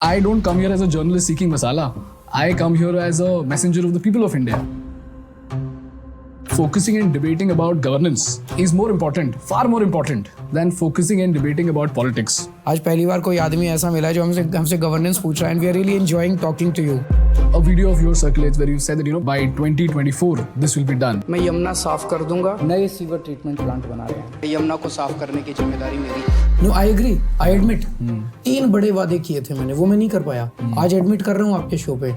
I don't come here as a journalist seeking masala. I come here as a messenger of the people of India. Focusing and debating about governance is more important, far more important than focusing and debating about politics. आज पहली बार कोई आदमी ऐसा मिला जो हमसे governance पूछ रहा है, and we are really enjoying talking to you. A video of yours circulates where you said that by 2024 this will be done. मैं यमुना साफ कर दूंगा. नए सीवर ट्रीटमेंट प्लांट बना रहे हैं. यमुना को साफ करने की जिम्मेदारी मेरी. No, I agree. I admit. 3 बड़े वादे किए थे मैंने, वो मैं नहीं कर पाया. आज एडमिट कर रहा हूँ आपके शो पे.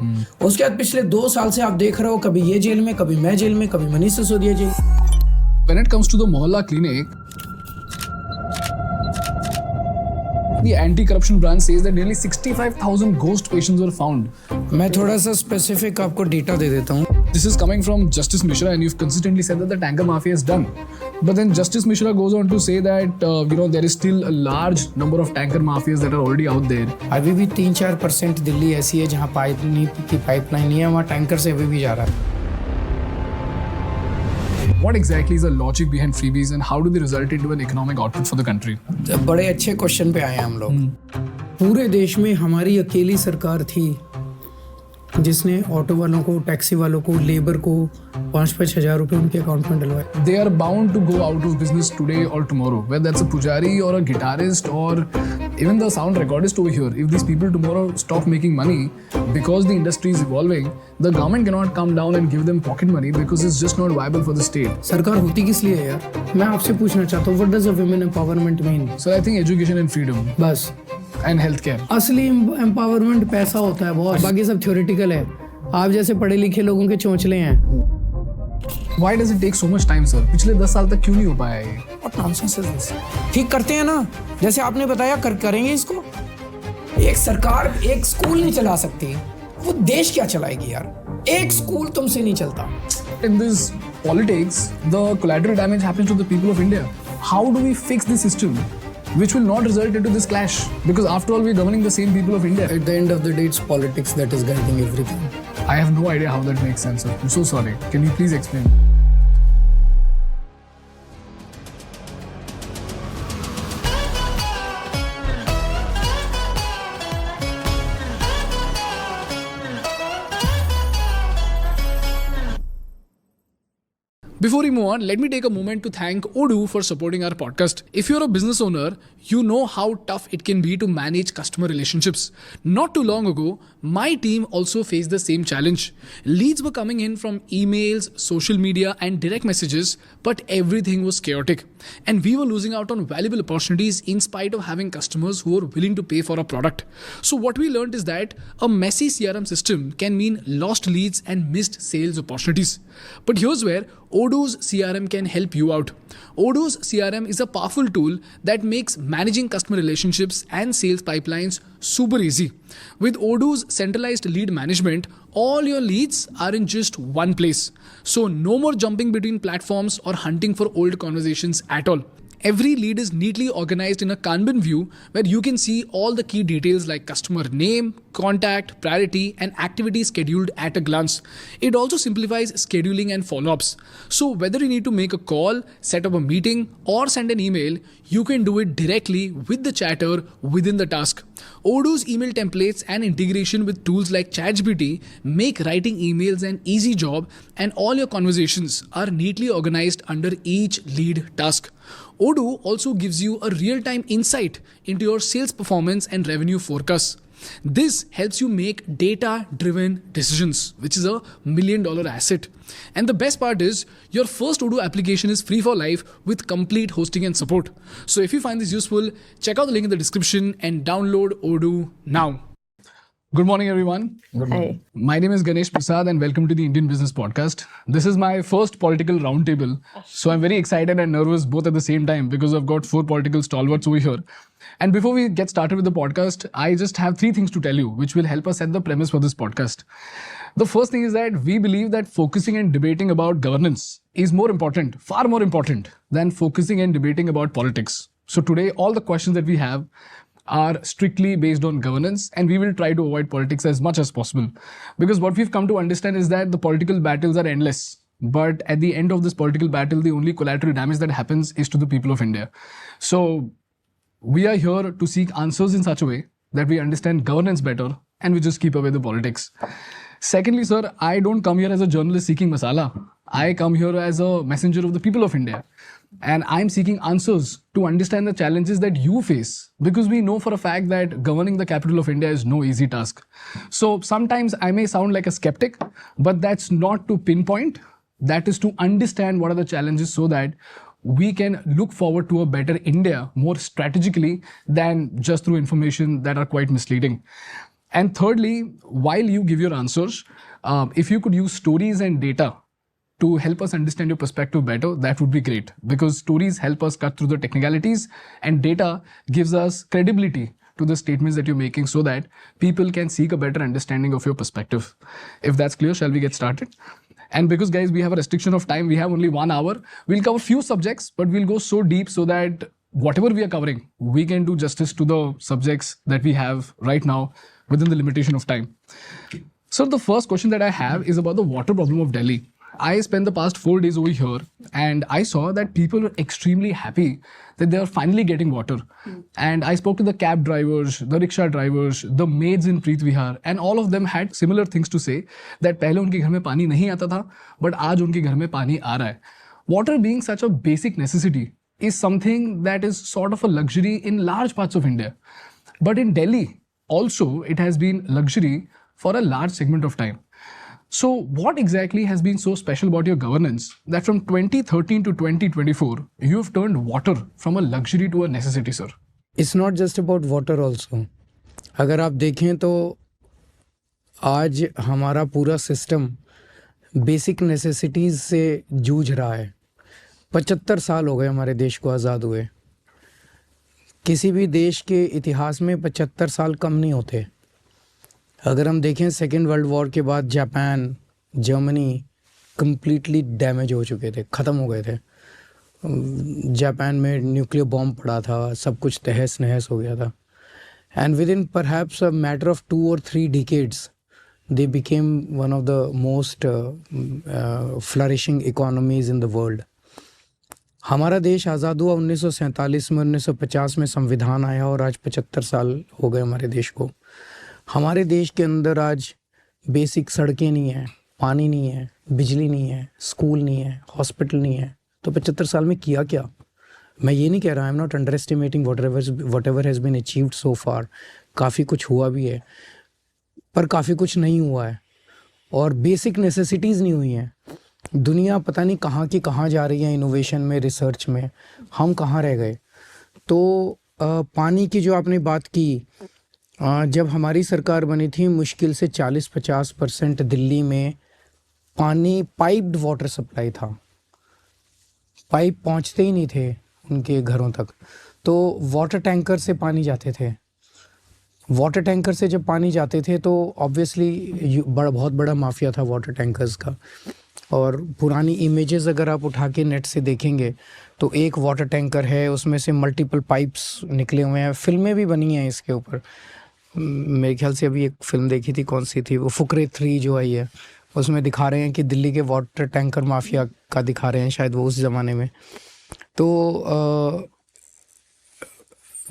उसके बाद पिछले 2 साल से आप देख रहे हो, कभी ये जेल में, कभी मैं जेल में, कभी मनीष सिसोदिया जेल. When it comes to the Mohalla Clinic, the anti-corruption branch says that nearly 65,000 ghost patients were found. मैं थोड़ा सा स्पेसिफिक आपको डेटा दे देता हूँ. This is coming from Justice Mishra, and you've consistently said that the tanker mafia is done. But then Justice Mishra goes on to say that there is still a large number of tanker mafias that are already out there. अभी भी 3-4% दिल्ली ऐसी है जहाँ pipeline नहीं है, वहाँ tanker से अभी भी जा रहा है. What exactly is the logic behind freebies and how do they result into an economic output for the country? बड़े अच्छे क्वेश्चन पे आए हैं हम लोग. पूरे देश में हमारी अकेली सरकार थी जिसने ऑटो वालों को, टैक्सी वालों को, लेबर को 5-5 हज़ार रुपए उनके अकाउंट में डलवाए. They are bound to go out of business today or tomorrow, whether that's a pujari or a guitarist or even the sound recordist over here. If these people tomorrow stop making money because the industry is evolving, the government cannot come down and give them pocket money because it's just not viable for the state. सरकार होती किस लिए है यार? मैं आपसे पूछना चाहता हूँ, what does a women empowerment mean? So I think education and freedom. बस. And healthcare. असली एम्पावरमेंट पैसा होता है बॉस, बाकी सब थ्योरेटिकल है. आप जैसे पढ़े लिखे लोगों के चोंचले हैं. Why does it take so much time, sir? पिछले 10 साल तक क्यों नहीं हो पाया ये? What nonsense is this? ठीक करते हैं ना, जैसे आपने बताया करेंगे इसको. एक सरकार एक स्कूल नहीं चला सकती, वो देश क्या चलाएगी यार? एक स्कूल तुमसे नहीं चलता. In this politics, the collateral damage happens to the people of India. How do we fix the system which will not result into this clash? Because after all, we're governing the same people of India. At the end of the day, it's politics that is guiding everything. I have no idea how that makes sense, sir. I'm so sorry. Can you please explain? Before we move on, let me take a moment to thank Odoo for supporting our podcast. If you're a business owner, you know how tough it can be to manage customer relationships. Not too long ago, my team also faced the same challenge. Leads were coming in from emails, social media, and direct messages, but everything was chaotic. And we were losing out on valuable opportunities in spite of having customers who were willing to pay for our product. So what we learned is that a messy CRM system can mean lost leads and missed sales opportunities. But here's where Odoo's CRM can help you out. Odoo's CRM is a powerful tool that makes managing customer relationships and sales pipelines super easy. With Odoo's centralized lead management, all your leads are in just one place. So no more jumping between platforms or hunting for old conversations at all. Every lead is neatly organized in a Kanban view where you can see all the key details like customer name, contact, priority, and activity scheduled at a glance. It also simplifies scheduling and follow-ups. So whether you need to make a call, set up a meeting, or send an email, you can do it directly with the chatter within the task. Odoo's email templates and integration with tools like ChatGPT make writing emails an easy job, and all your conversations are neatly organized under each lead task. Odoo also gives you a real-time insight into your sales performance and revenue forecasts. This helps you make data-driven decisions, which is a $1 million asset. And the best part is, your first Odoo application is free for life with complete hosting and support. So if you find this useful, check out the link in the description and download Odoo now. Good morning, everyone. Good morning. My name is Ganesh Prasad and welcome to the Indian Business Podcast. This is my first political roundtable. So I'm very excited and nervous both at the same time because I've got 4 political stalwarts over here. And before we get started with the podcast, I just have 3 things to tell you, which will help us set the premise for this podcast. The first thing is that we believe that focusing and debating about governance is more important, far more important than focusing and debating about politics. So today, all the questions that we have are strictly based on governance, and we will try to avoid politics as much as possible. Because what we've come to understand is that the political battles are endless. But at the end of this political battle, the only collateral damage that happens is to the people of India. So we are here to seek answers in such a way that we understand governance better and we just keep away the politics. Secondly, sir, I don't come here as a journalist seeking masala. I come here as a messenger of the people of India. And I'm seeking answers to understand the challenges that you face, because we know for a fact that governing the capital of India is no easy task. So sometimes I may sound like a skeptic, but that's not to pinpoint. That is to understand what are the challenges so that we can look forward to a better India more strategically than just through information that are quite misleading. And thirdly, while you give your answers, if you could use stories and data to help us understand your perspective better, that would be great, because stories help us cut through the technicalities and data gives us credibility to the statements that you're making so that people can seek a better understanding of your perspective. If that's clear, shall we get started? And because guys, we have a restriction of time, we have only 1 hour. We'll cover few subjects, but we'll go so deep so that whatever we are covering, we can do justice to the subjects that we have right now within the limitation of time. So the first question that I have is about the water problem of Delhi. I spent the past 4 days over here and I saw that people were extremely happy that they are finally getting water. And I spoke to the cab drivers, the rickshaw drivers, the maids in Preet Vihar, and all of them had similar things to say that पहले उनके घर में पानी नहीं आता था, but आज उनके घर में पानी आ रहा है. Water being such a basic necessity is something that is sort of a luxury in large parts of India. But in Delhi, also it has been luxury for a large segment of time. So what exactly has been so special about your governance that from 2013 to 2024, you have turned water from a luxury to a necessity, sir? It's not just about water also. अगर आप देखें तो आज हमारा पूरा system basic necessities से जूझ रहा है. 75 साल हो गए हमारे देश को आज़ाद हुए. किसी भी देश के इतिहास में 75 साल कम नहीं होते. अगर हम देखें सेकेंड वर्ल्ड वॉर के बाद जापान, जर्मनी कम्प्लीटली डैमेज हो चुके थे, ख़त्म हो गए थे. जापान में न्यूक्लियर बॉम्ब पड़ा था, सब कुछ तहस नहस हो गया था. And with in perhaps a matter of 2 or 3 decades they became one of the most flourishing economies in the world. हमारा देश आज़ाद हुआ 1947 में, 1950 में संविधान आया और आज 75 साल हो गए हमारे देश को. हमारे देश के अंदर आज बेसिक सड़कें नहीं हैं, पानी नहीं है, बिजली नहीं है, स्कूल नहीं है, हॉस्पिटल नहीं है. तो 75 साल में किया क्या? मैं ये नहीं कह रहा, I am not underestimating whatever has been achieved so far. काफ़ी कुछ हुआ भी है, पर काफ़ी कुछ नहीं हुआ है और बेसिक नेसेसिटीज़ नहीं हुई हैं. दुनिया पता नहीं कहाँ की कहाँ जा रही है इनोवेशन में, रिसर्च में. हम कहाँ रह गए? तो पानी की जो आपने बात की, जब हमारी सरकार बनी थी मुश्किल से 40-50% दिल्ली में पानी पाइप्ड वाटर सप्लाई था. पाइप पहुंचते ही नहीं थे उनके घरों तक, तो वाटर टैंकर से पानी जाते थे. वाटर टैंकर से जब पानी जाते थे तो ऑब्वियसली बहुत बड़ा माफिया था वाटर टैंकर्स का. और पुरानी इमेजेस अगर आप उठा के नेट से देखेंगे तो एक वाटर टैंकर है, उसमें से मल्टीपल पाइप्स निकले हुए हैं. फिल्में भी बनी हैं इसके ऊपर. मेरे ख्याल से अभी एक फ़िल्म देखी थी, कौन सी थी वो, फुकरे 3 जो आई है, उसमें दिखा रहे हैं कि दिल्ली के वाटर टैंकर माफिया का दिखा रहे हैं, शायद वो उस ज़माने में. तो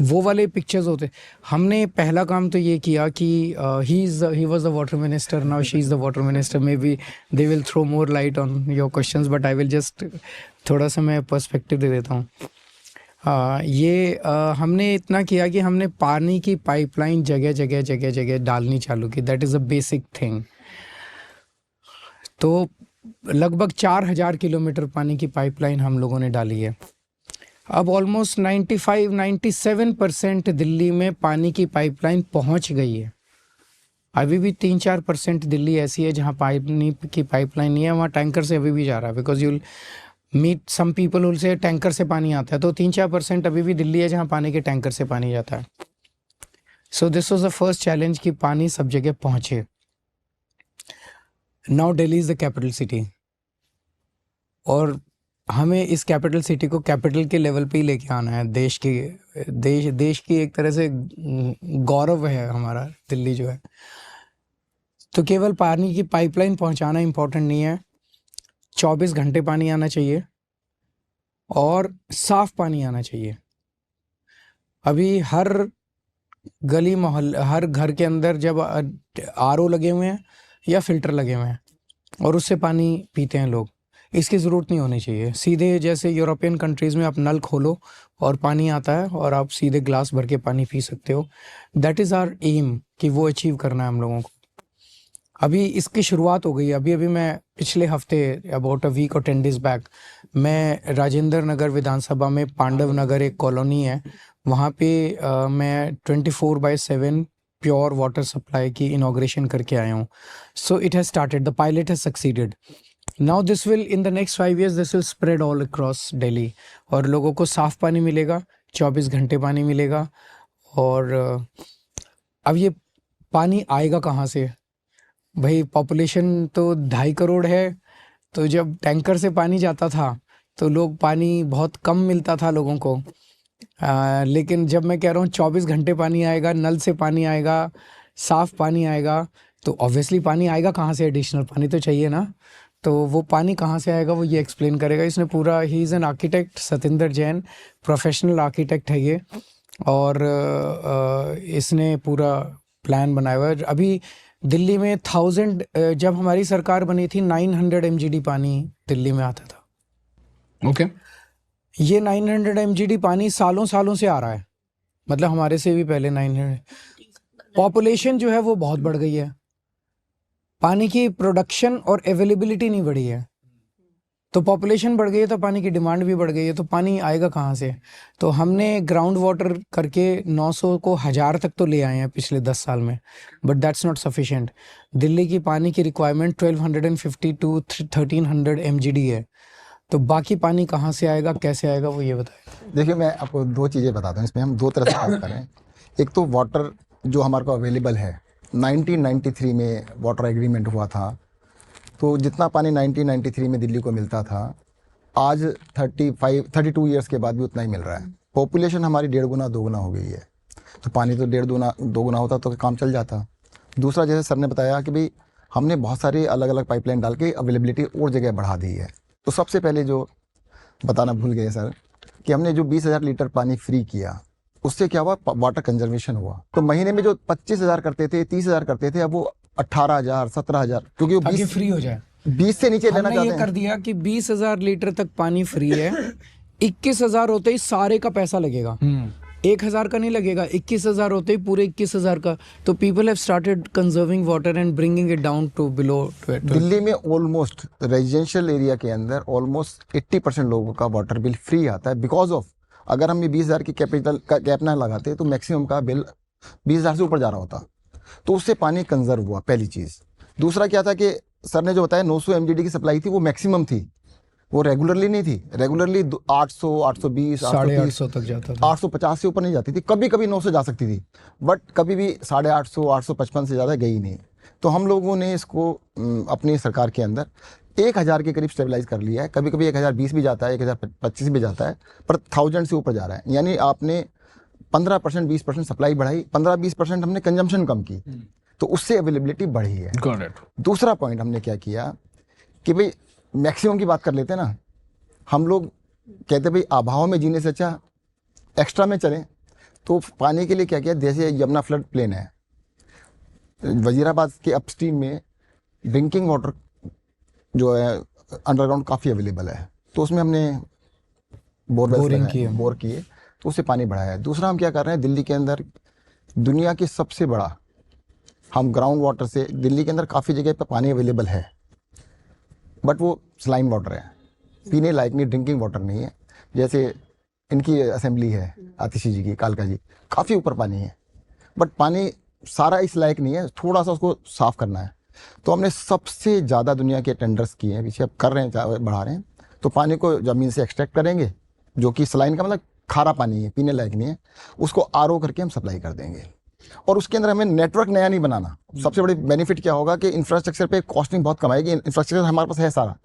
वो वाले पिक्चर्स होते. हमने पहला काम तो ये किया कि he was the water minister, now she is the water minister. May be they will throw more light on your questions, but I will just थोड़ा सा मैं पर्सपेक्टिव दे देता हूँ. हमने इतना किया कि हमने पानी की पाइपलाइन जगह जगह डालनी चालू की. That is a basic thing. तो लगभग 4000 किलोमीटर पानी की पाइपलाइन हम लोगों ने डाली है. अब ऑलमोस्ट 95-97% दिल्ली में पानी की पाइपलाइन पहुंच गई है. अभी भी 3-4% दिल्ली ऐसी है जहां पानी की पाइपलाइन नहीं है, वहाँ टैंकर से अभी भी जा रहा है. Because you'll meet some people will say tanker से पानी आता है. तो 3-4% अभी भी दिल्ली है जहाँ पानी के टैंकर से पानी जाता है. So this was the first challenge कि पानी सब जगह पहुँचे. Now Delhi is the capital city और हमें इस कैपिटल सिटी को कैपिटल के लेवल पे ही लेके आना है. देश की एक तरह से गौरव है हमारा दिल्ली जो है. तो केवल पानी की पाइपलाइन पहुंचाना इम्पोर्टेंट नहीं है, 24 घंटे पानी आना चाहिए और साफ पानी आना चाहिए. अभी हर गली मोहल्ले हर घर के अंदर जब आरओ लगे हुए हैं या फिल्टर लगे हुए हैं और उससे पानी पीते हैं लोग, इसकी ज़रूरत नहीं होनी चाहिए। सीधे जैसे यूरोपियन कंट्रीज़ में आप नल खोलो और पानी आता है और आप सीधे ग्लास भर के पानी पी सकते हो। दैट इज़ आवर एम कि वो अचीव करना है हम लोगों को। अभी इसकी शुरुआत हो गई। अभी मैं पिछले हफ्ते अबाउट अ वीक और 10 डेज बैक मैं राजेंद्र नगर विधानसभा में पांडव नगर एक कॉलोनी है, वहाँ पे मैं 24/7 प्योर वाटर सप्लाई की इनॉग्रेशन करके आया हूँ। So it has started, the pilot has succeeded. Now this will in the next 5 years this will spread all across Delhi और लोगों को साफ़ पानी मिलेगा, 24 घंटे पानी मिलेगा। और अब ये पानी आएगा कहाँ से भाई? पॉपुलेशन तो 2.5 करोड़ है, तो जब टैंकर से पानी जाता था तो लोग पानी बहुत कम मिलता था लोगों को। लेकिन जब मैं कह रहा हूँ 24 घंटे पानी आएगा, नल से पानी आएगा, साफ़ पानी आएगा, तो ऑब्वियसली पानी आएगा कहाँ से? एडिशनल पानी तो चाहिए ना। तो वो पानी कहाँ से आएगा वो ये एक्सप्लेन करेगा। इसने पूरा, he is an architect, Satendra Jain, professional architect है ये, और इसने पूरा प्लान बनाया हुआ है। अभी दिल्ली में 1000 जब हमारी सरकार बनी थी 900 MGD पानी दिल्ली में आता था। ओके ये 900 MGD पानी सालों सालों से आ रहा है, मतलब हमारे से भी पहले 900। पॉपुलेशन जो है वो बहुत बढ़ गई है, पानी की प्रोडक्शन और अवेलेबिलिटी नहीं बढ़ी है। तो पॉपुलेशन बढ़ गई है तो पानी की डिमांड भी बढ़ गई है, तो पानी आएगा कहाँ से? तो हमने ग्राउंड वाटर करके 900 को 1000 तक तो ले आए हैं पिछले 10 साल में, but that's not sufficient. Delhi की पानी की रिक्वायरमेंट 1250 to 1300 MGD है, तो बाकी पानी कहाँ से आएगा, कैसे आएगा, वो ये बताएं। देखिए, मैं आपको 2 चीज़ें बताता हूँ। इसमें हम 2 तरह से बात करें। एक तो वाटर जो हमारे को अवेलेबल है, 1993 में वाटर एग्रीमेंट हुआ था, तो जितना पानी 1993 में दिल्ली को मिलता था, आज 32 ईयर्स के बाद भी उतना ही मिल रहा है। पॉपुलेशन हमारी 1.5 गुना 2 गुना हो गई है, तो पानी तो 1.5 गुना 2 गुना होता तो काम चल जाता। दूसरा, जैसे सर ने बताया कि भाई हमने बहुत सारी अलग अलग पाइपलाइन डाल के अवेलेबिलिटी और जगह बढ़ा दी है। तो सबसे पहले जो बताना भूल गए सर, कि हमने जो 20,000 लीटर पानी फ्री किया, उससे क्या हुआ? वाटर कंजर्वेशन हुआ। तो महीने में जो 25,000 करते थे, 30,000 करते थे, अब वो 18,000 17,000, क्योंकि वो 20 फ्री हो जाए, 20 से नीचे लेना चाहते ये कर दिया कि 20,000 लीटर तक पानी फ्री है। 21,000 होते ही सारे का पैसा लगेगा, 1,000 का नहीं लगेगा, 21,000 होते ही पूरे 21,000 का। तो people have started conserving water and bringing it down to below. Delhi में ऑलमोस्ट रेजिडेंशियल एरिया के अंदर ऑलमोस्ट 80% लोगों का वाटर बिल फ्री आता है, बिकॉज ऑफ अगर हम ये 20,000 की कैपिटल का कैप ना लगाते तो मैक्सिमम का बिल 20,000 से ऊपर जा रहा होता। तो उससे पानी कंजर्व हुआ, पहली चीज़। दूसरा क्या था कि सर ने जो बताया 900 MGD की सप्लाई थी, वो मैक्सिमम थी, वो रेगुलरली नहीं थी। रेगुलरली 800, 820, 850 तक जाता था, 850 से ऊपर नहीं जाती थी। कभी कभी 900 जा सकती थी, बट कभी भी 850, 855 से ज़्यादा गई नहीं। तो हम लोगों ने इसको अपनी सरकार के अंदर 1,000 के करीब स्टेबलाइज कर लिया है। कभी कभी 1,020 भी जाता है, 1,025 भी जाता है, पर 1000 से ऊपर जा रहा है। यानी आपने 15%, 20% सप्लाई बढ़ाई, 15-20% हमने कंजम्पशन कम की, तो उससे अवेलेबिलिटी बढ़ी है। दूसरा पॉइंट हमने क्या किया कि भाई मैक्सिमम की बात कर लेते हैं ना, हम लोग कहते भाई अभाव में जीने से अच्छा एक्स्ट्रा में चलें। तो पानी के लिए क्या किया, जैसे यमुना फ्लड प्लेन है, वजीराबाद के अपस्ट्रीम में ड्रिंकिंग वाटर जो है अंडरग्राउंड काफ़ी अवेलेबल है, तो उसमें हमने बोर किए, तो उससे पानी बढ़ाया है। दूसरा हम क्या कर रहे हैं, दिल्ली के अंदर दुनिया की सबसे बड़ा हम ग्राउंड वाटर से, दिल्ली के अंदर काफ़ी जगह पर पानी अवेलेबल है, बट वो स्लाइन वाटर है, पीने लायक नहीं, ड्रिंकिंग वाटर नहीं है। जैसे इनकी असेंबली है आतिशी जी की, कालका जी, काफ़ी ऊपर पानी है, बट पानी सारा इस लायक नहीं है, थोड़ा सा उसको साफ़ करना है। तो हमने सबसे ज़्यादा दुनिया के टेंडर्स किए हैं, पीछे अब कर रहे हैं, बढ़ा रहे हैं। तो पानी को ज़मीन से एक्सट्रैक्ट करेंगे, जो कि स्लाइन का मतलब खारा पानी है, पीने लायक नहीं है, उसको आरओ करके हम सप्लाई कर देंगे। और उसके अंदर हमें नेटवर्क नया नहीं बनाना। सबसे बड़ी बेनिफिट क्या होगा कि इंफ्रास्ट्रक्चर पे कॉस्टिंग बहुत कम आएगी। इंफ्रास्ट्रक्चर हमारे पास है सारा,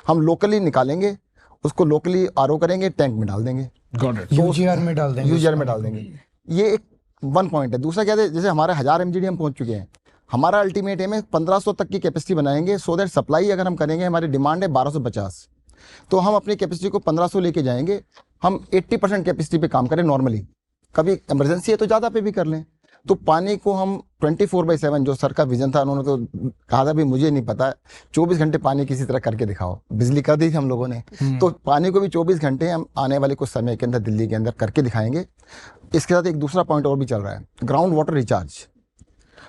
हम लोकली निकालेंगे, उसको लोकली आरओ करेंगे, टैंक में डाल देंगे, यूजीआर में डाल देंगे। ये एक 1 पॉइंट है। दूसरा क्या है, जैसे हमारे 1000 MGD हम पहुंच चुके हैं, हमारा अल्टीमेट एम है 1500 तक की कैपेसिटी बनाएंगे, सो दैट सप्लाई अगर हम करेंगे, हमारी डिमांड है 1250, तो हम अपनी कैपेसिटी को 1500 लेके जाएंगे। हम 80% कैपेसिटी पे काम करें नॉर्मली, कभी इमरजेंसी है तो ज़्यादा पे भी कर लें, तो पानी को हम 24/7, जो सर का विजन था, उन्होंने तो कहा था भी मुझे नहीं पता, 24 घंटे पानी किसी तरह करके दिखाओ। बिजली कर दी थी हम लोगों ने, तो पानी को भी 24 घंटे हम आने वाले कुछ समय के अंदर दिल्ली के अंदर करके दिखाएंगे। इसके साथ एक दूसरा पॉइंट और भी चल रहा है, ग्राउंड वाटर रिचार्ज।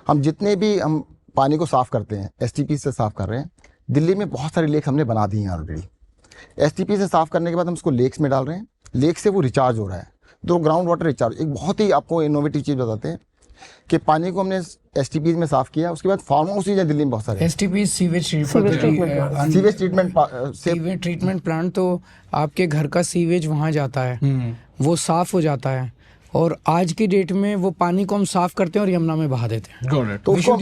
हम जितने भी हम पानी को साफ करते हैं STP से साफ कर रहे हैं। दिल्ली में बहुत सारी लेक्स हमने बना दी हैं ऑलरेडी। STP से साफ करने के बाद हम उसको लेक्स में डाल रहे हैं, लेक से वो रिचार्ज हो रहा है। तो ग्राउंड वाटर रिचार्ज एक बहुत ही आपको इनोवेटिव चीज़ बताते हैं कि पानी को हमने STP में साफ किया, उसके बाद फार्म हाउसेज है दिल्ली में बहुत सारे। STP सीवेज ट्रीटमेंट प्लांट, तो आपके घर का सीवेज वहाँ जाता है, वो साफ हो जाता है, और आज की डेट में वो पानी को हम साफ करते हैं और यमुना में बहा देते हैं। तो उसको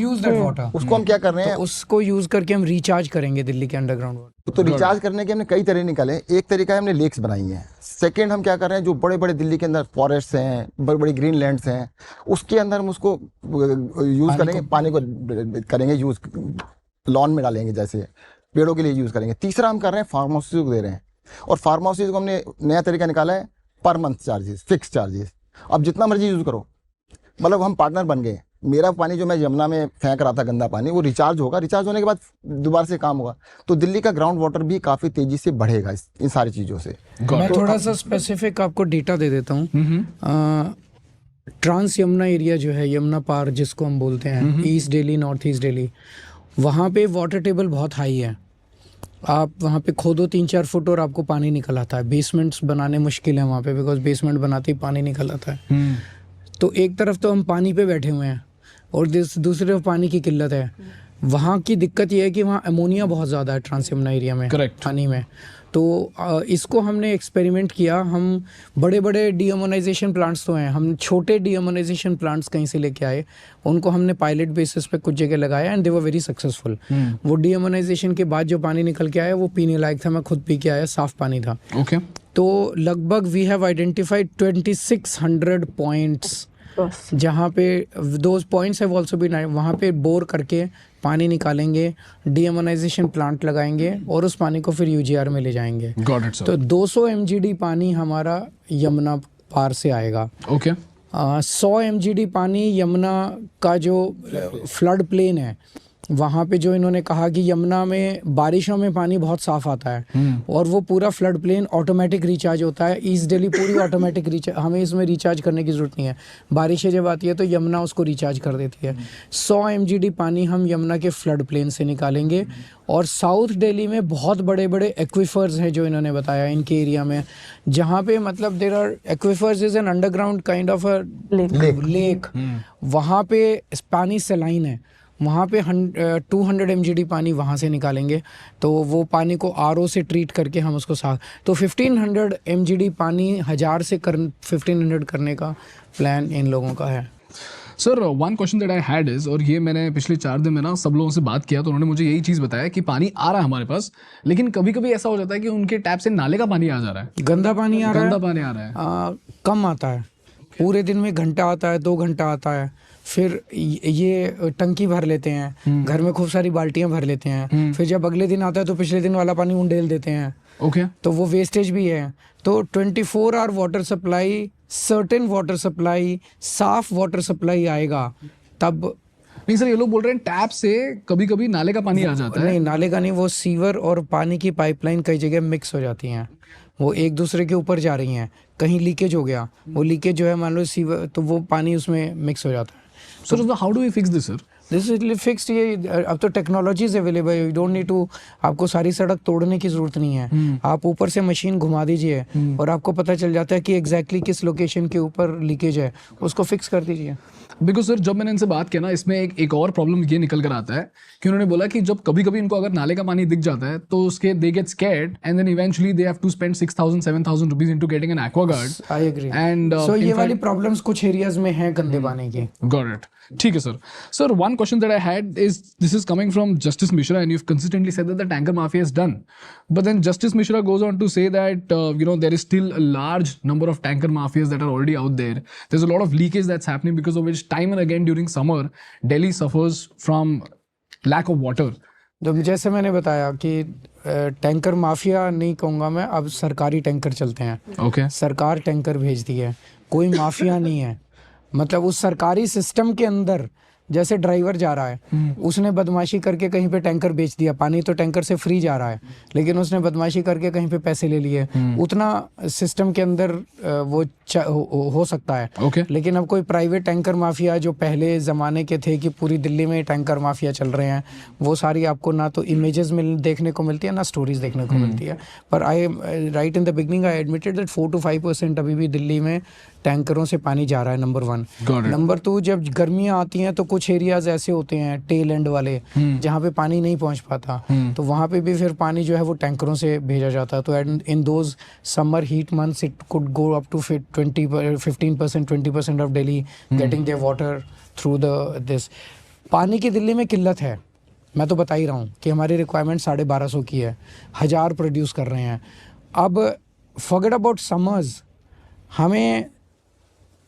हम क्या कर रहे हैं, तो उसको यूज करके हम रिचार्ज करेंगे दिल्ली के अंडरग्राउंड वाटर। तो रिचार्ज करने के हमने कई तरह निकाले। एक तरीका है हमने लेक्स बनाई हैं। सेकंड हम क्या कर रहे हैं, जो बड़े बड़े दिल्ली के अंदर फॉरेस्ट हैं, बड़े बड़े ग्रीन लैंड्स हैं, उसके अंदर हम उसको यूज करेंगे, पानी को करेंगे यूज, लॉन में डालेंगे, जैसे पेड़ों के लिए यूज करेंगे। तीसरा हम कर रहे हैं फार्म हाउसेज को दे रहे हैं, और फार्म हाउसेज को हमने नया तरीका निकाला है, per month charges, fix charges. अब जितना मर्जी यूज करो, मतलब हम पार्टनर बन गए। मेरा पानी जो मैं यमुना में फेंक रहा था गंदा पानी, वो रिचार्ज होगा, रिचार्ज होने के बाद दोबारा से काम होगा। तो दिल्ली का ग्राउंड वाटर भी काफी तेजी से बढ़ेगा इन सारी चीजों से। मैं थोड़ा सा स्पेसिफिक आपको डेटा दे देता हूँ। ट्रांस यमुना एरिया जो है, यमुना पार जिसको हम बोलते हैं, east Delhi, north east Delhi, वहाँ पे वाटर टेबल बहुत हाई है। आप वहाँ पे खोदो 3-4 फुट और आपको पानी निकल आता है। बेसमेंट्स बनाने मुश्किल है वहाँ पे, बिकॉज बेसमेंट बनाते ही पानी निकल आता है। तो एक तरफ तो हम पानी पे बैठे हुए हैं, और दूसरी तरफ पानी की किल्लत है। वहाँ की दिक्कत यह है कि वहाँ अमोनिया बहुत ज़्यादा है ट्रांस यमुना एरिया में, पानी में। तो इसको हमने एक्सपेरिमेंट किया। हम बड़े बड़े डीअमोनाइजेशन प्लांट्स तो हैं, हम छोटे डीअमोनाइजेशन प्लांट्स कहीं से लेके आए, उनको हमने पायलट बेसिस पे कुछ जगह लगाया, and they were very successful. वो डीअमोनाइजेशन के बाद जो पानी निकल के आया वो पीने लायक था, मैं खुद पी के आया, साफ पानी था। तो लगभग वी हैव आइडेंटिफाइड 2600 पॉइंट्स, जहाँ पे those points have also been, वहाँ पे बोर करके पानी निकालेंगे, डीअमोनाइजेशन प्लांट लगाएंगे, और उस पानी को फिर UGR में ले जाएंगे। तो 200 MGD पानी हमारा यमुना पार से आएगा। 100 MGD पानी यमुना का जो फ्लड प्लेन है, वहाँ पे जो इन्होंने कहा कि यमुना में बारिशों में पानी बहुत साफ आता है, और वो पूरा फ्लड प्लेन ऑटोमेटिक रिचार्ज होता है। ईस्ट दिल्ली पूरी ऑटोमेटिक रिचार्ज, हमें इसमें रिचार्ज करने की ज़रूरत नहीं है। बारिशें जब आती है तो यमुना उसको रिचार्ज कर देती है। 100 MGD पानी हम यमुना के फ्लड प्लेन से निकालेंगे। और साउथ दिल्ली में बहुत बड़े बड़े एक्विफर्स हैं जो इन्होंने बताया इनके एरिया में, जहाँ पे मतलब there are aquifers is an underground kind of a lake. वहाँ पे पानी सलाइन है, वहाँ पे 200 MGD पानी वहाँ से निकालेंगे, तो वो पानी को RO से ट्रीट करके हम उसको साफ, तो 1500 MGD पानी 1000 से 1500 करने का प्लान इन लोगों का है। Sir, one question that I had is, और ये मैंने पिछले 4 दिन में ना सब लोगों से बात किया, तो उन्होंने मुझे यही चीज़ बताया कि पानी आ रहा है हमारे पास, लेकिन कभी कभी ऐसा हो जाता है कि उनके टैप से नाले का पानी आ जा रहा है, गंदा पानी आ रहा है, कम आता है, पूरे दिन में घंटा आता है, 2 घंटा आता है, फिर ये टंकी भर लेते हैं, घर में खूब सारी बाल्टियां भर लेते हैं, फिर जब अगले दिन आता है तो पिछले दिन वाला पानी उंडेल देते हैं। तो वो वेस्टेज भी है। तो 24 hour water supply, certain water supply, साफ वाटर सप्लाई आएगा तब। नहीं सर, ये लोग बोल रहे हैं टैप से कभी कभी नाले का पानी आ जाता है। नहीं, नाले का नहीं, वो सीवर और पानी की पाइपलाइन कई जगह मिक्स हो जाती हैं, वो एक दूसरे के ऊपर जा रही हैं, कहीं लीकेज हो गया, वो लीकेज जो है मान लो सीवर, तो वो पानी उसमें मिक्स हो जाता है। So how do we fix this, sir? This is fixed. ये अब तो टेक्नोलॉजीज अवेलेबल है, यू डोंट नीड टू, आपको सारी सड़क तोड़ने की जरूरत नहीं है। आप ऊपर से मशीन घुमा दीजिए और आपको पता चल जाता है कि एग्जैक्टली किस लोकेशन के ऊपर लीकेज है, उसको फिक्स कर दीजिए। बिकॉज सर जब मैंने इनसे बात किया ना, इसमें एक और प्रॉब्लम ये निकल कर आता है कि उन्होंने बोला कि जब कभी कभी इनको अगर नाले का पानी दिख जाता है तो उसके they get scared and then eventually they have to spend 6,000-7,000 rupees into getting an Aquaguard. I agree. And so ये वाली प्रॉब्लम्स कुछ एरियाज में हैं गंदे पानी की। Got it. ठीक है sir. Sir, one question that I had is, this is coming from Justice Mishra, and you've consistently said that the tanker mafia is done. But then Justice Mishra goes on to say that, there is still a large number of tanker mafias that are already out there. There's a lot of leakage that's happening, because of which time and again during summer, Delhi suffers from lack of water. तो जैसे मैंने बताया कि tanker mafia नहीं कहूँगा मैं, अब सरकारी टैंकर चलते हैं। Okay. सरकार टैंकर भेजती है, कोई माफिया नहीं है। मतलब उस सरकारी सिस्टम के अंदर जैसे ड्राइवर जा रहा है, उसने बदमाशी करके कहीं पे टैंकर बेच दिया, पानी तो टैंकर से फ्री जा रहा है लेकिन उसने बदमाशी करके कहीं पे पैसे ले लिए, उतना सिस्टम के अंदर वो हो सकता है। Okay. लेकिन अब कोई प्राइवेट टैंकर माफिया जो पहले ज़माने के थे कि पूरी दिल्ली में टैंकर माफिया चल रहे हैं, वो सारी आपको ना तो इमेजेस देखने को मिलती है ना स्टोरीज देखने को मिलती है। पर I right in the beginning I admitted that 4 to 5% अभी भी दिल्ली में टैंकरों से पानी जा रहा है, नंबर 1। नंबर 2, जब गर्मियाँ आती हैं तो कुछ एरियाज ऐसे होते हैं टेल एंड वाले जहाँ पे पानी नहीं पहुँच पाता, तो वहाँ पे भी फिर पानी जो है वो टैंकरों से भेजा जाता है। तो in those summer heat months it could go up to 15% 20% of Delhi getting their water through this. पानी की दिल्ली में किल्लत है, मैं तो बता ही रहा हूँ कि हमारी रिक्वायरमेंट 1250 की है, 1000 प्रोड्यूस कर रहे हैं। अब फॉरगेट अबाउट समर्स, हमें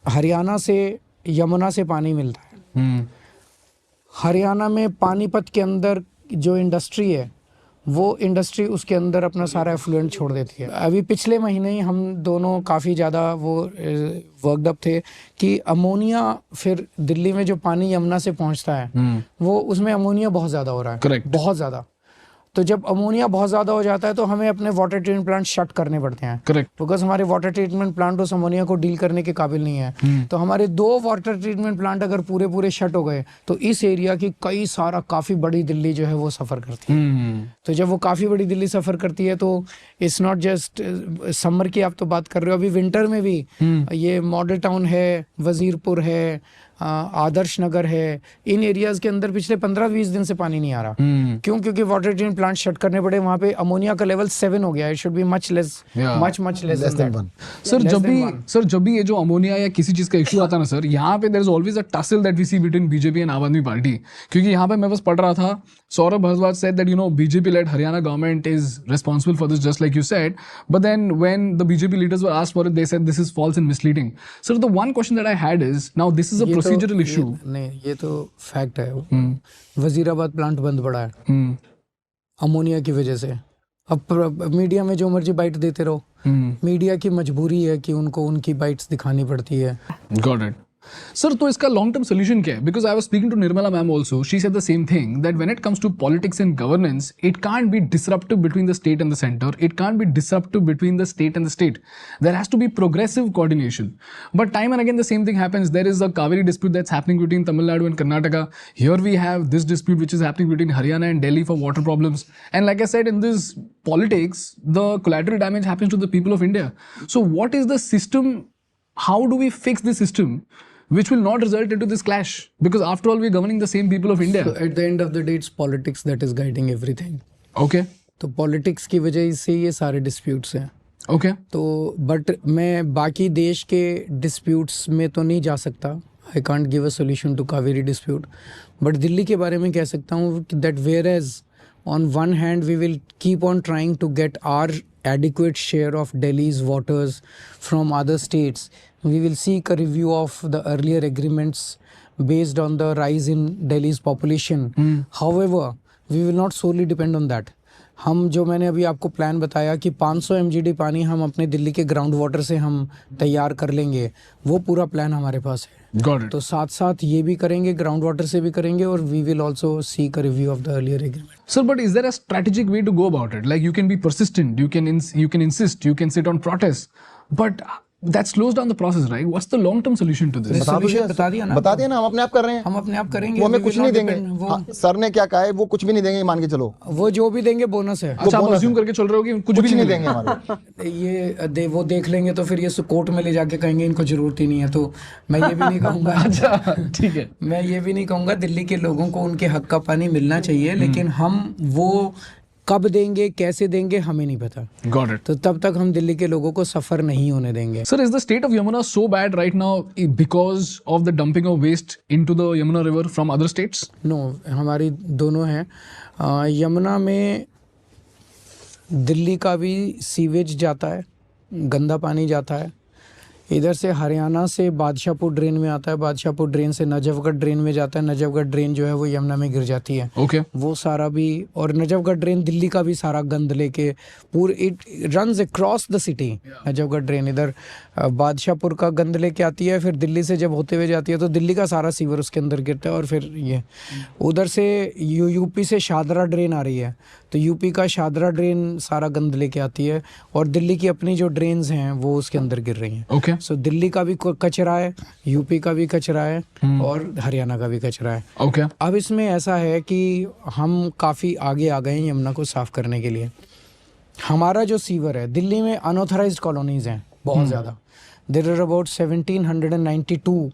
हरियाणा से यमुना से पानी मिलता है। हरियाणा में पानीपत के अंदर जो इंडस्ट्री है वो इंडस्ट्री उसके अंदर अपना सारा एफ्लुएंट छोड़ देती है। अभी पिछले महीने ही हम दोनों काफ़ी ज़्यादा वो वर्कड अप थे कि अमोनिया फिर दिल्ली में जो पानी यमुना से पहुंचता है वो उसमें अमोनिया बहुत ज़्यादा हो रहा है। Correct. बहुत ज़्यादा। तो जब अमोनिया बहुत ज़्यादा हो जाता है तो हमें अपने वाटर ट्रीटमेंट प्लांट शट करने पड़ते हैं। करेक्ट। बिकॉज हमारे वाटर ट्रीटमेंट प्लांट उस अमोनिया को डील करने के काबिल नहीं है। तो हमारे 2 वाटर ट्रीटमेंट प्लांट अगर पूरे शट हो गए तो इस एरिया की काफ़ी बड़ी दिल्ली जो है वो सफ़र करती है। तो जब वो काफ़ी बड़ी दिल्ली सफ़र करती है तो इट्स नॉट जस्ट समर की आप तो बात कर रहे हो, अभी विंटर में भी ये मॉडल टाउन है, वजीरपुर है, आदर्श नगर है, इन एरियाज के अंदर पिछले 15-20 दिन से पानी नहीं आ रहा। क्यों? क्योंकि वाटर ट्रीटमेंट प्लांट शट करने पड़े। वहाँ पे अमोनिया का लेवल 7 हो गया है। It should be much less than 1। Sir जब भी ये जो अमोनिया या किसी चीज का इशू आता है ना सर, यहाँ पे there is always a tussle that we see between BJP and Aam Aadmi party. क्योंकि यहाँ पे मैं बस पढ़ रहा था, Saurabh Bhardwaj said that BJP led Haryana government is responsible for this, just like you said, but then when the BJP leaders were asked for it, they said this is false and misleading. Sir, the one question that I had is, now this is a procedural issue. नहीं, ये तो fact है। Wazirabad plant बंद पड़ा है ammonia की वजह से। अब मीडिया में जो मर्जी बाइट देते रहो, मीडिया की मजबूरी है कि उनको उनकी बाइट्स दिखानी पड़ती है। Got it. सर तो इसका लॉन्ग टर्म सोल्यूशन क्या है? Because I was speaking to Nirmala ma'am also, she said the same thing that when it comes to politics and governance, it can't be disruptive between the state and the centre, it can't be disruptive between the state and the state, there has to be progressive coordination. But time and again the same thing happens, there is a Kaveri dispute that's happening between Tamil Nadu and Karnataka, here we have this dispute which is happening between Haryana and Delhi for water problems, and like I said in this politics the collateral damage happens to the people of India. So what is the system, how do we fix the system which will not result into this clash, because after all we're governing the same people of India. So at the end of the day it's politics that is guiding everything. Okay. तो politics की वजह से ये सारे disputes हैं। Okay. तो but मैं बाकी देश के डिस्प्यूट्स में तो नहीं जा सकता, I can't give a solution to Kaveri dispute, but Delhi के बारे में कह सकता हूँ that whereas on one hand we will keep on trying to get our adequate share of Delhi's waters from other states. We will seek a review of the earlier agreements based on the rise in Delhi's population. However, we will not solely depend on that. हम जो मैंने अभी आपको plan बताया कि 500 MGD पानी हम अपने दिल्ली के ग्राउंड वाटर से हम तैयार कर लेंगे, वो पूरा प्लान हमारे पास है। Got it. तो साथ साथ ये भी करेंगे, ग्राउंड वाटर से भी करेंगे, और we will also seek a review of the earlier agreement. Sir, but is there a strategic way to go about it? Like you can be persistent, you can insist, you can sit on protest, but that slows down the process, right? What's the long-term solution to this? बता दिया ना, हम अपने आप कर रहे हैं। हम अपने आप करेंगे, वो हमें कुछ नहीं देंगे। सर ने क्या कहा है, वो कुछ भी नहीं देंगे, मान के चलो। वो जो भी देंगे बोनस है। अच्छा, आप assume करके चल रहे हो कि कुछ भी नहीं देंगे हमारे। ये वो देख लेंगे तो फिर ये कोर्ट में ले जाके कहेंगे इनको जरूरत ही नहीं है, तो मैं ये भी नहीं कहूँगा। अच्छा, ठीक है। मैं ये भी नहीं कहूँगा, दिल्ली के लोगों को उनके हक का पानी मिलना चाहिए, लेकिन हम वो कब देंगे, कैसे देंगे, हमें नहीं पता। Got it. तो तब तक हम दिल्ली के लोगों को सफर नहीं होने देंगे। Sir, is the state of Yamuna so bad right now because of the dumping of waste into the Yamuna River from other states? No, हमारी दोनों हैं। यमुना में दिल्ली का भी सीवेज जाता है, गंदा पानी जाता है। इधर से हरियाणा से बादशाहपुर ड्रेन में आता है, बादशाहपुर ड्रेन से नजफगढ़ ड्रेन में जाता है, नजफगढ़ ड्रेन जो है वो यमुना में गिर जाती है। ओके वो सारा भी, और नजफगढ़ ड्रेन दिल्ली का भी सारा गंद लेके पूरे it runs across the city. Najafgarh drain इधर बादशाहपुर का गंद लेके आती है, फिर दिल्ली से जब होते हुए जाती है तो दिल्ली का सारा सीवर उसके अंदर गिरता है। और फिर ये उधर से यूपी से शादरा ड्रेन आ रही है, तो यूपी का शादरा ड्रेन सारा गंद लेके आती है, और दिल्ली की अपनी जो ड्रेन्स हैं वो उसके अंदर गिर रही हैं। ओके सो दिल्ली का भी कचरा है, यूपी का भी कचरा है, और हरियाणा का भी कचरा है। ओके अब इसमें ऐसा है कि हम काफ़ी आगे आ गए हैं यमुना को साफ़ करने के लिए। हमारा जो सीवर है, दिल्ली में अनऑथराइज्ड कॉलोनीज़ हैं बहुत ज़्यादा। There are about 1792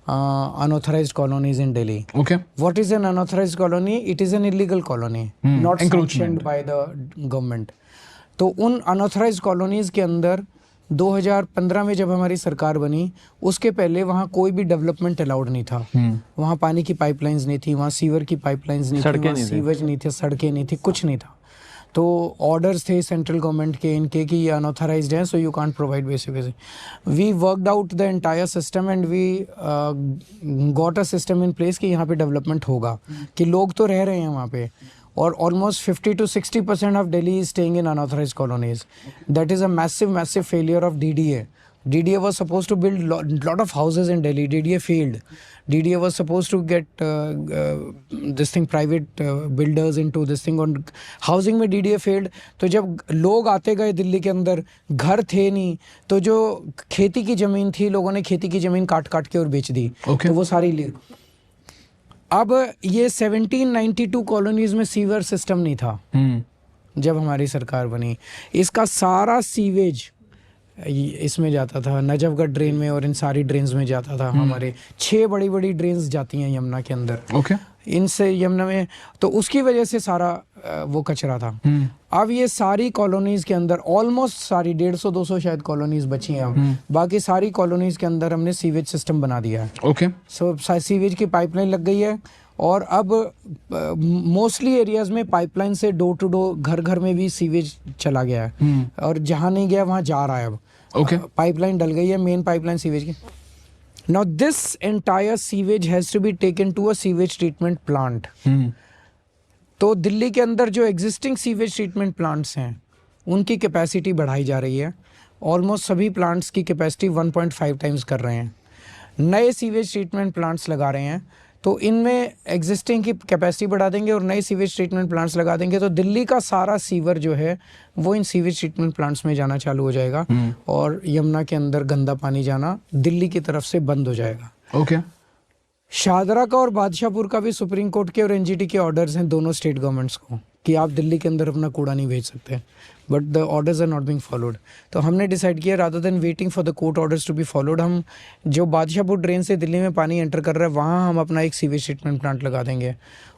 unauthorized colonies in Delhi. Okay What is an unauthorized colony? It is an illegal colony, not sanctioned by the government. तो उन unauthorized colonies के अंदर 2015 में जब हमारी सरकार बनी, उसके पहले वहाँ कोई भी डेवलपमेंट अलाउड नहीं था। वहाँ पानी की पाइपलाइंस नहीं थी, वहाँ सीवर की पाइपलाइंस नहीं थी, वहाँ सीवेज नहीं थे, सड़कें नहीं थी, कुछ नहीं था। तो ऑर्डर्स थे सेंट्रल गवर्नमेंट के इनके कि ये अनऑथराइज्ड हैं, so you can't provide basically. We worked out the entire system and we got a system in place कि यहाँ पे डेवलपमेंट होगा, कि लोग तो रह रहे हैं वहाँ पे, और almost 50 to 60% of Delhi is staying in unauthorized colonies. That is a massive failure of DDA. DDA was supposed to build lot of houses in Delhi. DDA failed. DDA was supposed to get this thing private builders into this thing. On housing में DDA failed. तो जब लोग आते गए दिल्ली के अंदर, घर थे नहीं, तो जो खेती की ज़मीन थी, लोगों ने खेती की ज़मीन काट के और बेच दी। Okay. तो वो सारी अब ये 1792 कॉलोनीज में सीवर सिस्टम नहीं था जब हमारी सरकार बनी। इसका सारा सीवेज इसमें जाता था, नजफगढ़ ड्रेन में और इन सारी ड्रेन्स में जाता था। हमारे 6 बड़ी ड्रेन्स जाती हैं यमुना के अंदर। ओके इनसे यमुना में, तो उसकी वजह से सारा वो कचरा था। अब ये सारी कॉलोनीज के अंदर ऑलमोस्ट सारी 150-200 शायद कॉलोनीज बची हैं अब। बाकी सारी कॉलोनीज के अंदर हमने सीवेज सिस्टम बना दिया है। ओके सो सीवेज की पाइपलाइन लग गई है, और अब मोस्टली एरियाज में पाइपलाइन से डोर टू डोर, घर में भी सीवेज चला गया है, और जहाँ नहीं गया वहाँ जा रहा है अब। ओके पाइपलाइन डल गई है, मेन पाइपलाइन सीवेज की। Now this entire sewage has to be taken to a sewage treatment plant. तो दिल्ली के अंदर जो एग्जिस्टिंग सीवेज ट्रीटमेंट प्लांट्स हैं उनकी कैपेसिटी बढ़ाई जा रही है। ऑलमोस्ट सभी प्लांट्स की कैपेसिटी 1.5 टाइम्स कर रहे हैं। नए सीवेज ट्रीटमेंट प्लांट्स लगा रहे हैं, तो इनमें एग्जिस्टिंग की कैपेसिटी बढ़ा देंगे और नए सीवेज ट्रीटमेंट प्लांट्स लगा देंगे, तो दिल्ली का सारा सीवर जो है वो इन सीवेज ट्रीटमेंट प्लांट्स में जाना चालू हो जाएगा, और यमुना के अंदर गंदा पानी जाना दिल्ली की तरफ से बंद हो जाएगा। ओके शादरा का और बादशाहपुर का भी सुप्रीम कोर्ट के और एनजीटी के ऑर्डर्स हैं दोनों स्टेट गवर्नमेंट्स को कि आप दिल्ली के अंदर अपना कूड़ा नहीं भेज सकते, but the orders are not being followed. तो हमने डिसाइड किया rather than waiting for the court orders to be followed, हम जो बादशाहपुर ड्रेन से दिल्ली में पानी एंटर कर रहा है वहाँ हम अपना एक सीवेज ट्रीटमेंट प्लांट लगा देंगे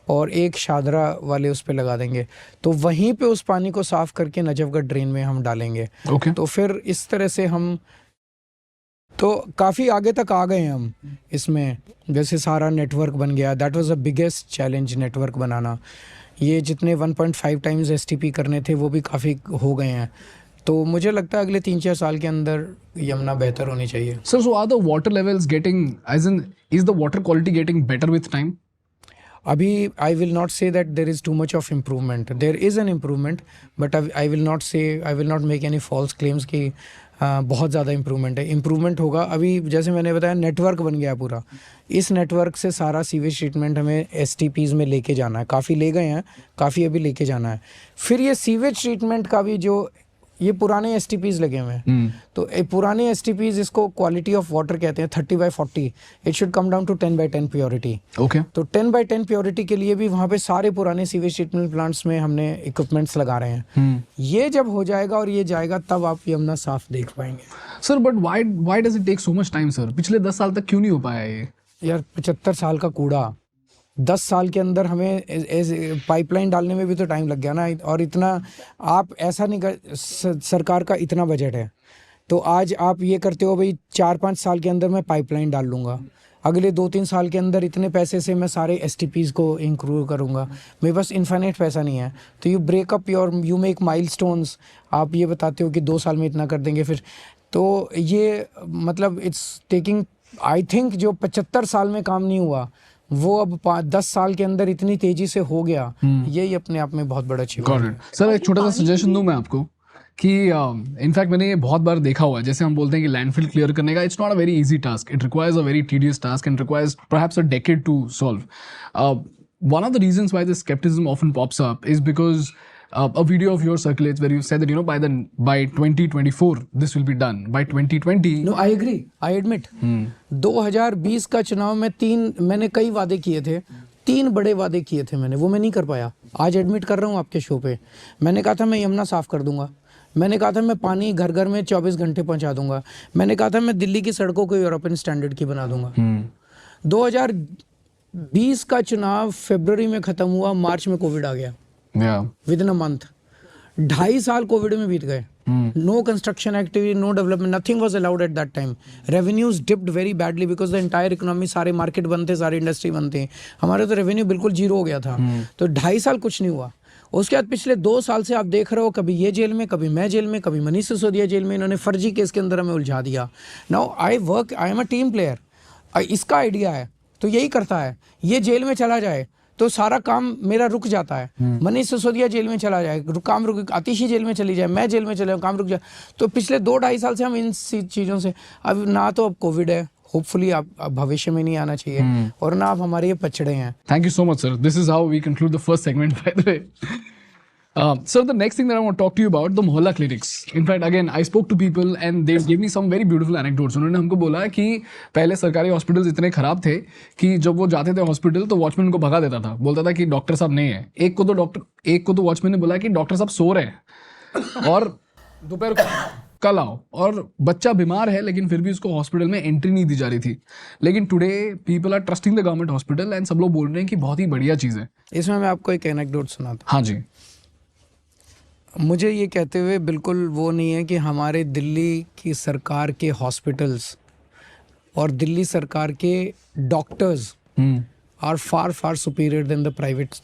और एक शादरा वाले उस पर लगा देंगे, तो वहीं पे उस पानी को साफ़ करके नजफगढ़ ड्रेन में हम डालेंगे। ओके तो फिर इस तरह से हम तो काफ़ी आगे तक आ गए हैं हम इसमें। जैसे सारा नेटवर्क बन गया, that was the biggest challenge, network बनाना। ये जितने 1.5 टाइम्स एसटीपी करने थे वो भी काफ़ी हो गए हैं। तो मुझे लगता है अगले 3-4 साल के अंदर यमुना बेहतर होनी चाहिए। Sir, so are the water levels getting, as in is the water quality getting better with time? अभी I will not say that there is too much of improvement, there is an improvement, but I will not make any false claims कि बहुत ज़्यादा improvement है। Improvement होगा। अभी जैसे मैंने बताया नेटवर्क बन गया पूरा, इस नेटवर्क से सारा सीवेज ट्रीटमेंट हमें एसटीपीज़ में लेके जाना है। काफ़ी ले गए हैं, काफ़ी अभी लेके जाना है। फिर ये सीवेज ट्रीटमेंट का भी जो ये पुराने एसटीपीज़ लगे हुए हैं, तो पुराने एसटीपीज़ इसको क्वालिटी ऑफ वाटर कहते हैं 30/40, it should come down to 10/10 purity. Okay तो 10/10 प्योरिटी के लिए भी वहाँ पे सारे पुराने सीवेज ट्रीटमेंट प्लांट्स में हमने इक्विपमेंट्स लगा रहे हैं। ये जब हो जाएगा और ये जाएगा तब आप यमुना साफ देख पाएंगे। Sir, but why does it take so much time sir? पिछले 10 साल तक क्यों नहीं हो पाया ये? यार 75 साल का कूड़ा 10 साल के अंदर हमें पाइपलाइन डालने में भी तो टाइम लग गया ना। और इतना आप ऐसा नहीं कर, सरकार का इतना बजट है, तो आज आप ये करते हो भाई 4-5 साल के अंदर मैं पाइपलाइन डाल लूँगा, अगले 2-3 साल के अंदर इतने पैसे से मैं सारे एसटीपीज़ को इंक्लूड करूँगा। मेरे पास इन्फाइनाइट पैसा नहीं है, तो you break up you make milestones. आप ये बताते हो कि 2 साल में इतना कर देंगे, फिर तो ये मतलब इट्स टेकिंग, आई थिंक जो 75 साल में काम नहीं हुआ वो अब 10 साल के अंदर इतनी तेजी से हो गया, यही अपने आप में बहुत बड़ा अचीवमेंट है। सर एक छोटा सा सजेशन दूं मैं आपको कि इनफैक्ट मैंने ये बहुत बार देखा हुआ है, जैसे हम बोलते हैं कि लैंडफिल क्लियर करने का it's not a very easy task, it requires a very tedious task and requires perhaps a decade to solve. One of the reasons why this skepticism often pops up is because a video of yours circulates where you said that by 2024 this will be done, by 2020. No, I agree, I admit. 2020 का चुनाव में मैंने कई वादे किए थे, 3 बड़े वादे किए थे मैंने, वो मैं नहीं कर पाया. आज एडमिट कर रहा हूँ आपके शो पे. मैंने कहा था मैं यमुना साफ कर दूंगा, मैंने कहा था मैं पानी घर घर में 24 घंटे पहुंचा दूंगा, मैंने कहा था मैं दिल्ली की सड़कों को यूरोपियन स्टैंडर्ड की बना दूंगा. 2020 का चुनाव फरवरी में खत्म हुआ, मार्च में कोविड आ गया, विद इन अ मंथ. 2.5 साल कोविड में बीत गए. No construction activity, no development, nothing was allowed at that time. Revenues dipped very badly because the entire economy, सारे मार्केट बंद थे, सारी इंडस्ट्री बंद थे, हमारे तो रेवेन्यू बिल्कुल जीरो हो गया था. तो 2.5 साल कुछ नहीं हुआ. उसके बाद पिछले 2 साल से आप देख रहे हो, कभी ये जेल में, कभी मैं जेल में, कभी मनीष सिसोदिया जेल में. इन्होंने फर्जी केस के अंदर हमें उलझा दिया. Now I am a team player. इसका आइडिया है तो यही करता है. ये जेल में चला जाए तो सारा काम मेरा रुक जाता है. मनीष सिसोदिया जेल में चला जाए, काम रुक, आतिशी जेल में चली जाए, मैं जेल में चले जाऊँ, काम रुक जाए. तो पिछले 2-2.5 साल से हम इन चीज़ों से, अब ना तो अब कोविड है, होपफुली आप भविष्य में नहीं आना चाहिए, और ना आप हमारे ये पछड़े हैं. Thank you so much, sir. This is how we conclude the first segment, by the way. Sir, the next thing that I want to talk to you about, the mohalla clinics. In fact, again, I spoke to people and they gave me some very beautiful anecdotes. उन्होंने हमको बोला कि पहले सरकारी hospitals इतने खराब थे कि जब वो जाते थे हॉस्पिटल तो वॉचमैन उनको भगा देता था, बोलता था कि डॉक्टर साहब नहीं है. एक को तो वॉचमैन ने बोला कि डॉक्टर साहब सो रहे हैं और दोपहर को कल आओ, और बच्चा बीमार है लेकिन फिर भी उसको हॉस्पिटल में एंट्री नहीं दी जा रही थी. लेकिन today people are trusting the government hospital and सब लोग बोल रहे हैं कि बहुत ही बढ़िया चीज़ है. इसमें मैं आपको एक एनेक्डोट सुनाता हूँ. हाँ जी. मुझे ये कहते हुए बिल्कुल वो नहीं है कि हमारे दिल्ली की सरकार के हॉस्पिटल्स और दिल्ली सरकार के doctors are far superior than the private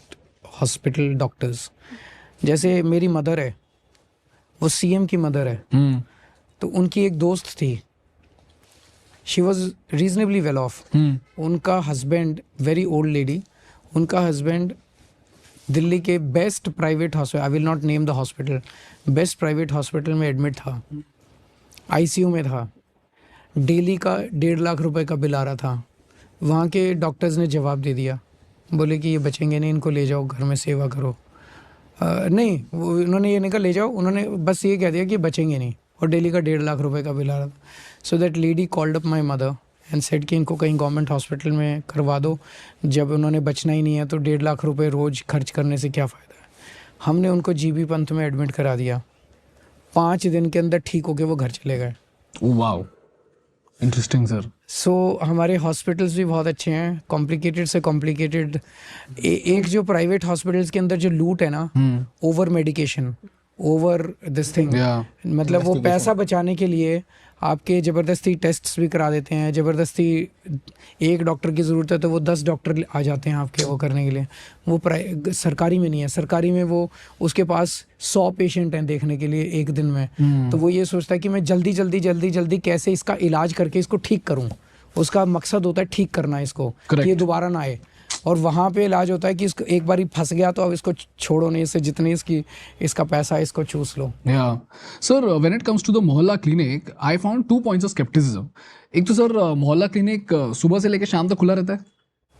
hospital doctors. जैसे मेरी मदर है, वो सीएम की मदर है, तो उनकी एक दोस्त थी, she was reasonably well of. उनका हस्बैंड, वेरी ओल्ड लेडी, उनका हस्बैंड दिल्ली के best private hospital, I will not name the hospital, best private hospital में एडमिट था, आईसीयू में था. डेली का 1.5 लाख रुपए का बिल आ रहा था. वहाँ के डॉक्टर्स ने जवाब दे दिया, बोले कि ये बचेंगे नहीं, इनको ले जाओ घर में सेवा करो. नहीं, उन्होंने ये नहीं कहा ले जाओ, उन्होंने बस ये कह दिया कि बचेंगे नहीं, और डेली का 1.5 लाख रुपए का बिल आ रहा था. So that lady called up my mother and said कि इनको कहीं गवर्नमेंट हॉस्पिटल में करवा दो. जब उन्होंने बचना ही नहीं है तो 1.5 लाख रुपए रोज़ खर्च करने से क्या फ़ायदा है. हमने उनको जीबी पंथ में एडमिट करा दिया. 5 दिन के अंदर ठीक होके वो घर चले गए. Wow, interesting sir. सो हमारे हॉस्पिटल्स भी बहुत अच्छे हैं, कॉम्प्लिकेटेड से कॉम्प्लिकेटेड. एक जो प्राइवेट हॉस्पिटल्स के अंदर जो लूट है ना, over medication, over this thing, मतलब वो पैसा बचाने के लिए आपके ज़बरदस्ती टेस्ट्स भी करा देते हैं. ज़बरदस्ती एक डॉक्टर की ज़रूरत है तो वो 10 डॉक्टर आ जाते हैं आपके वो करने के लिए. वो सरकारी में नहीं है. सरकारी में वो उसके पास 100 पेशेंट हैं देखने के लिए एक दिन में. तो वो ये सोचता है कि मैं जल्दी कैसे इसका इलाज करके इसको ठीक करूँ. उसका मकसद होता है ठीक करना इसको, कि ये दोबारा ना आए. और वहाँ पे इलाज होता है कि इसको एक बार ही फंस गया तो अब इसको छोड़ो नहीं, इससे जितनी इसका पैसा है इसको चूस लो. Yeah. Sir, when it comes to the मोहल्ला clinic, I found 2 points of skepticism. एक तो सर मोहल्ला क्लिनिक सुबह से लेकर शाम तक खुला रहता है?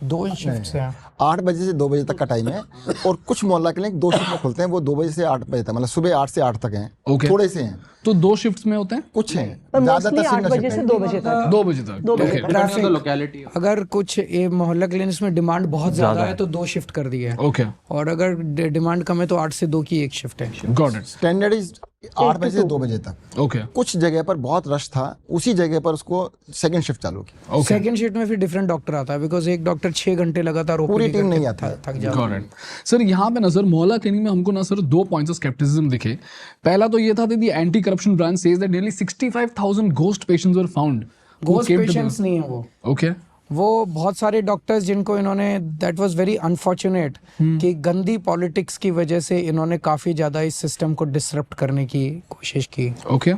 2 शिफ्ट्स हैं. 8 बजे से 2 बजे तक का टाइम है, और कुछ मोहल्ला क्लिनिक 2 शिफ्ट में खुलते हैं, वो 2 बजे से 8 बजे तक, मतलब सुबह 8 से 8 तक हैं. Okay. थोड़े से हैं, तो 2 शिफ्ट्स में होते हैं? कुछ हैं, मोस्टली 8 बजे से 2 बजे तक. 2 बजे तक. Okay. ट्रैफिक, अगर कुछ मोहल्ला क्लिनिक में डिमांड बहुत ज़्यादा है तो 2 शिफ्ट कर दी है. Okay. और अगर डिमांड कम है तो 8 से 2 की 1 शिफ्ट है. Got it. स्टैंडर्ड इज 8 बजे से 2 बजे तक. Okay. कुछ जगह पर बहुत रश था, उसी जगह पर उसको सेकंड शिफ्ट चालू की. Okay. सेकंड शिफ्ट में फिर डिफरेंट डॉक्टर आता है, बिकॉज एक डॉक्टर 6 घंटे लगातार पूरी टीम नहीं आता है. थक जाता है. Got it. सर यहाँ पे नजर मोहल्ला क्लिनिक में हमको ना सर 2 पॉइंट्स ऑफ स्केप्टिसिज्म दिखे. पहला तो ये था the anti corruption branch says that nearly 65,000 ghost patients were found. Ghost patients नहीं है वो. Okay. वो बहुत सारे डॉक्टर्स जिनको इन्होंने, दैट वाज वेरी अनफॉर्चुनेट कि गंदी पॉलिटिक्स की वजह से इन्होंने काफ़ी ज़्यादा इस सिस्टम को डिसरप्ट करने की कोशिश की. Okay.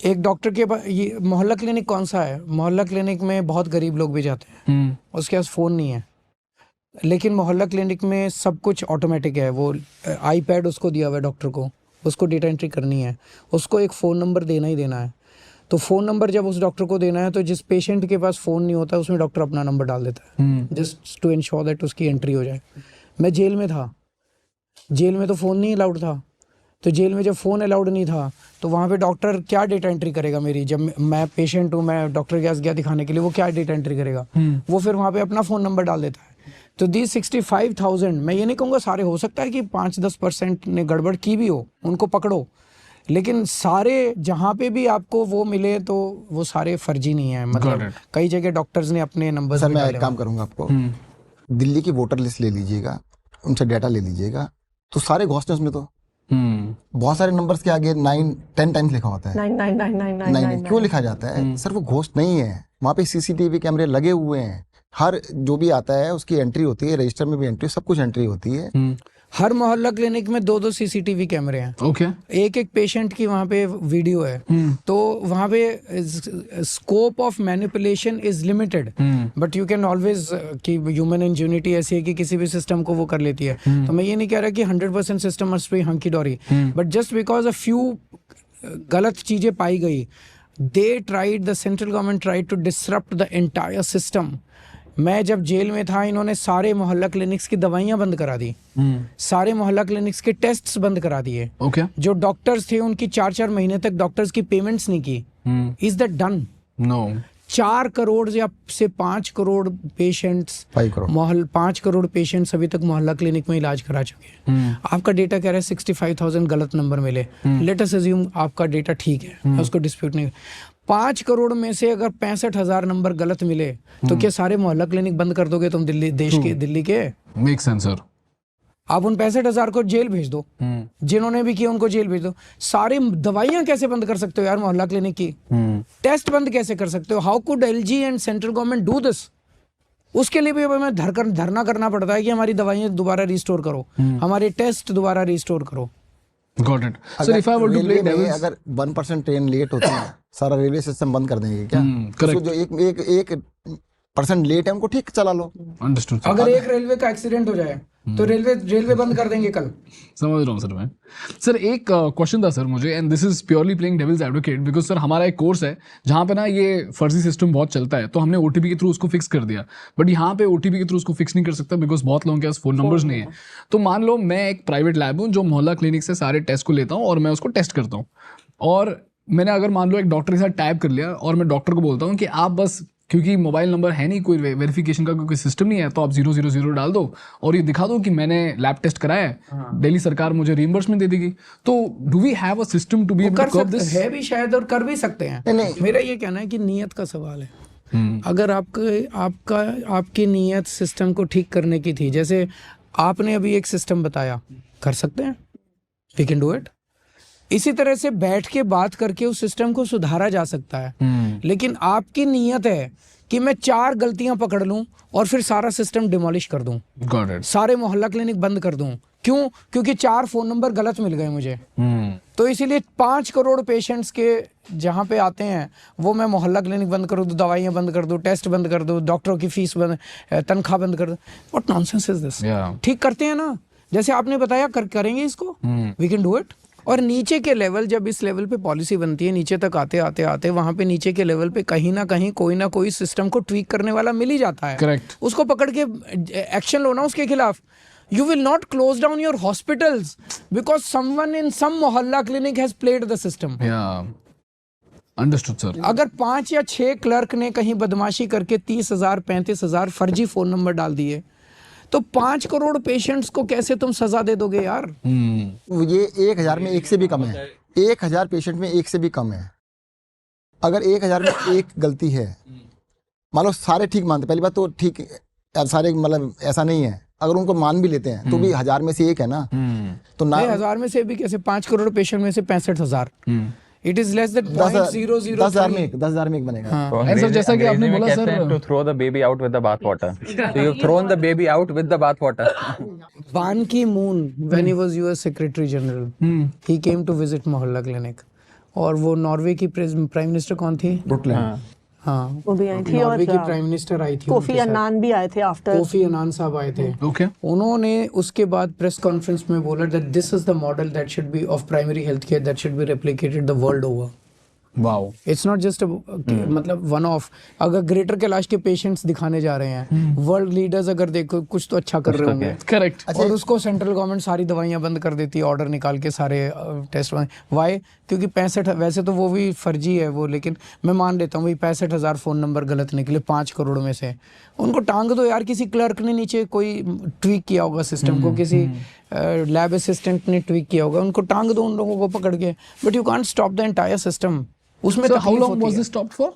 एक डॉक्टर के पास, ये मोहल्ला क्लिनिक कौन सा है, मोहल्ला क्लिनिक में बहुत गरीब लोग भी जाते हैं, उसके पास फ़ोन नहीं है, लेकिन मोहल्ला क्लिनिक में सब कुछ ऑटोमेटिक है। वो आईपैड उसको दिया हुआ है डॉक्टर को, उसको डेटा एंट्री करनी है, उसको एक फ़ोन नंबर देना ही देना है। तो फ़ोन नंबर जब उस डॉक्टर को देना है तो जिस पेशेंट के पास फ़ोन नहीं होता उसमें डॉक्टर अपना नंबर डाल देता है, जस्ट टू इंश्योर दैट उसकी एंट्री हो जाए। मैं जेल में था, जेल में तो फ़ोन नहीं अलाउड था, तो जेल में जब फ़ोन अलाउड नहीं था तो वहाँ पे डॉक्टर क्या डेटा एंट्री करेगा मेरी, जब मैं पेशेंट हूँ, मैं डॉक्टर के पास गया दिखाने के लिए, वो क्या डेटा एंट्री करेगा, वो फिर वहाँ पे अपना फ़ोन नंबर डाल देता है। तो दी 65,000, मैं ये नहीं कहूँगा सारे, हो सकता है कि 5-10% ने गड़बड़ की भी हो, उनको पकड़ो, लेकिन सारे जहाँ पे भी आपको वो मिले तो वो सारे फर्जी नहीं है। मतलब कई जगह डॉक्टर्स ने अपने नंबर। सर मैं एक काम करूँगा आपको, दिल्ली की वोटर लिस्ट ले लीजिएगा, उनसे डाटा ले लीजिएगा, तो सारे घोस्ट हैं उसमें। तो बहुत सारे नंबर्स के आगे 9-10 टाइम्स लिखा होता है, 9 क्यों लिखा जाता है सर? वो घोस्ट नहीं है, वहाँ पे सीसीटीवी कैमरे लगे हुए हैं, हर जो भी आता है उसकी एंट्री होती है, रजिस्टर में भी एंट्री, सब कुछ एंट्री होती है। हर मोहल्ला क्लिनिक में 2-2 सीसीटीवी कैमरे हैं। ओके। एक पेशेंट की वहाँ पे वीडियो है, तो वहाँ पे scope of manipulation is limited, but you can always, कि ह्यूमन इंजेन्युइटी ऐसी है कि किसी भी सिस्टम को वो कर लेती है। तो मैं ये नहीं कह रहा कि 100% system must be hunky dory, but just because a few गलत चीजें पाई गई, they tried, the central government tried to disrupt the entire system. मैं जब जेल में था, इन्होंने सारे मोहल्ला क्लिनिक्स की दवाइयां बंद करा दी, सारे मोहल्ला क्लिनिक्स के टेस्ट्स बंद करा दिए। जो डॉक्टर्स थे उनकी 4-4 महीने तक डॉक्टर्स की पेमेंट्स नहीं की। Is that done? No. 4 crore या से 5 करोड़ पेशेंट्स, 5 करोड़ पेशेंट्स अभी तक मोहल्ला क्लिनिक में इलाज करा चुके हैं। आपका डेटा कह रहा है 65,000 गलत नंबर मिले, लेट अस अज्यूम आपका डेटा ठीक है, मैं उसको डिस्प्यूट नहीं। 5 करोड़ में से अगर 65,000 नंबर गलत मिले तो क्या सारे मोहल्ला क्लिनिक बंद कर दोगे तुम दिल्ली के? Make sense sir. आप उन 65,000 को जेल भेज दो, जिन्होंने भी किया उनको जेल भेज दो। सारी दवाइयां कैसे बंद कर सकते हो यार मोहल्ला क्लिनिक की? टेस्ट बंद कैसे कर सकते हो? How could LG and central government do this? उसके लिए भी हमें धरना करना पड़ता है कि हमारी दवाइयां दोबारा रिस्टोर करो, हमारे टेस्ट दोबारा रिस्टोर करो। Got it. Sir, if I were to play devil's, अगर 1% ट्रेन लेट होती है, सारा रेलवे सिस्टम बंद कर देंगे क्या? correct. जो एक परसेंट लेट है उनको ठीक चला लो। Understood. अगर एक रेलवे का एक्सीडेंट हो जाए तो रेलवे बंद कर देंगे कल। समझ रहा हूँ सर मैं। सर एक क्वेश्चन था सर मुझे, and this is purely playing devil's advocate, because sir हमारा एक कोर्स है जहाँ पे ना ये फर्जी सिस्टम बहुत चलता है, तो हमने ओटीपी के थ्रू उसको फिक्स कर दिया, बट यहाँ पे ओटीपी के थ्रू उसको फिक्स नहीं कर सकता बिकॉज बहुत लोगों के पास फोन नंबर्स नहीं है। तो मान लो मैं एक प्राइवेट लैब हूँ जो मोहल्ला क्लिनिक से सारे टेस्ट को लेता हूँ और मैं उसको टेस्ट करता हूँ, और मैंने अगर मान लो एक डॉक्टर के साथ टाइप कर लिया और मैं डॉक्टर को बोलता हूँ कि आप बस, क्योंकि मोबाइल नंबर है नहीं, कोई वेरिफिकेशन का कोई सिस्टम नहीं है, तो आप 000 डाल दो और ये दिखा दो कि मैंने लैब टेस्ट कराया है, दिल्ली सरकार मुझे रिइंबर्समेंट दे देगी। तो do we have a system to be able to curb this? है भी शायद, और कर भी सकते हैं। मेरा ये कहना है कि नियत का सवाल है। अगर आपकी नियत सिस्टम को ठीक करने की थी, जैसे आपने अभी एक सिस्टम बताया, कर सकते हैं, वी कैन डू इट। इसी तरह से बैठ के बात करके उस सिस्टम को सुधारा जा सकता है। लेकिन आपकी नीयत है कि मैं 4 गलतियां पकड़ लूं और फिर सारा सिस्टम डिमोलिश कर दूं, सारे मोहल्ला क्लिनिक बंद कर दूं। क्यों? क्योंकि 4 फोन नंबर गलत मिल गए मुझे। तो इसीलिए 5 करोड़ पेशेंट्स के जहां पे आते हैं वो मैं मोहल्ला क्लिनिक बंद कर दूं, दवाइयां बंद कर दूं, टेस्ट बंद कर दूं, डॉक्टरों की फीस बंद, तनख्वाह बंद कर दूं। What nonsense is this? ठीक करते हैं ना, जैसे आपने बताया करेंगे इसको, वी कैन डू इट। और नीचे के लेवल, जब इस लेवल पे पॉलिसी बनती है, नीचे तक आते वहां पे नीचे के लेवल पे कहीं ना कहीं कोई ना कोई सिस्टम को ट्वीक करने वाला मिल ही जाता है। करेक्ट। उसको पकड़ के एक्शन लो ना उसके खिलाफ। You will not close down your hospitals because someone in some mohalla clinic has played the system. Yeah. Understood, sir. अगर 5 या 6 क्लर्क ने कहीं बदमाशी करके 30,000 35,000 फर्जी फोन नंबर डाल दिए, तो 5 करोड़ पेशेंट्स को कैसे तुम सजा दे दोगे यार? ये 1,000 में 1 से भी कम है। 1,000 पेशेंट में 1 से भी कम है। अगर 1,000 में 1 गलती है, मान लो सारे ठीक मानते, पहली बात तो ठीक सारे, मतलब ऐसा नहीं है, अगर उनको मान भी लेते हैं तो भी 1,000 में से 1 है ना। तो ना 1,000 में से भी कैसे? 5 करोड़ पेशेंट में से 65,000, इट इज लेस देन 0.003। 10,000 में 1 बनेगा। एंड सर जैसा कि आपने बोला sir, to throw the baby out with the bath water. So you've thrown the baby out with the bath water. Ban Ki-moon, when he was US Secretary General, he came to visit Mohalla Clinic. और वो Norway की prime minister कौन थी? हाँ, वो भी आई थी, Norway की और प्राइम मिनिस्टर आई थी, कोफी उनके साथ। अन्नान भी आए थे आफ्टर। कोफी अन्नान साहब आए थे। Okay. उन्होंने उसके बाद प्रेस कॉन्फ्रेंस में बोला that this is the model that should be of primary health care that should be replicated the world over. Wow. It's not just मतलब वन ऑफ। अगर ग्रेटर कैलाश के पेशेंट्स दिखाने जा रहे हैं, वर्ल्ड लीडर्स अगर देखो कुछ तो अच्छा कर रहे होंगे। Correct. और उसको सेंट्रल गवर्नमेंट सारी दवाइयां बंद कर देती है, ऑर्डर निकाल के सारे टेस्ट। वाई? क्योंकि 65, वैसे तो वो भी फर्जी है वो, लेकिन मैं मान लेता हूँ भाई 65,000 फ़ोन नंबर गलत निकले 5 करोड़ में से, उनको टांग दो यार। किसी क्लर्क ने नीचे कोई ट्वीक किया होगा सिस्टम को, किसी लैब असिस्टेंट ने ट्वीक किया होगा, उनको टांग दो उन लोगों को पकड़ के। But you can't stop the entire system. उसमें So how तकलीफ long होती was है। this stopped for?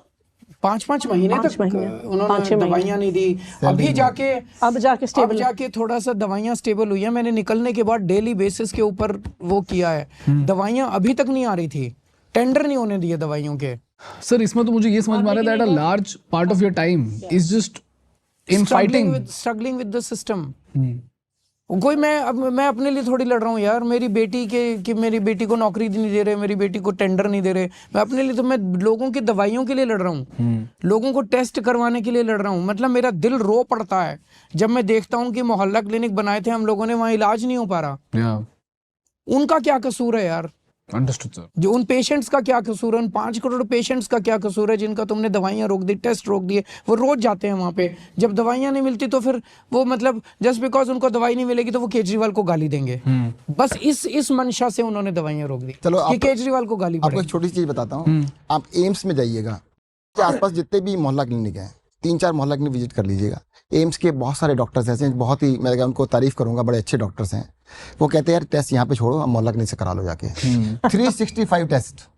5 महीने 5 तक महीने, उन्होंने 5-6 महीने। दवाइयां नहीं दी। अभी जाके अब जाके अब स्टेबल। जाके थोड़ा सा दवाइयां स्टेबल हुई है। मैंने निकलने के बाद डेली बेसिस के ऊपर वो किया है। दवाइयां अभी तक नहीं आ रही थी, टेंडर नहीं होने दिए दवाइयों के। सर इसमें तो मुझे ये समझ में आ रहा है that a large part of your time is just in fighting. Struggling with the system. कोई मैं अपने लिए थोड़ी लड़ रहा हूँ यार। मेरी बेटी कि मेरी बेटी को नौकरी नहीं दे रहे, मेरी बेटी को टेंडर नहीं दे रहे। मैं अपने लिए तो मैं लोगों की दवाइयों के लिए लड़ रहा हूँ, लोगों को टेस्ट करवाने के लिए लड़ रहा हूँ। मतलब मेरा दिल रो पड़ता है जब मैं देखता हूँ कि मोहल्ला क्लिनिक बनाए थे हम लोगों ने, वहाँ इलाज नहीं हो पा रहा। Yeah. उनका क्या कसूर है यार? Understood, sir. जो उन पेशेंट्स का क्या कसूर है? उन 5 करोड़ पेशेंट्स का क्या कसूर है जिनका तुमने दवाइयां रोक दी, टेस्ट रोक दिए? वो रोज जाते हैं वहां पे। जब दवाइयां नहीं मिलती तो फिर वो मतलब जस्ट बिकॉज उनको दवाई नहीं मिलेगी तो वो केजरीवाल को गाली देंगे। बस इस मंशा से उन्होंने दवाइयां रोक दी चलो कि केजरीवाल को गाली आपको पड़े। एक छोटी चीज बताता हूँ। आप एम्स में जाइएगा, के आसपास जितने भी मोहल्ला क्लिनिक हैं, 3-4 मोहल्ला क्लिनिक विजिट कर लीजिएगा। एम्स के बहुत सारे डॉक्टर्स ऐसे हैं, बहुत ही मैं उनको तारीफ करूंगा, बड़े अच्छे डॉक्टर्स हैं। वो कहते हैं यार टेस्ट यहाँ पे छोड़ो, हम मोहल्ला क्लिनिक से करा लो जाके। 365 टेस्ट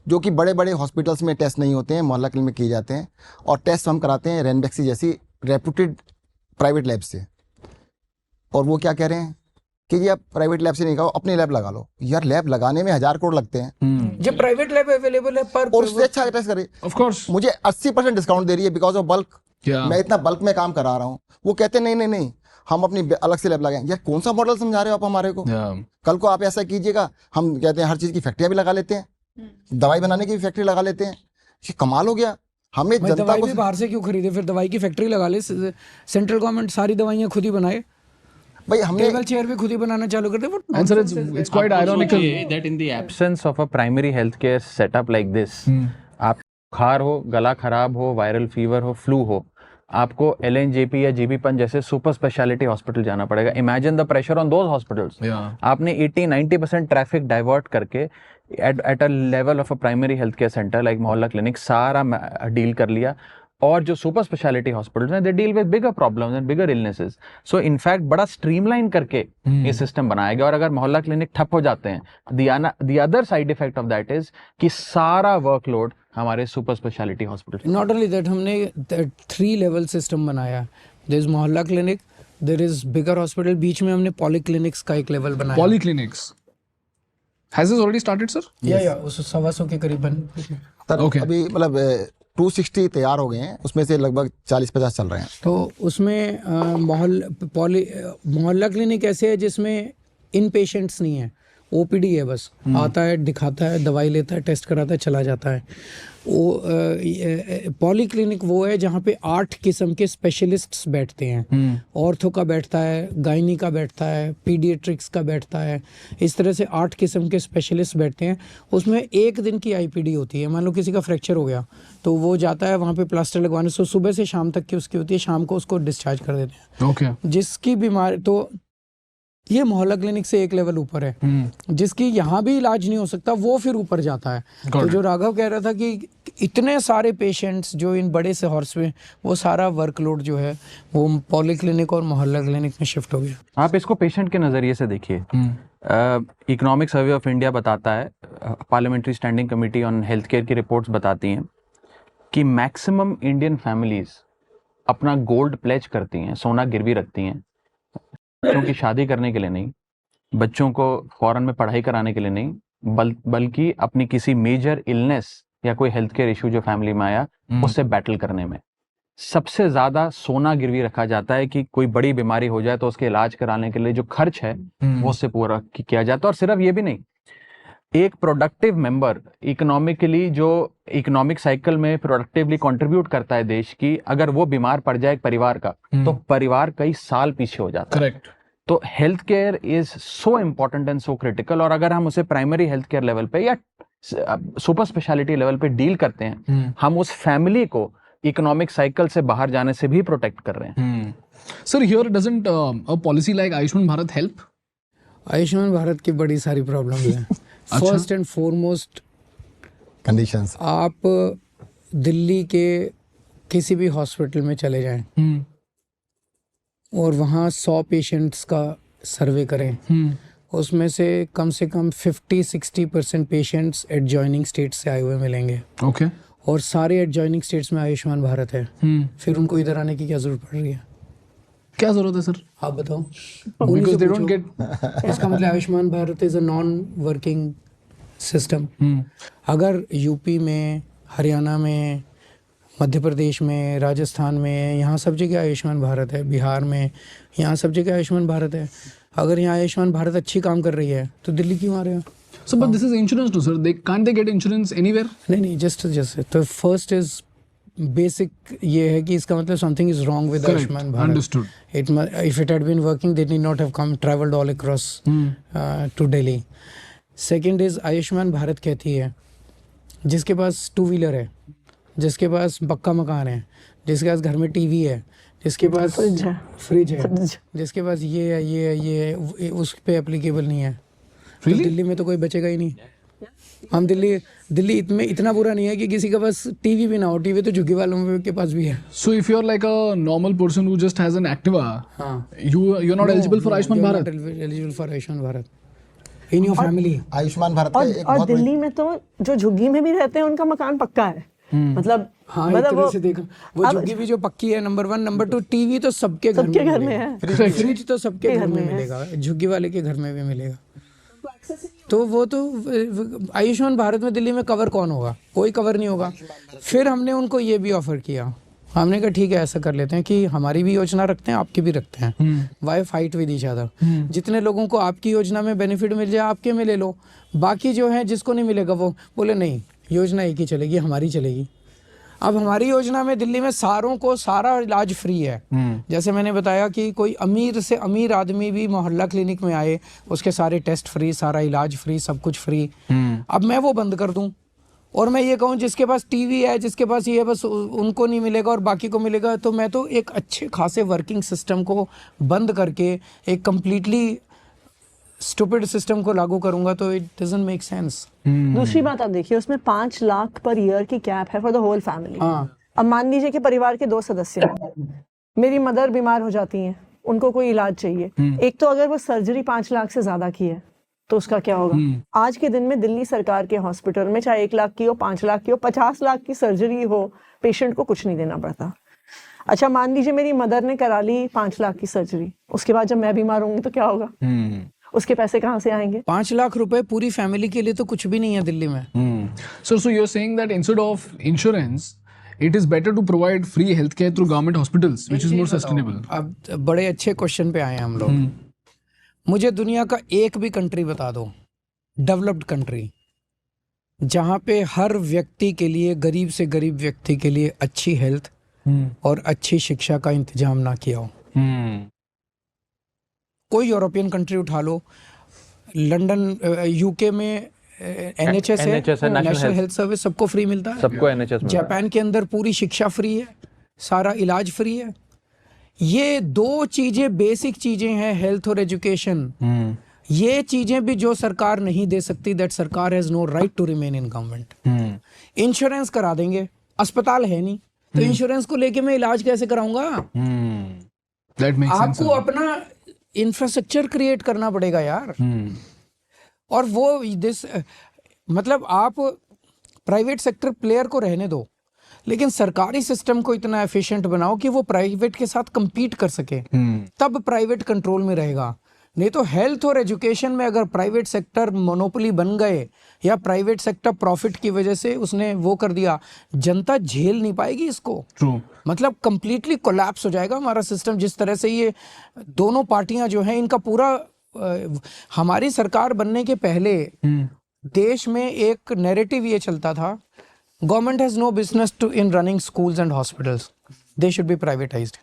जो कि बड़े बड़े हॉस्पिटल्स में टेस्ट नहीं होते हैं, मोहल्ला क्लिनिक में किए जाते हैं। और टेस्ट हम कराते हैं रेनबैक्सी जैसी रेप्यूटेड प्राइवेट लैब से। और वो क्या कह रहे हैं कि ये आप प्राइवेट लैब से नहीं खाओ, अपनी लैब लगा लो। यार लैब लगाने में 1000 करोड़ लगते हैं, जब प्राइवेट लैब अवेलेबल है पर और उससे अच्छा टेस्ट करे। Of course. मुझे 80% डिस्काउंट दे रही है बिकॉज ऑफ बल्क। Yeah. मैं इतना बल्क में काम करा रहा हूँ। वो कहते हैं नहीं हम अपनी अलग से लैब लगाएं। यार कौन सा मॉडल समझा रहे हो आप हमारे को? Yeah. कल को आप ऐसा कीजिएगा, हम कहते हैं हर चीज की फैक्ट्रियां भी लगा लेते हैं, दवाई बनाने की भी फैक्ट्री लगा लेते हैं। ये कमाल हो गया। हमें मैं जनता दवाई को भी बाहर से क्यों खरीदे? फिर दवाई की फैक्ट्री लगा ले, सेंट्रल गवर्नमेंट सारी दवाइयां खुद ही बनाए, भाई हमने टेबल चेयर भी खुद ही बनाना चालू कर दे। And sir, it's quite ironical. that in the absence of a primary healthcare setup like this, आप बुखार हो, गला खराब हो, वायरल फीवर हो, फ्लू हो, आपको LNJP या GP-1 जैसे सुपर स्पेशलिटी हॉस्पिटल जाना पड़ेगा। Imagine the pressure on those hospitals. Yeah. आपने 80-90% ट्रैफिक डाइवर्ट करके at a level of a primary health care centre like मोहल्ला क्लिनिक सारा डील कर लिया। और जो सुपर स्पेशलिटी हॉस्पिटल्स हैं they deal with bigger problems and bigger illnesses. So in fact बड़ा स्ट्रीमलाइन करके ये सिस्टम बनाया गया। और अगर मोहल्ला क्लिनिक ठप हो जाते हैं, the other side effect of that is कि सारा वर्कलोड हमारे super speciality hospital. Not only that, हमने 3 लेवल सिस्टम बनाया। There is Mohalla clinic, there is bigger hospital, बीच में हमने पॉली क्लिनिक्स का एक लेवल बनाया। Polyclinics. Has this already started, sir? या उस 125 के करीबन। Okay. अभी मतलब 260 तैयार हो गए हैं, उसमें से लगभग 40-50 चल रहे हैं। तो उसमें मोहल्ला क्लिनिक ऐसे है जिसमें इन पेशेंट्स नहीं है, OPD है बस। आता है, दिखाता है, दवाई लेता है, टेस्ट कराता है, चला जाता है। वो पॉली क्लिनिक वो है जहाँ पे 8 किस्म के स्पेशलिस्ट्स बैठते हैं। ऑर्थो का बैठता है, गायनी का बैठता है, पीडियाट्रिक्स का बैठता है। इस तरह से 8 किस्म के स्पेशलिस्ट बैठते हैं। उसमें 1 दिन की IPD होती है। मान लो किसी का फ्रैक्चर हो गया तो वो जाता है वहाँ पे प्लास्टर लगवाने से, सुबह से शाम तक की उसकी होती है, शाम को उसको डिस्चार्ज कर देते हैं। Okay. जिसकी बीमारी, तो ये मोहल्ला क्लिनिक से एक लेवल ऊपर है। जिसकी यहाँ भी इलाज नहीं हो सकता वो फिर ऊपर जाता है। तो जो राघव कह रहा था कि इतने सारे पेशेंट्स जो इन बड़े से हॉर्स में, वो सारा वर्कलोड जो है वो पॉली क्लिनिक और मोहल्ला क्लिनिक में शिफ्ट हो गया। आप इसको पेशेंट के नज़रिए से देखिए। इकोनॉमिक सर्वे ऑफ इंडिया बताता है, parliamentary standing committee on health care की रिपोर्ट्स बताती हैं कि मैक्सिमम इंडियन फैमिलीज अपना गोल्ड प्लेज करती हैं, सोना गिरवी रखती हैं, बच्चों की शादी करने के लिए नहीं, बच्चों को फॉरेन में पढ़ाई कराने के लिए नहीं, बल्कि अपनी किसी मेजर इलनेस या कोई हेल्थ केयर इशू जो फैमिली में आया उससे बैटल करने में। सबसे ज्यादा सोना गिरवी रखा जाता है कि कोई बड़ी बीमारी हो जाए तो उसके इलाज कराने के लिए जो खर्च है वो उससे पूरा किया जाता है। और सिर्फ ये भी नहीं, एक प्रोडक्टिव मेंबर इकोनॉमिकली जो इकोनॉमिक साइकिल में प्रोडक्टिवली कंट्रीब्यूट करता है देश की, अगर वो बीमार पड़ जाए एक परिवार का, तो परिवार कई साल पीछे हो जाता है। करेक्ट। तो health care is so important and so critical, और अगर हम उसे प्राइमरी हेल्थ केयर लेवल पे या सुपर स्पेशलिटी लेवल पे डील करते हैं, हम उस फैमिली को इकोनॉमिक साइकिल से बाहर जाने से भी प्रोटेक्ट कर रहे हैं। Sir, here doesn't a policy like Ayushman Bharat help? Ayushman Bharat की बड़ी सारी प्रॉब्लम्स हैं। फर्स्ट एंड फॉरमोस्ट कंडीशंस, आप दिल्ली के किसी भी हॉस्पिटल में चले जाएं और वहाँ 100 पेशेंट्स का सर्वे करें, उसमें से कम 50-60% पेशेंट्स एडजॉइनिंग स्टेट से आए हुए मिलेंगे। ओके। और सारे एडजॉइनिंग स्टेट्स में आयुष्मान भारत है। फिर उनको इधर आने की क्या जरूरत पड़ रही है? क्या जरूरत है सर? आप बताओ। Because they don't get इसका मतलब Ayushman Bharat is a non working system. अगर यूपी में, हरियाणा में, मध्य प्रदेश में, राजस्थान में, यहाँ सब जगह आयुष्मान भारत है, बिहार में, यहाँ सब जगह आयुष्मान भारत है। अगर यहाँ आयुष्मान भारत अच्छी काम कर रही है तो दिल्ली क्यों आ रहे हो? So, but this is insurance too, sir. Can't they get insurance anywhere? नहीं, जस्ट तो फर्स्ट इज बेसिक ये है कि इसका मतलब something is wrong with Correct. Ayushman Bharat. Understood. If it had been working, they need not have traveled all across to Delhi. Second is Ayushman Bharat कहती है जिसके पास 2 व्हीलर है, जिसके पास पक्का मकान है, जिसके पास घर में टीवी है, जिसके पास फ्रिज है, जिसके पास ये है, उस पे एप्लीकेबल नहीं है। Really? तो दिल्ली में तो कोई बचेगा ही नहीं। हम दिल्ली में इतना बुरा नहीं है कि किसी का पास टीवी भी ना हो। टीवी तो झुग्गी वालों के पास भी है। So if you're like a normal person who just has an Activa, you're not eligible for Ayushman Bharat. Eligible for Ayushman Bharat in your family। Ayushman Bharat का एक और बहुत दिल्ली में तो जो झुग्गी में भी रहते हैं उनका मकान पक्का है। मतलब हाँ, एक तरह से देखा वो झुग्गी भी जो पक्की है, नंबर 1, नंबर 2 टीवी तो सबके घर में है। फ्रिज तो सबके घर में मिलेगा, झुग्गी वाले के घर में भी मिलेगा। तो वो तो आयुष्मान भारत में दिल्ली में कवर कौन होगा? कोई कवर नहीं होगा। फिर हमने उनको ये भी ऑफर किया, हमने कहा ठीक है ऐसा कर लेते हैं कि हमारी भी योजना रखते हैं, आपकी भी रखते हैं। Why fight with each other? जितने लोगों को आपकी योजना में बेनिफिट मिल जाए आपके में ले लो, बाकी जो है जिसको नहीं मिलेगा वो बोले नहीं, योजना एक ही चलेगी, हमारी चलेगी। अब हमारी योजना में दिल्ली में सारों को सारा इलाज फ्री है। जैसे मैंने बताया कि कोई अमीर से अमीर आदमी भी मोहल्ला क्लिनिक में आए, उसके सारे टेस्ट फ्री, सारा इलाज फ्री, सब कुछ फ्री। अब मैं वो बंद कर दूं और मैं ये कहूँ जिसके पास टीवी है, जिसके पास ये, बस उनको नहीं मिलेगा और बाकी को मिलेगा, तो मैं तो एक अच्छे खासे वर्किंग सिस्टम को बंद करके एक कम्प्लीटली स्टूपिड सिस्टम को लागू करूंगा, तो इट डजंट मेक सेंस। दूसरी बात आप देखिए, उसमें 5 लाख पर ईयर की कैप है फॉर द होल फैमिली। अब मान लीजिए कि परिवार के 2 सदस्य हैं, मेरी मदर बीमार हो जाती हैं, उनको कोई इलाज चाहिए। एक तो अगर वो सर्जरी 5 लाख से ज्यादा की है तो उसका क्या होगा? आज के दिन में दिल्ली सरकार के हॉस्पिटल में चाहे 1 लाख की हो, 5 लाख की हो, 50 लाख की सर्जरी हो, पेशेंट को कुछ नहीं देना पड़ता। अच्छा, मान लीजिए मेरी मदर ने करा ली 5 लाख की सर्जरी, उसके बाद जब मैं बीमार होंगी तो क्या होगा? उसके पैसे कहाँ से आएंगे? 5 लाख रुपए पूरी फैमिली के लिए तो कुछ भी नहीं है दिल्ली में। So you're saying that instead of insurance, it is better to provide free healthcare through government hospitals, which is more sustainable. अब बड़े अच्छे क्वेश्चन पे आए हैं हम लोग। मुझे दुनिया का एक भी कंट्री बता दो, डेवलप्ड कंट्री, जहाँ पे हर व्यक्ति के लिए, गरीब से गरीब व्यक्ति के लिए अच्छी हेल्थ और अच्छी शिक्षा का इंतजाम ना किया हो। कोई यूरोपियन कंट्री उठा लो, लंदन, यूके में NHS है, नेशनल हेल्थ सर्विस, सबको फ्री मिलता है, सबको NHS। जापान के अंदर पूरी शिक्षा फ्री है, सारा इलाज फ्री है। ये 2 चीजें बेसिक चीजें हैं, हेल्थ और एजुकेशन। ये चीजें भी जो सरकार नहीं दे सकती, दैट सरकार has no right to remain in government. Insurance करा देंगे, अस्पताल है नहीं तो इंश्योरेंस को लेके मैं इलाज कैसे कराऊंगा? आपको अपना इंफ्रास्ट्रक्चर क्रिएट करना पड़ेगा यार। और वो मतलब आप प्राइवेट सेक्टर प्लेयर को रहने दो, लेकिन सरकारी सिस्टम को इतना एफिशिएंट बनाओ कि वो प्राइवेट के साथ compete कर सके, तब प्राइवेट कंट्रोल में रहेगा। नहीं तो हेल्थ और एजुकेशन में अगर प्राइवेट सेक्टर मोनोपोली बन गए या प्राइवेट सेक्टर प्रॉफिट की वजह से उसने वो कर दिया, जनता झेल नहीं पाएगी इसको। True. मतलब कंप्लीटली कोलैप्स हो जाएगा हमारा सिस्टम। जिस तरह से ये दोनों पार्टियां जो हैं, इनका पूरा हमारी सरकार बनने के पहले देश में एक नैरेटिव ये चलता था, government has no business to in running schools and hospitals, they should be privatised.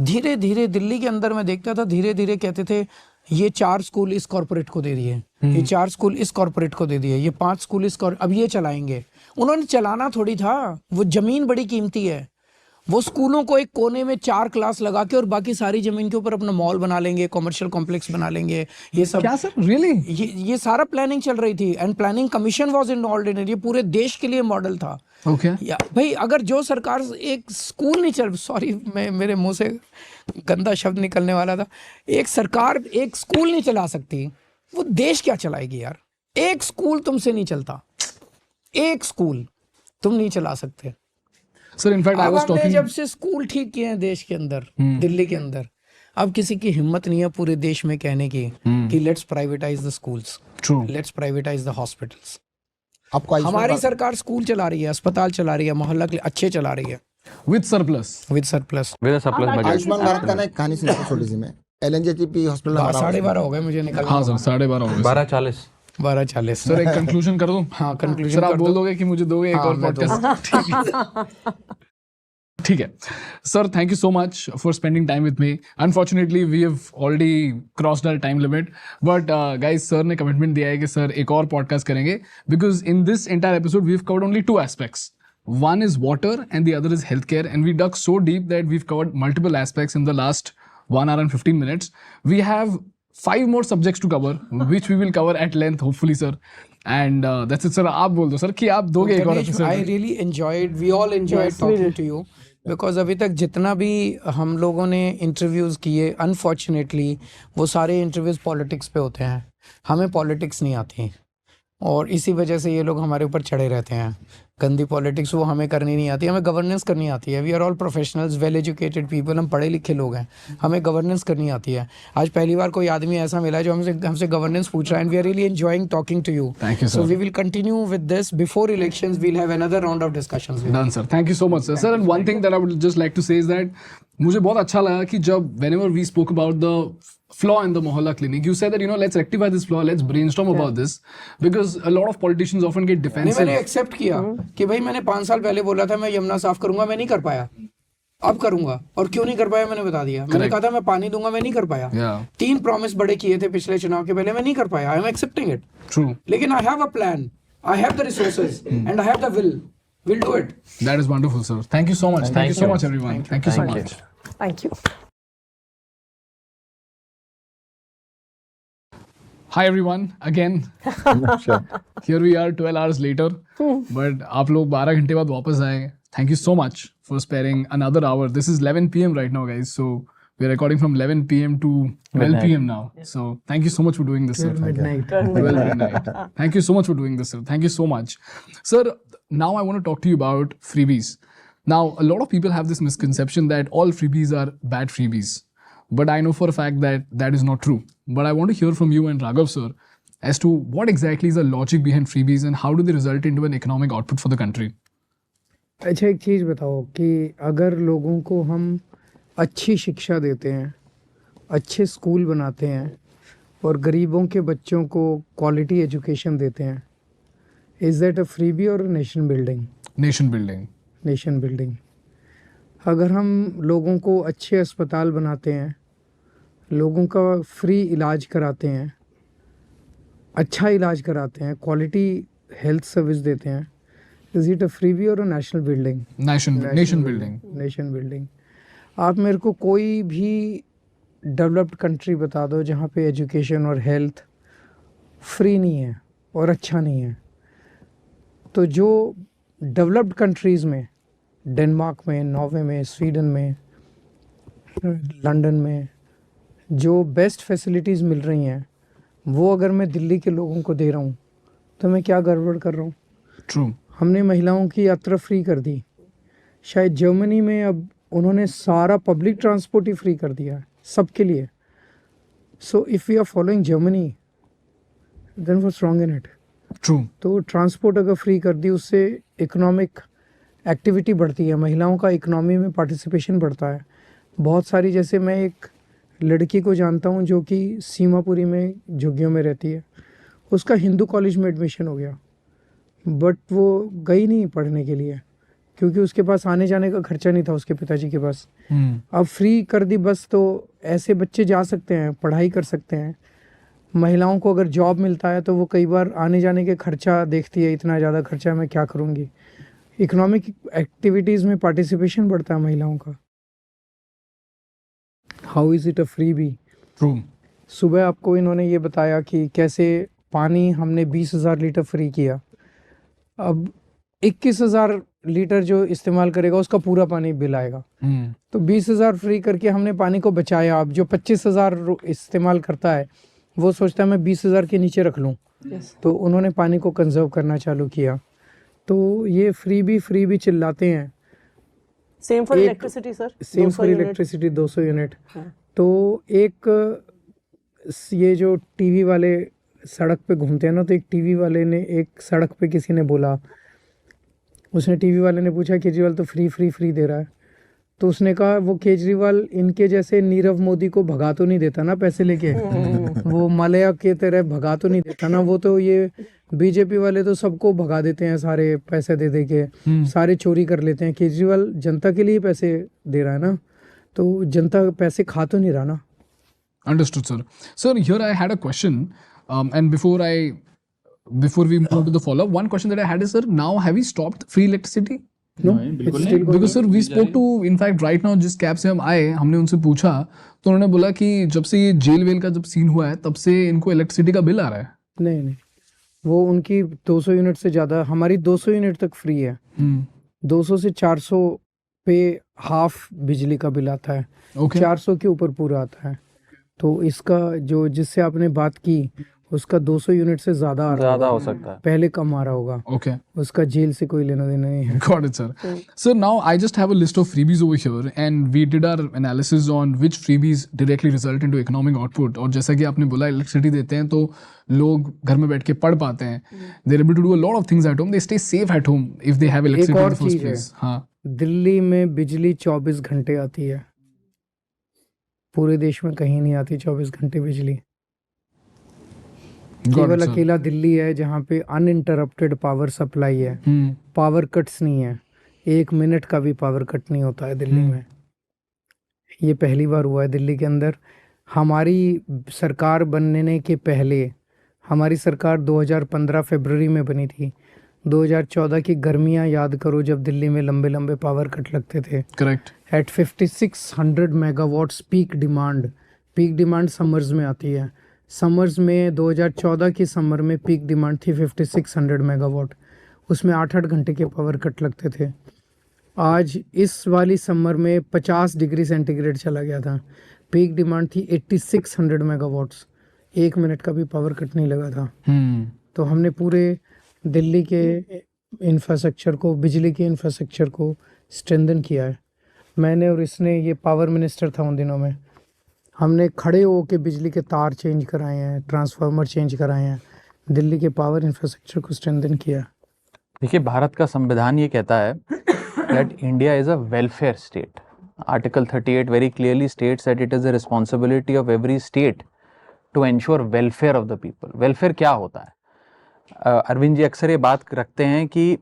धीरे धीरे दिल्ली के अंदर मैं देखता था, धीरे धीरे कहते थे ये 4 स्कूल इस कॉर्पोरेट को दे दिए, ये 4 स्कूल इस कॉर्पोरेट को दे दिए, ये 5 स्कूल इस अब ये चलाएंगे। उन्होंने चलाना थोड़ी था, वो जमीन बड़ी कीमती है। वो स्कूलों को एक कोने में 4 क्लास लगा के और बाकी सारी जमीन के ऊपर अपना मॉल बना लेंगे, कमर्शियल कॉम्प्लेक्स बना लेंगे, ये सब। क्या सर, रियली? ये सारा प्लानिंग चल रही थी and planning commission was involved in it. ये पूरे देश के लिए मॉडल था। ओके भाई, अगर जो सरकार एक स्कूल नहीं चल, सॉरी मैं मेरे मुंह से गंदा शब्द निकलने वाला था, एक सरकार एक स्कूल नहीं चला सकती, वो देश क्या चलाएगी यार? एक स्कूल तुमसे नहीं चलता, एक स्कूल तुम नहीं चला सकते। Sir in fact I was talking, जब से स्कूल ठीक किए हैं देश के अंदर, दिल्ली के अंदर, अब किसी की हिम्मत नहीं है पूरे देश में कहने की कि let's privatise the schools, true, let's privatise the hospitals. आपको हमारी सरकार स्कूल चला रही है, अस्पताल चला रही है, मोहल्ला के लिए अच्छे चला रही है, with surplus budget. Ayushman Bharat का ना एक कहानी सुनाता छोटी सी मैं। LNJP हॉस्पिटल 12:30 हो गए मुझे निकलना। हाँ सर, 12:30 हो गए। 12:40 सर, एक कंक्लूजन कर दूं? हाँ, कंक्लूजन सर आप बोल दोगे कि मुझे दोगे एक और पॉडकास्ट? ठीक है sir, thank you so much for spending time with me. Unfortunately we have already crossed our time limit, but guys sir ने कमिटमेंट दिया है कि सर एक और पॉडकास्ट करेंगे, because in this entire episode we have covered only 2 aspects. One is water and the other is healthcare, and we dug so deep that we've covered multiple aspects in the last 1 hour and 15 minutes. We have 5 more subjects to cover, which we will cover at length, hopefully, sir. And that's it, sir. आप बोल दो, sir, कि आप दोगे एक और episode. I really enjoyed, we all enjoyed talking to you, because अभी तक जितना भी हम लोगों ने इंटरव्यूज किए, अनफॉर्चुनेटली वो सारे इंटरव्यूज पॉलिटिक्स पे होते हैं। हमें पॉलिटिक्स नहीं आती और इसी वजह से ये लोग हमारे ऊपर चढ़े रहते हैं। गंदी पॉलिटिक्स वो हमें करनी नहीं आती, हमें गवर्नेंस करनी आती है। We are all professionals, well educated people, हम पढ़े लिखे लोग हैं, हमें गवर्नेंस करनी आती है। आज पहली बार कोई आदमी ऐसा मिला जो हमसे गवर्नेंस पूछ रहा है, and we are really enjoying talking to you. Thank you, sir. So we will continue with this before elections, we will have another round of discussions. Done, sir. Thank you so much, sir. Sir, and one thing that I would just like to say is that मुझे बहुत अच्छा लगा कि जब whenever we spoke about the flaw in the Mohalla clinic, you said that, you know, let's rectify this flaw, let's brainstorm about this, because a lot of politicians often get defensive. मैंने accept किया कि भाई मैंने 5 साल पहले बोला था मैं यमुना साफ करूंगा, मैं नहीं कर पाया, अब करूंगा। और क्यों नहीं कर पाया मैंने बता दिया। मैंने कहा था मैं पानी दूंगा, मैं नहीं कर पाया। 3 प्रॉमिस बड़े किए थे पिछले चुनाव के पहले, मैं नहीं कर पाया। I am accepting it. True. लेकिन I have a plan, I have the resources and I have the will, we'll do it. That is wonderful, sir. Thank you so much. Thank you so much, everyone. Thank you so much. Thank you. Hi everyone, again. Here we are 12 hours later. But आप लोग 12 घंटे बाद वापस आए. Thank you so much for sparing another hour. This is 11 p.m. right now, guys. So we're recording from 11 p.m. to 12 p.m. now. So thank you so much for doing this, sir. Midnight. Well, midnight. Thank you so much for doing this, sir. Thank you so much. Sir, now I want to talk to you about freebies. Now, a lot of people have this misconception that all freebies are bad freebies. But I know for a fact that that is not true. But I want to hear from you and Raghav, sir, as to what exactly is the logic behind freebies and how do they result into an economic output for the country? अच्छा, एक चीज़ बताओ कि अगर लोगों को हम अच्छी शिक्षा देते हैं, अच्छे स्कूल बनाते हैं और गरीबों के बच्चों को क्वालिटी एजुकेशन देते हैं, इज़ दैट अ फ्रीबी और nation building? Nation building. Nation building. अगर हम लोगों को अच्छे अस्पताल बनाते हैं, लोगों का फ्री इलाज कराते हैं, अच्छा इलाज कराते हैं, क्वालिटी हेल्थ सर्विस देते हैं, इज इट अ फ्रीबी और a national building? Nation building. Nation building. आप मेरे को कोई भी डेवलप्ड कंट्री बता दो जहाँ पे एजुकेशन और हेल्थ फ्री नहीं है और अच्छा नहीं है। तो जो डेवलप्ड कंट्रीज़ में, डेनमार्क में, नॉर्वे में, स्वीडन में, लंदन में जो बेस्ट फैसिलिटीज़ मिल रही हैं, वो अगर मैं दिल्ली के लोगों को दे रहा हूँ तो मैं क्या गड़बड़ कर रहा हूँ? True. हमने महिलाओं की यात्रा फ्री कर दी। शायद जर्मनी में अब उन्होंने सारा पब्लिक ट्रांसपोर्ट ही फ्री कर दिया है सबके लिए। So if we are following Germany then what's wrong in it? True. तो ट्रांसपोर्ट अगर फ्री कर दी, उससे इकोनॉमिक एक्टिविटी बढ़ती है, महिलाओं का इकोनॉमी में पार्टिसिपेशन बढ़ता है। बहुत सारी, जैसे मैं एक लड़की को जानता हूँ जो कि सीमापुरी में झुग्गियों में रहती है, उसका हिंदू कॉलेज में एडमिशन हो गया, बट वो गई नहीं पढ़ने के लिए क्योंकि उसके पास आने जाने का खर्चा नहीं था उसके पिताजी के पास। अब फ्री कर दी बस, तो ऐसे बच्चे जा सकते हैं, पढ़ाई कर सकते हैं। महिलाओं को अगर जॉब मिलता है तो वो कई बार आने जाने के खर्चा देखती है, इतना ज़्यादा खर्चा मैं क्या करूँगी। इकोनॉमिक एक्टिविटीज़ में पार्टिसिपेशन बढ़ता है महिलाओं का। How is it a freebie? True. सुबह आपको इन्होंने ये बताया कि कैसे पानी हमने 20,000 लीटर फ्री किया। अब 21,000 लीटर जो इस्तेमाल करेगा उसका पूरा पानी बिल आएगा। तो 20,000 फ्री करके हमने पानी को बचाया। अब जो 25,000 इस्तेमाल करता है वो सोचता है मैं 20,000 के नीचे रख लूँ। तो उन्होंने पानी को कंजर्व करना चालू किया। तो ये फ्री भी चिल्लाते हैं। Same for electricity sir, same for electricity 200 unit. तो एक ये जो टीवी वाले सड़क पे घूमते हैं ना, तो एक टीवी वाले ने एक सड़क पे किसी ने बोला, उसने टीवी वाले ने पूछा केजरीवाल तो फ्री दे रहा है। तो उसने कहा वो केजरीवाल इनके जैसे नीरव मोदी को भगा तो नहीं देता ना पैसे लेके, वो माल्या के तरह भगा तो नहीं देता ना। वो तो ये बीजेपी वाले तो सबको भगा देते हैं सारे पैसे दे के, सारे चोरी कर लेते हैं। केजरीवाल जनता के लिए पैसे दे रहा है ना, तो जनता पैसे खा तो नहीं रहा ना। Understood, sir. Sir, here I had a question, and before we move to the follow-up, one question that I had is, sir, now have we stopped free electricity? No, it's still going Because sir, we spoke to, in fact, right now जिस cab से हम आए, हमने उनसे पूछा तो उन्होंने बोला कि जब से ये जेल वेल का जब सीन हुआ है तब से इनको इलेक्ट्रिसिटी का बिल आ रहा है। नहीं, वो उनकी 200 यूनिट से ज़्यादा, हमारी 200 यूनिट तक फ्री है। 200 से 400 पे हाफ बिजली का बिल आता है। 400 के ऊपर पूरा आता है। तो इसका जो जिससे आपने बात की उसका 200 यूनिट से ज़्यादा हो सकता है, पहले कम आ रहा होगा। Okay. उसका जेल से कोई लेना देना नहीं है। Got it, sir. Sir, now I just have a list of freebies over here, and we did our analysis on which freebies directly result into economic output. और जैसा कि आपने बोला इलेक्ट्रिसिटी देते हैं तो लोग घर में बैठ के पढ़ पाते हैं। They're able to do a lot of things at home. They stay safe at home if they have electricity in the first place. हाँ। दिल्ली में बिजली 24 घंटे आती है, पूरे देश में कहीं नहीं आती 24 घंटे बिजली। केवल अकेला दिल्ली है जहाँ पे अनइंटरप्टेड पावर सप्लाई है, पावर कट्स नहीं है, 1 मिनट का भी पावर कट नहीं होता है दिल्ली में। ये पहली बार हुआ है दिल्ली के अंदर। हमारी सरकार बनने के पहले, हमारी सरकार 2015 फरवरी में बनी थी। 2014 की गर्मियाँ याद करो जब दिल्ली में लंबे लंबे पावर कट लगते थे। Correct. At 5600 megawatts peak demand summers में आती है। समर्स में 2014 की समर में पीक डिमांड थी 5600 मेगावाट, उसमें 8-8 घंटे के पावर कट लगते थे। आज इस वाली समर में 50 डिग्री सेंटीग्रेड चला गया था, पीक डिमांड थी 8600 मेगावाट्स, 1 मिनट का भी पावर कट नहीं लगा था। तो हमने पूरे दिल्ली के इंफ्रास्ट्रक्चर को, बिजली के इंफ्रास्ट्रक्चर को स्ट्रेंथन किया है। मैंने और इसने, ये पावर मिनिस्टर था उन दिनों में, हमने खड़े हो के बिजली के तार चेंज कराए हैं, ट्रांसफार्मर चेंज कराए हैं, दिल्ली के पावर इंफ्रास्ट्रक्चर को स्ट्रेंथन किया। देखिए, भारत का संविधान ये कहता है that India is a welfare state. Article 38 very clearly states that it is the responsibility of every state to ensure welfare of the people. Welfare क्या होता है? अरविंद जी अक्सर ये बात रखते हैं कि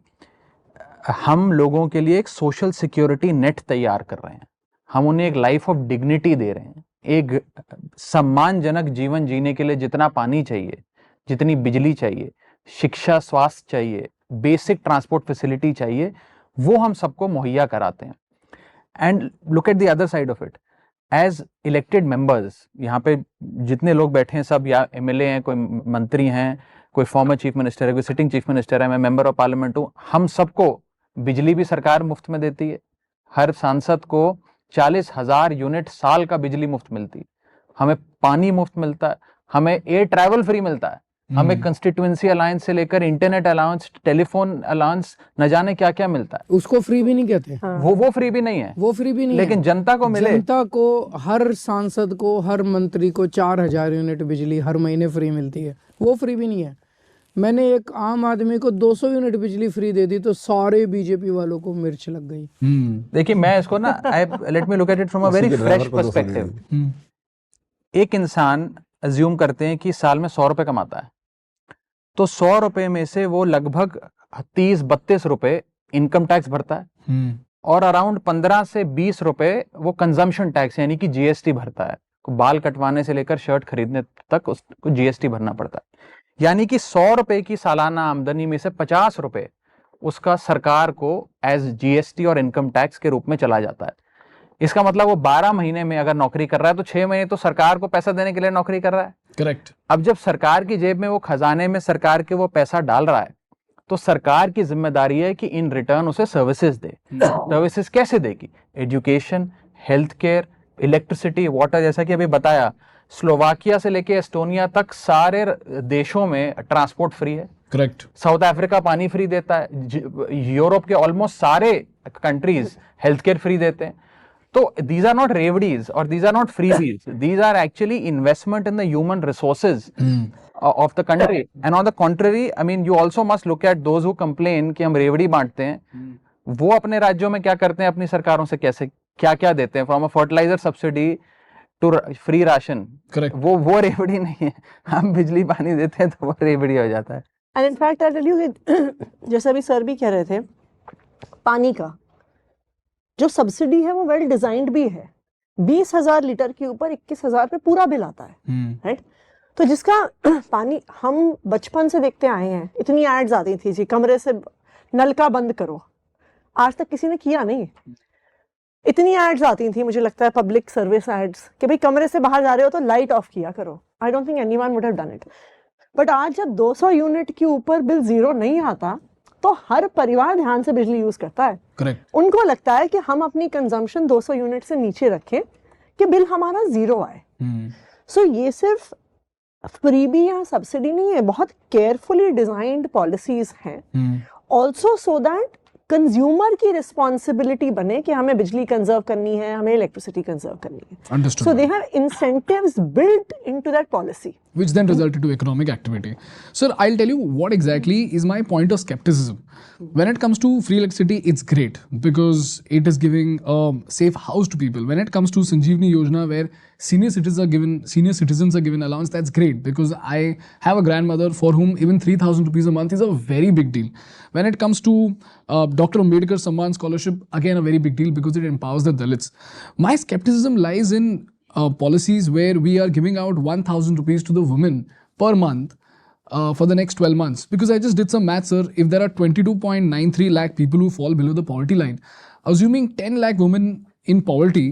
हम लोगों के लिए एक सोशल सिक्योरिटी नेट तैयार कर रहे हैं, हम उन्हें एक लाइफ ऑफ डिग्निटी दे रहे हैं, एक सम्मानजनक जीवन जीने के लिए जितना पानी चाहिए, जितनी बिजली चाहिए, शिक्षा, स्वास्थ्य चाहिए, बेसिक ट्रांसपोर्ट फैसिलिटी चाहिए, वो हम सबको मुहैया कराते हैं। And look at the other side of it, as elected members, यहाँ पे जितने लोग बैठे हैं सब या एमएलए हैं, कोई मंत्री हैं, कोई फॉर्मर चीफ मिनिस्टर है, कोई सिटिंग चीफ मिनिस्टर है, मैं मेंबर ऑफ पार्लियामेंट हूँ, हम सबको बिजली भी सरकार मुफ्त में देती है। हर सांसद को 40,000 यूनिट साल का बिजली मुफ्त मिलती है, हमें पानी मुफ्त मिलता है, हमें एयर ट्रैवल फ्री मिलता है, हमें कंस्टिट्यूएंसी अलायंस से लेकर इंटरनेट अलाउंस, टेलीफोन अलाउंस, न जाने क्या क्या मिलता है। उसको फ्री भी नहीं कहते। वो फ्री भी नहीं है, वो फ्री भी नहीं लेकिन है। जनता को मिले, जनता को, हर सांसद को, हर मंत्री को 4000 यूनिट बिजली हर महीने फ्री मिलती है, वो फ्री भी नहीं है। मैंने एक आम आदमी को 200 यूनिट बिजली फ्री दे दी तो सारे बीजेपी वालों को मिर्च लग गई। देखिए, मैं इसको ना, let me look at it from a very fresh perspective. एक इंसान अज्यूम करते हैं कि साल में 100 रुपए कमाता है, तो 100 रुपए में से वो लगभग 30-32 रुपए इनकम टैक्स भरता है और अराउंड 15 से 20 रुपए वो कंजम्पशन टैक्स यानी कि जीएसटी भरता है। बाल कटवाने से लेकर शर्ट खरीदने तक उसको जीएसटी भरना पड़ता है। यानी कि 100 रुपए की सालाना आमदनी में से 50 रुपए उसका सरकार को एज जीएसटी और इनकम टैक्स के रूप में चला जाता है। इसका मतलब वो 12 महीने में अगर नौकरी कर रहा है तो 6 महीने तो सरकार को पैसा देने के लिए नौकरी कर रहा है। करेक्ट। अब जब सरकार की जेब में वो खजाने में सरकार के वो पैसा डाल रहा है तो सरकार की जिम्मेदारी है कि इन रिटर्न उसे सर्विसेज दे। सर्विसेज कैसे देगी? Education, health care, electricity, water. जैसा कि अभी बताया, स्लोवाकिया से लेके एस्टोनिया तक सारे देशों में ट्रांसपोर्ट फ्री है। करेक्ट। साउथ अफ्रीका पानी फ्री देता है। यूरोप के ऑलमोस्ट सारे कंट्रीज हेल्थ केयर फ्री देते हैं। तो these are not रेवड़ीज और these are not freebies. These are actually investment in the human resources of the country. And on the contrary, I mean, you also must look at those who complain कि हम रेवड़ी बांटते हैं। वो अपने राज्यों में क्या करते हैं, अपनी सरकारों से कैसे क्या क्या देते हैं, from a fertiliser subsidy to free ration. Correct. वो रेवड़ी नहीं है। हम बिजली पानी देते हैं तो वो रेवड़ी हो जाता है। And in fact I tell you, जैसा अभी सर भी कह रहे थे, पानी का जो सब्सिडी है वो वेल डिजाइंड भी है। 20,000 लीटर के ऊपर 21,000 पे पूरा बिल आता है, राइट? तो जिसका पानी हम बचपन से देखते आए हैं, इतनी एड्स आती थी जी, कमरे से नल का बंद करो, आज तक किसी ने किया नहीं। इतनी एड्स आती थी, मुझे लगता है पब्लिक सर्विस एड्स, कि भाई कमरे से बाहर जा रहे हो तो लाइट ऑफ किया करो। आई don't think anyone would have done it. But आज जब 200 यूनिट के ऊपर बिल जीरो नहीं आता तो हर परिवार ध्यान से बिजली यूज करता है। करेक्ट। उनको लगता है कि हम अपनी कंजम्पशन 200 यूनिट से नीचे रखें कि बिल हमारा जीरो आए। सो ये सिर्फ फ्रीबी या सब्सिडी नहीं है, बहुत केयरफुली डिजाइंड पॉलिसीज हैं ऑल्सो, सो दैट कंज्यूमर की रिस्पॉन्सिबिलिटी बने कि हमें बिजली कंजर्व करनी है, हमें इलेक्ट्रिसिटी कंजर्व करनी है। Understood. So they have incentives built into that policy, which then result into economic activity. Sir, I'll tell you what exactly is my point of skepticism. When it comes to free electricity, it's great because it is giving a safe house to people. When it comes to Sanjeevani Yojana, where senior citizens are given allowance, that's great because I have a grandmother for whom even 3,000 rupees a month is a very big deal. When it comes to Dr. Ambedkar Samman Scholarship, again a very big deal because it empowers the Dalits. My skepticism lies in policies where we are giving out 1,000 rupees to the women per month for the next 12 months. Because I just did some maths, sir. If there are 22.93 lakh people who fall below the poverty line, assuming 10 lakh women in poverty,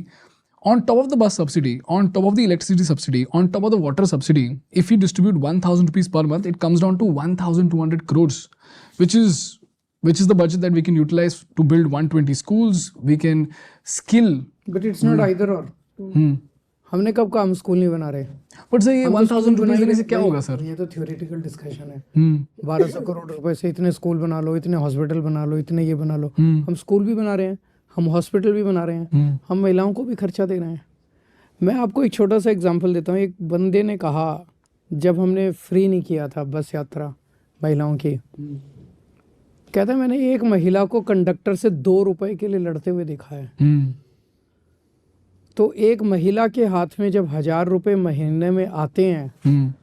on top of the bus subsidy, on top of the electricity subsidy, on top of the water subsidy, if we distribute 1,000 rupees per month, it comes down to 1,200 crores, which is the budget that we can utilize to build 120 schools. We can skill. But it's not either or. हमने कब कहा हम school नहीं बना रहे? But sir ये 1,000 rupees देने से क्या होगा सर? ये तो थियोरेटिकल डिस्कशन है। 1,200 करोड़ रुपए से इतने स्कूल बना लो, इतने हॉस्पिटल बना लो, इतने ये बना लो। हम स्कूल भी बना रहे हैं, हम हॉस्पिटल भी बना रहे हैं, हम महिलाओं को भी खर्चा दे रहे हैं। मैं आपको एक छोटा सा एग्जांपल देता हूँ। एक बंदे ने कहा, जब हमने फ्री नहीं किया था बस यात्रा महिलाओं की, कहता है मैंने एक महिला को कंडक्टर से 2 रुपए के लिए लड़ते हुए देखा है। तो एक महिला के हाथ में जब 1,000 रुपए महीने में आते हैं,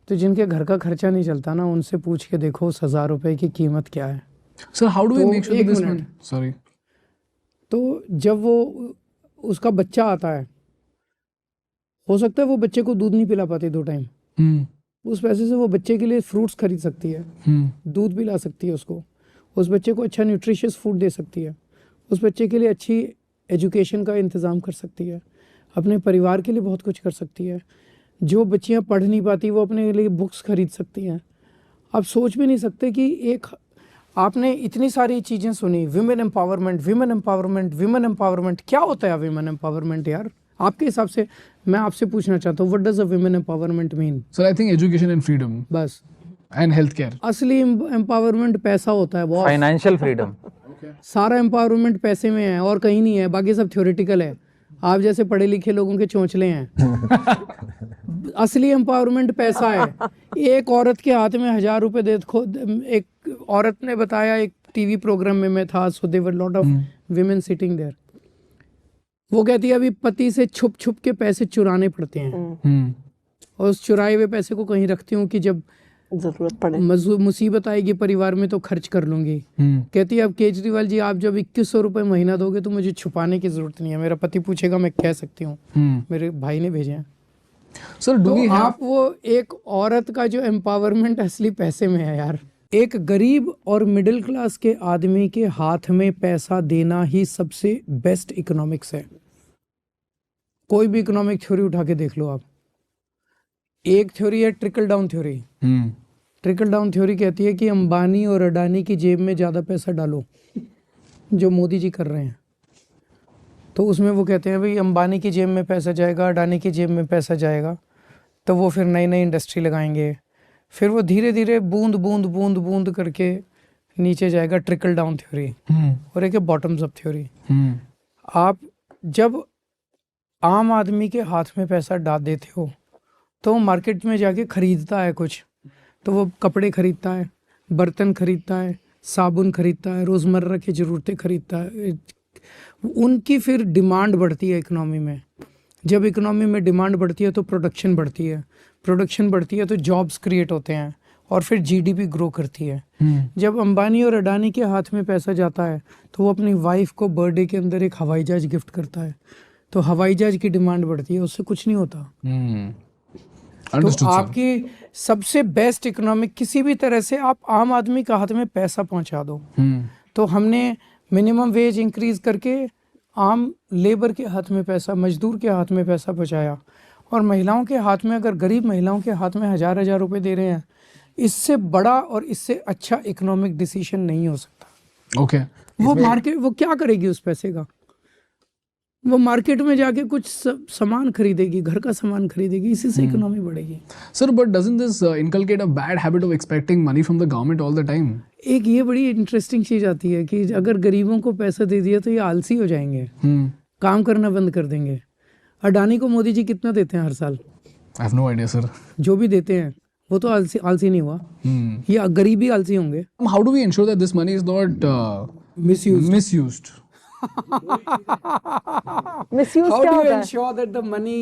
तो जिनके घर का खर्चा नहीं चलता ना, उनसे पूछ के देखो उस 1,000 रुपए की कीमत क्या है। Sir how do we make sure this man? Sorry. तो जब वो उसका बच्चा आता है, हो सकता है वो बच्चे को दूध नहीं पिला पाती 2 टाइम, उस पैसे से वो बच्चे के लिए फ्रूट्स खरीद सकती है, दूध पिला सकती है उसको, उस बच्चे को अच्छा न्यूट्रिशियस फूड दे सकती है, उस बच्चे के लिए अच्छी एजुकेशन का इंतज़ाम कर सकती है, अपने परिवार के लिए बहुत कुछ कर सकती है। जो बच्चियां पढ़ नहीं पाती वो अपने लिए बुक्स खरीद सकती हैं। आप सोच भी नहीं सकते कि एक आपने इतनी सारी चीज़ें सुनी, women empowerment, women empowerment, women empowerment. क्या होता है विमेन एम्पावरमेंट यार? आपके हिसाब से मैं आपसे पूछना चाहता हूँ, what does a women empowerment mean? Sir I think education and freedom, बस, एंड हेल्थ केयर। असली एम्पावरमेंट पैसा होता है, बहुत फाइनेंशियल फ्रीडम। सारा एम्पावरमेंट पैसे में है और कहीं नहीं है, बाकी सब थ्योरेटिकल है। आप जैसे पढ़े लिखे लोगों के चोंचले हैं। असली एम्पावरमेंट पैसा है। एक औरत के हाथ में 1,000 रुपए दे, एक औरत ने बताया, एक टीवी प्रोग्राम में मैं था, so there were lot of women sitting there. वो कहती है अभी पति से छुप छुप के पैसे चुराने पड़ते हैं, और उस चुराए हुए पैसे को कहीं रखती हूँ कि जब जरूरत पड़े। मुसीबत आएगी परिवार में तो खर्च कर लूंगी। कहती है अब केजरीवाल जी आप जब 2100 रुपए महीना दोगे तो मुझे छुपाने की जरूरत नहीं है, मेरा पति पूछेगा मैं कह सकती हूँ, मेरे भाई ने भेजे हैं। सर तो आप वो एक औरत का जो एम्पावरमेंट असली पैसे में है यार। एक गरीब और मिडिल क्लास के आदमी के हाथ में पैसा देना ही सबसे बेस्ट इकोनॉमिक्स है। कोई भी इकोनॉमिक थ्योरी उठा के देख लो आप। एक थ्योरी है trickle down theory. Trickle down theory कहती है कि अंबानी और अडानी की जेब में ज़्यादा पैसा डालो, जो मोदी जी कर रहे हैं। तो उसमें वो कहते हैं भाई अंबानी की जेब में पैसा जाएगा, अडानी की जेब में पैसा जाएगा, तो वो फिर नई नई इंडस्ट्री लगाएंगे, फिर वो धीरे धीरे बूंद बूंद बूंद बूंद करके नीचे जाएगा। Trickle down theory. और एक है बॉटम्स अप थ्योरी। आप जब आम आदमी के हाथ में पैसा डाल देते हो तो मार्केट में जाके खरीदता है कुछ, तो वो कपड़े खरीदता है, बर्तन खरीदता है, साबुन खरीदता है, रोज़मर्रा की ज़रूरतें खरीदता है। उनकी फिर डिमांड बढ़ती है इकोनॉमी में। जब इकोनॉमी में डिमांड बढ़ती है तो प्रोडक्शन बढ़ती है, प्रोडक्शन बढ़ती है तो जॉब्स क्रिएट होते हैं और फिर जीडीपी ग्रो करती है। जब अंबानी और अडानी के हाथ में पैसा जाता है तो वो अपनी वाइफ को बर्थडे के अंदर एक हवाई जहाज गिफ्ट करता है, तो हवाई जहाज की डिमांड बढ़ती है, उससे कुछ नहीं होता। तो आपकी सबसे बेस्ट इकोनॉमिक किसी भी तरह से आप आम आदमी के हाथ में पैसा पहुंचा दो। तो हमने मिनिमम वेज इंक्रीज करके आम लेबर के हाथ में पैसा, मजदूर के हाथ में पैसा पहुंचाया। और महिलाओं के हाथ में, अगर गरीब महिलाओं के हाथ में 1000 रुपए दे रहे हैं, इससे बड़ा और इससे अच्छा इकोनॉमिक डिसीजन नहीं हो सकता। ओके वो मार्केट वो क्या करेगी उस पैसे का? वो मार्केट में जाके कुछ सामान खरीदेगी, घर का सामान खरीदेगी, इसी से इकोनॉमी बढ़ेगी। Sir but doesn't this inculcate a bad habit of expecting money from the government all the time? एक ये बड़ी इंटरेस्टिंग चीज आती है कि अगर गरीबों को पैसा दे दिया तो ये आलसी हो जाएंगे, काम करना बंद कर देंगे। अडानी को मोदी जी कितना देते हैं हर साल? I have no idea sir. जो भी देते हैं वो तो आलसी नहीं हुआ, ये गरीब ही आलसी होंगे। How do we ensure that this money is not misused? Misuse How क्या do you होता है? ensure that the money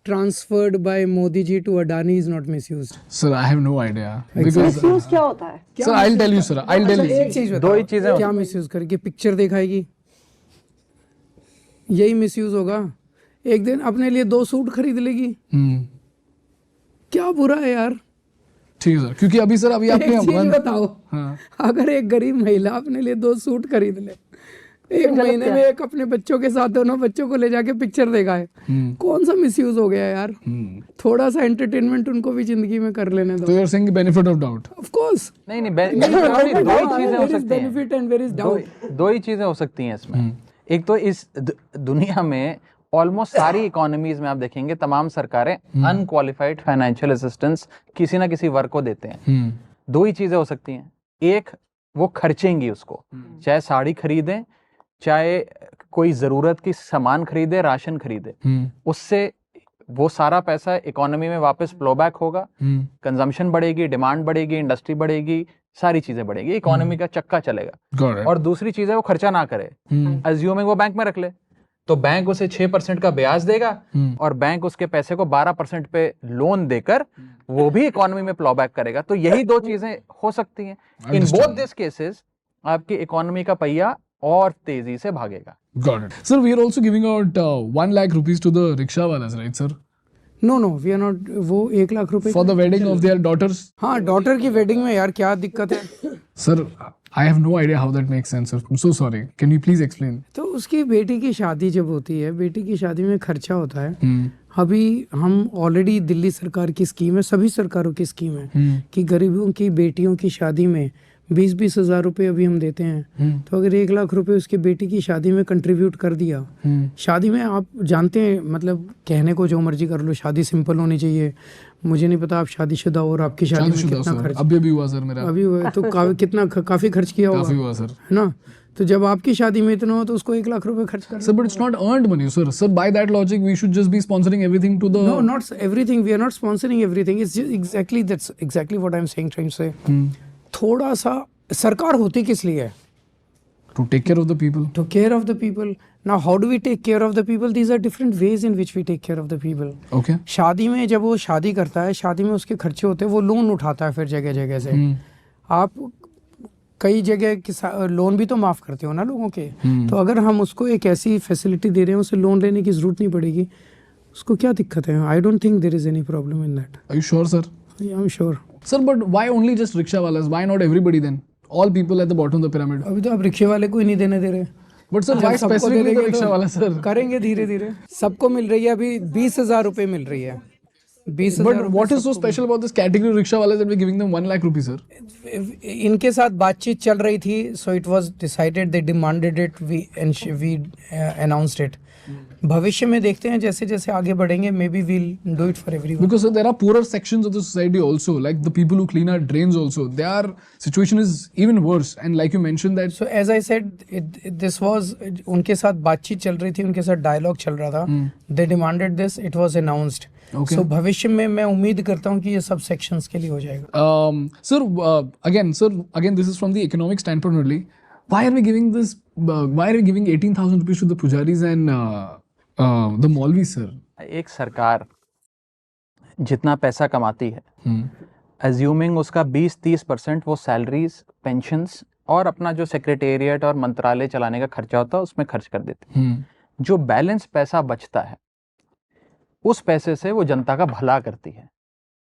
transferred by Modi ji to Adani is not misused? Sir, I have no idea. Because misuse क्या होता है? sir, I'll tell you, sir. I'll tell you. एक चीज बताओ, दो ही चीजें क्या मिसयूज करके पिक्चर दिखाएगी, यही मिसयूज होगा। एक दिन अपने लिए 2 सूट खरीद लेगी, क्या बुरा है यार? ठीक है सर, क्योंकि अभी सर अभी आपने एक चीज बताओ, हाँ। अगर एक गरीब महिला अपने लिए 2 सूट खरीद ले, एक महीने में एक अपने बच्चों के साथ दोनों बच्चों को ले जाके पिक्चर दिखाए, कौन सा मिसयूज हो गया यार? थोड़ा सा एंटरटेनमेंट उनको भी जिंदगी में कर लेने दो। तो you are saying benefit of doubt? Of course नहीं दो ही चीजें हो सकती हैं। Benefit and where is doubt. दो ही चीजें हो सकती हैं इसमें। एक तो इस दुनिया में ऑलमोस्ट सारी इकोनॉमीज में आप देखेंगे तमाम सरकारें अनक्वालिफाइड फाइनेंशियल असिस्टेंस किसी ना किसी वर्ग को देते हैं। दो ही चीजें हो सकती हैं, एक वो खर्चेंगी उसको, चाहे साड़ी खरीदें, चाहे कोई जरूरत की सामान खरीदे, राशन खरीदे, उससे वो सारा पैसा इकोनॉमी में वापस फ्लो बैक होगा, कंजम्पशन बढ़ेगी, डिमांड बढ़ेगी, इंडस्ट्री बढ़ेगी, सारी चीजें बढ़ेगी, इकोनॉमी का चक्का चलेगा। और दूसरी चीज है वो खर्चा ना करे, अज्यूमिंग वो बैंक में रख ले, तो बैंक उसे 6% का ब्याज देगा और बैंक उसके पैसे को 12% पे लोन देकर वो भी इकोनॉमी में फ्लो बैक करेगा। तो यही दो चीजें हो सकती हैं। इन बोथ दिस केसेस आपकी इकोनॉमी का पहिया और तेजी से भागेगा। Got it. Sir, we are also giving out 1 lakh rupees to the rickshaw walas, right, sir? No we are not. वो 1 लाख रुपए For the wedding of their daughters. हाँ, डॉटर की वेडिंग में यार क्या दिक्कत है? Sir, I have no idea how that makes sense, sir. I'm so sorry. Can you please explain? तो उसकी बेटी की शादी जब होती है, बेटी की शादी में खर्चा होता है। अभी हम ऑलरेडी दिल्ली सरकार की स्कीम है, सभी सरकारों की स्कीम है कि गरीबों की बेटियों की शादी में 20-20 हज़ार रुपए अभी हम देते हैं। तो अगर 1 लाख रुपए उसके बेटी की शादी में कंट्रीब्यूट कर दिया, शादी में आप जानते हैं, मतलब कहने को जो मर्जी कर लो, शादी सिंपल होनी चाहिए। मुझे नहीं पता आप शादीशुदा हो और आपकी शादी में कितना खर्च अभी हुआ सर मेरा, अभी हुआ तो काफी खर्च किया काफी होगा, हुआ सर, है ना? तो जब आपकी शादी में इतना हो तो उसको 1 लाख रुपए खर्च कर। Sir, but it's not earned money, sir. Sir, by that logic, we should just be sponsoring everything to the. No, not everything. We are not sponsoring everything. It's just that's exactly what I'm saying. Trying to say. थोड़ा सा सरकार होती किस लिए है? To take care of the people. To care of the people. Now, how do we take care of the people? These are different ways in which we take care of the people. Okay. शादी में जब वो शादी करता है, शादी में उसके खर्चे होते हैं, वो लोन उठाता है फिर जगह जगह से। आप कई जगह लोन भी तो माफ़ करते हो ना लोगों के। तो अगर हम उसको एक ऐसी फैसिलिटी दे रहे हैं, उसे लोन लेने की ज़रूरत नहीं पड़ेगी, उसको क्या दिक्कत है? I don't think there is any problem in that. Are you sure, sir? I am sure. Sir, but why only just rickshaw walas? Why not everybody then? All people at the bottom of the pyramid. अभी तो आप रिक्शे वाले को ही नहीं देने दे रहे। But sir, why सबको specifically दे the देंगे rickshaw तो wala, sir? करेंगे धीरे धीरे। सबको मिल रही है अभी 20,000 रुपये मिल रही है। 20,000। But what is so special about this category rickshaw walas that we're giving them 1 lakh rupees, sir? इनके साथ बातचीत चल रही थी, so it was decided, they demanded it, we announced it. भविष्य में देखते हैं जैसे जैसे आगे बढ़ेंगे, maybe we'll do it for everyone. Because sir, there are poorer sections of the society also, like the people who clean our drains also. Their situation is even worse. And like you mentioned that. So as I said, this was उनके साथ बातचीत चल रही थी, उनके साथ dialogue चल रहा था. They demanded this, it was announced. Okay. So भविष्य में मैं उम्मीद करता हूँ कि ये सब sections के लिए हो जाएगा. Sir, again, this is from the economic standpoint only. Why are we giving this? Why are we giving 18,000 rupees to the pujaris and the Maulvis, sir? एक सरकार जितना पैसा कमाती है, अज्यूमिंग उसका 20-30% वो सैलरीज, पेंशन्स और अपना जो सेक्रेटेरिएट और मंत्रालय चलाने का खर्चा होता है उसमें खर्च कर देते हैं। जो बैलेंस पैसा बचता है उस पैसे से वो जनता का भला करती है।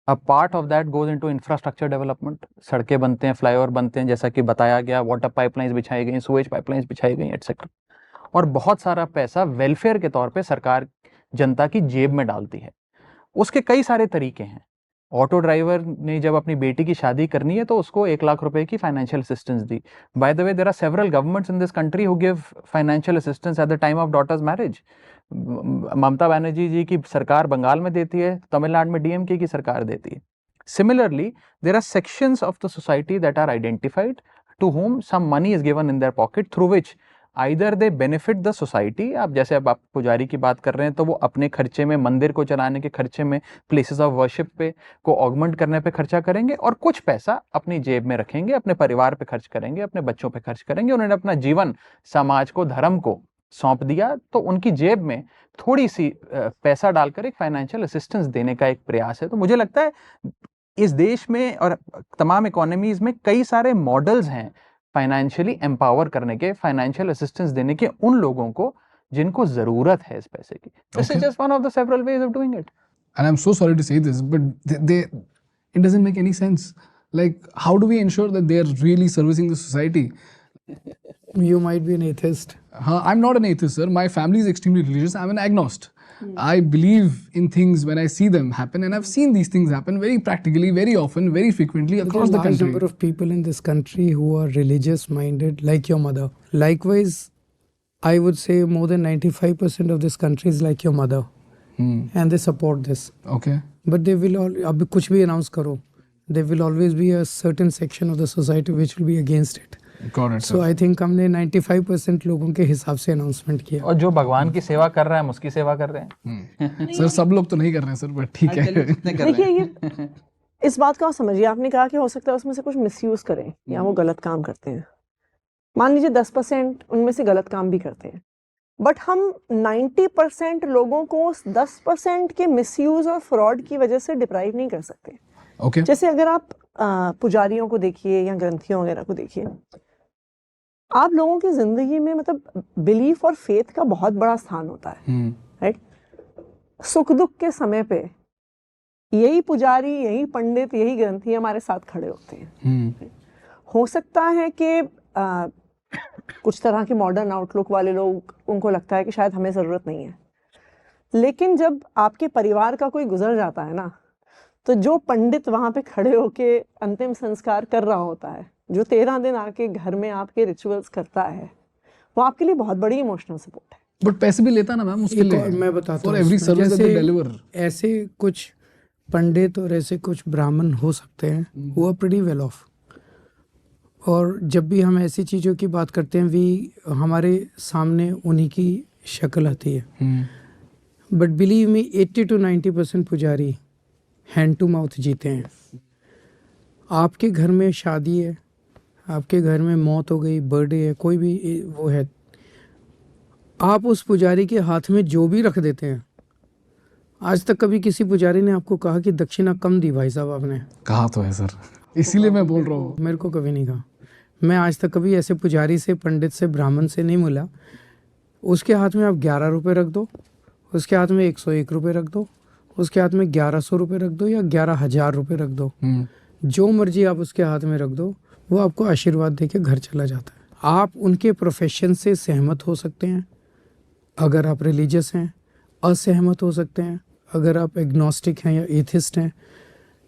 A part of that goes into infrastructure development. सड़कें बनते हैं, फ्लाईओवर बनते हैं, जैसा कि बताया गया, वाटर पाइपलाइंस बिछाई गई, सुएज पाइपलाइंस बिछाई गई, एटसेट्रा। और बहुत सारा पैसा वेलफेयर के तौर पे सरकार जनता की जेब में डालती है। उसके कई सारे तरीके हैं। ऑटो ड्राइवर ने जब अपनी बेटी की शादी करनी है तो उसको 1 लाख रुपए की फाइनेंशियल असिस्टेंस दी। By the way, there are several governments in this country who give financial assistance at the time of daughters marriage. Mamata Banerjee ji की सरकार बंगाल में देती है, तमिलनाडु में डीएमके की सरकार देती है। Similarly, there are sections of the society that are identified to whom some money is given in their pocket through which either they benefit the society. आप जैसे अब आप पुजारी की बात कर रहे हैं तो वो अपने खर्चे में, मंदिर को चलाने के खर्चे में, प्लेसेस ऑफ वर्शिप पे को ऑगमेंट करने पे खर्चा करेंगे और कुछ पैसा अपनी जेब में रखेंगे, अपने परिवार पे खर्च करेंगे, अपने बच्चों पे खर्च करेंगे। उन्होंने अपना जीवन समाज को, धर्म को सौंप दिया तो उनकी जेब में थोड़ी सी पैसा डालकर एक फाइनेंशियल असिस्टेंस देने का एक प्रयास है। तो मुझे लगता है इस देश में और तमाम इकोनॉमीज में कई सारे मॉडल्स हैं फाइनेंशियली एम्पावर करने के, फाइनेंशियल असिस्टेंस देने के उन लोगों को जिनको जरूरत है इस पैसे की। This is just one of the several ways of doing it. And I'm so sorry to say this, but it doesn't make any sense. Like, how do we ensure that they are really servicing the society? You might be an atheist. I'm not an atheist, sir. My family is extremely religious. I'm an agnostic. I believe in things when I see them happen, and I've seen these things happen very practically, very often, very frequently across the There are a large country. number of people in this country who are religious minded, like your mother. Likewise, I would say more than 95% of this country is like your mother, and they support this. Okay. But they will all, अब कुछ भी announce करो, there will always be a certain section of the society which will be against it. Got it, sir. So I think हमने 95% लोगों के हिसाब से announcement किया। और जो भगवान की सेवा कर रहा है हम उसकी सेवा कर रहे हैं। सर, सब लोग तो नहीं कर रहे हैं सर, बट ठीक है। देखिए, ये इस बात को आप समझिए, आपने कहा कि हो सकता है उसमें से कुछ मिसयूज करें या वो गलत काम करते हैं। मान लीजिए 10% उनमें से गलत काम भी करते हैं, बट हम 90% लोगों को उस 10% के मिसयूज और फ्रॉड की वजह से डिप्राइव नहीं कर सकते। Okay. जैसे अगर आप पुजारियों को देखिए या ग्रंथियों वगैरह को देखिए, आप लोगों की जिंदगी में मतलब बिलीफ और फेथ का बहुत बड़ा स्थान होता है, राइट? सुख दुख के समय पे यही पुजारी, यही पंडित, यही ग्रंथी हमारे साथ खड़े होते हैं। हो सकता है कि कुछ तरह के मॉडर्न आउटलुक वाले लोग, उनको लगता है कि शायद हमें ज़रूरत नहीं है, लेकिन जब आपके परिवार का कोई गुजर जाता है ना, तो जो पंडित वहाँ पे खड़े होके अंतिम संस्कार कर रहा होता है, जो 13 दिन आके घर में आपके रिचुअल्स करता है, वो आपके लिए बहुत बड़ी इमोशनल सपोर्ट है। बट पैसे भी लेता ना मैम उसके लिए। मैं बताता For हूँ every इसमें, service that they जैसे deliver. ऐसे कुछ पंडित और ऐसे कुछ ब्राह्मण हो सकते हैं who are pretty well off, और जब भी हम ऐसी चीज़ों की बात करते हैं हमारे सामने उन्हीं की शक्ल आती है। बट बिलीव मी, 80 to 90% पुजारी हैंड टू माउथ जीते हैं। आपके घर में शादी है, आपके घर में मौत हो गई, बर्थडे है, कोई भी वो है, आप उस पुजारी के हाथ में जो भी रख देते हैं, आज तक कभी किसी पुजारी ने आपको कहा कि दक्षिणा कम दी भाई साहब आपने? कहा तो है सर, इसीलिए मैं बोल रहा हूँ। मेरे को कभी नहीं कहा। मैं आज तक कभी ऐसे पुजारी से, पंडित से, ब्राह्मण से नहीं मिला। उसके हाथ में आप 11 रुपये रख दो, उसके हाथ में 101 रुपये रख दो, उसके हाथ में 1100 रुपये रख दो या 11,000 रुपये रख दो, जो मर्जी आप उसके हाथ में रख दो, वो आपको आशीर्वाद देके घर चला जाता है। आप उनके प्रोफेशन से सहमत हो सकते हैं अगर आप रिलीजियस हैं, असहमत हो सकते हैं अगर आप एग्नोस्टिक हैं या एथिस्ट हैं,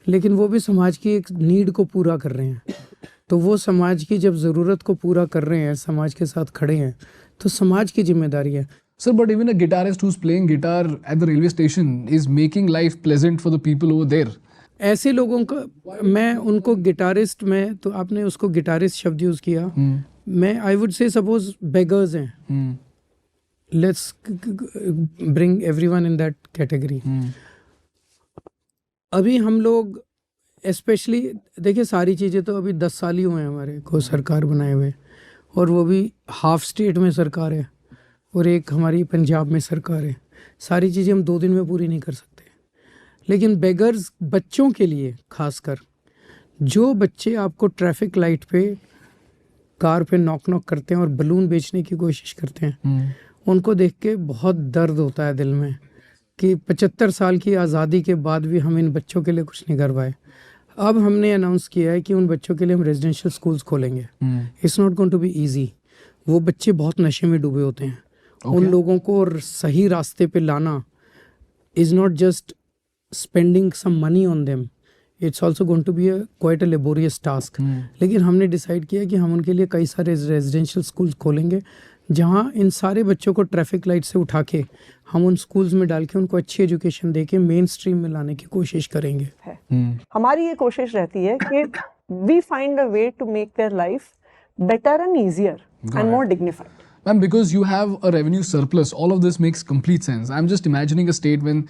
लेकिन वो भी समाज की एक नीड को पूरा कर रहे हैं। तो वो समाज की जब ज़रूरत को पूरा कर रहे हैं, समाज के साथ खड़े हैं, तो समाज की जिम्मेदारी है। Sir, but even a guitarist who's playing guitar at the railway station is making life pleasant for the people over there. ऐसे लोगों का मैं उनको गिटारिस्ट में, तो आपने उसको गिटारिस्ट शब्द यूज़ किया, मैं I would say suppose beggars हैं, let's bring everyone in that category. अभी हम लोग स्पेशली देखिए, सारी चीज़ें तो अभी 10 साल ही हुए हैं हमारे को सरकार बनाए हुए, और वो भी हाफ स्टेट में सरकार है और एक हमारी पंजाब में सरकार है। सारी चीज़ें हम 2 दिन में पूरी नहीं कर सकते। लेकिन बेगर्स, बच्चों के लिए खासकर, जो बच्चे आपको ट्रैफिक लाइट पे कार पे नॉक नॉक करते हैं और बलून बेचने की कोशिश करते हैं, उनको देख के बहुत दर्द होता है दिल में कि 75 साल की आज़ादी के बाद भी हम इन बच्चों के लिए कुछ नहीं कर पाए। अब हमने अनाउंस किया है कि उन बच्चों के लिए हम रेजिडेंशियल स्कूल्स खोलेंगे। It's not going to be easy. वो बच्चे बहुत नशे में डूबे होते हैं। उन लोगों को सही रास्ते पे लाना is not just spending some money on them, it's also going to be quite a laborious task. लेकिन हमने डिसाइड किया कि हम उनके लिए कई सारे रेजिडेंशियल स्कूल्स खोलेंगे, जहाँ इन सारे बच्चों को ट्रैफिक लाइट से उठा के हम उन स्कूल्स में डाल के उनको अच्छी एजुकेशन दे के मेन स्ट्रीम में लाने की कोशिश करेंगे। हमारी ये कोशिश रहती है कि we find a way to make their life better and easier and more dignified. Ma'am, because you have a revenue surplus, all of this makes complete sense. I'm just imagining a state when,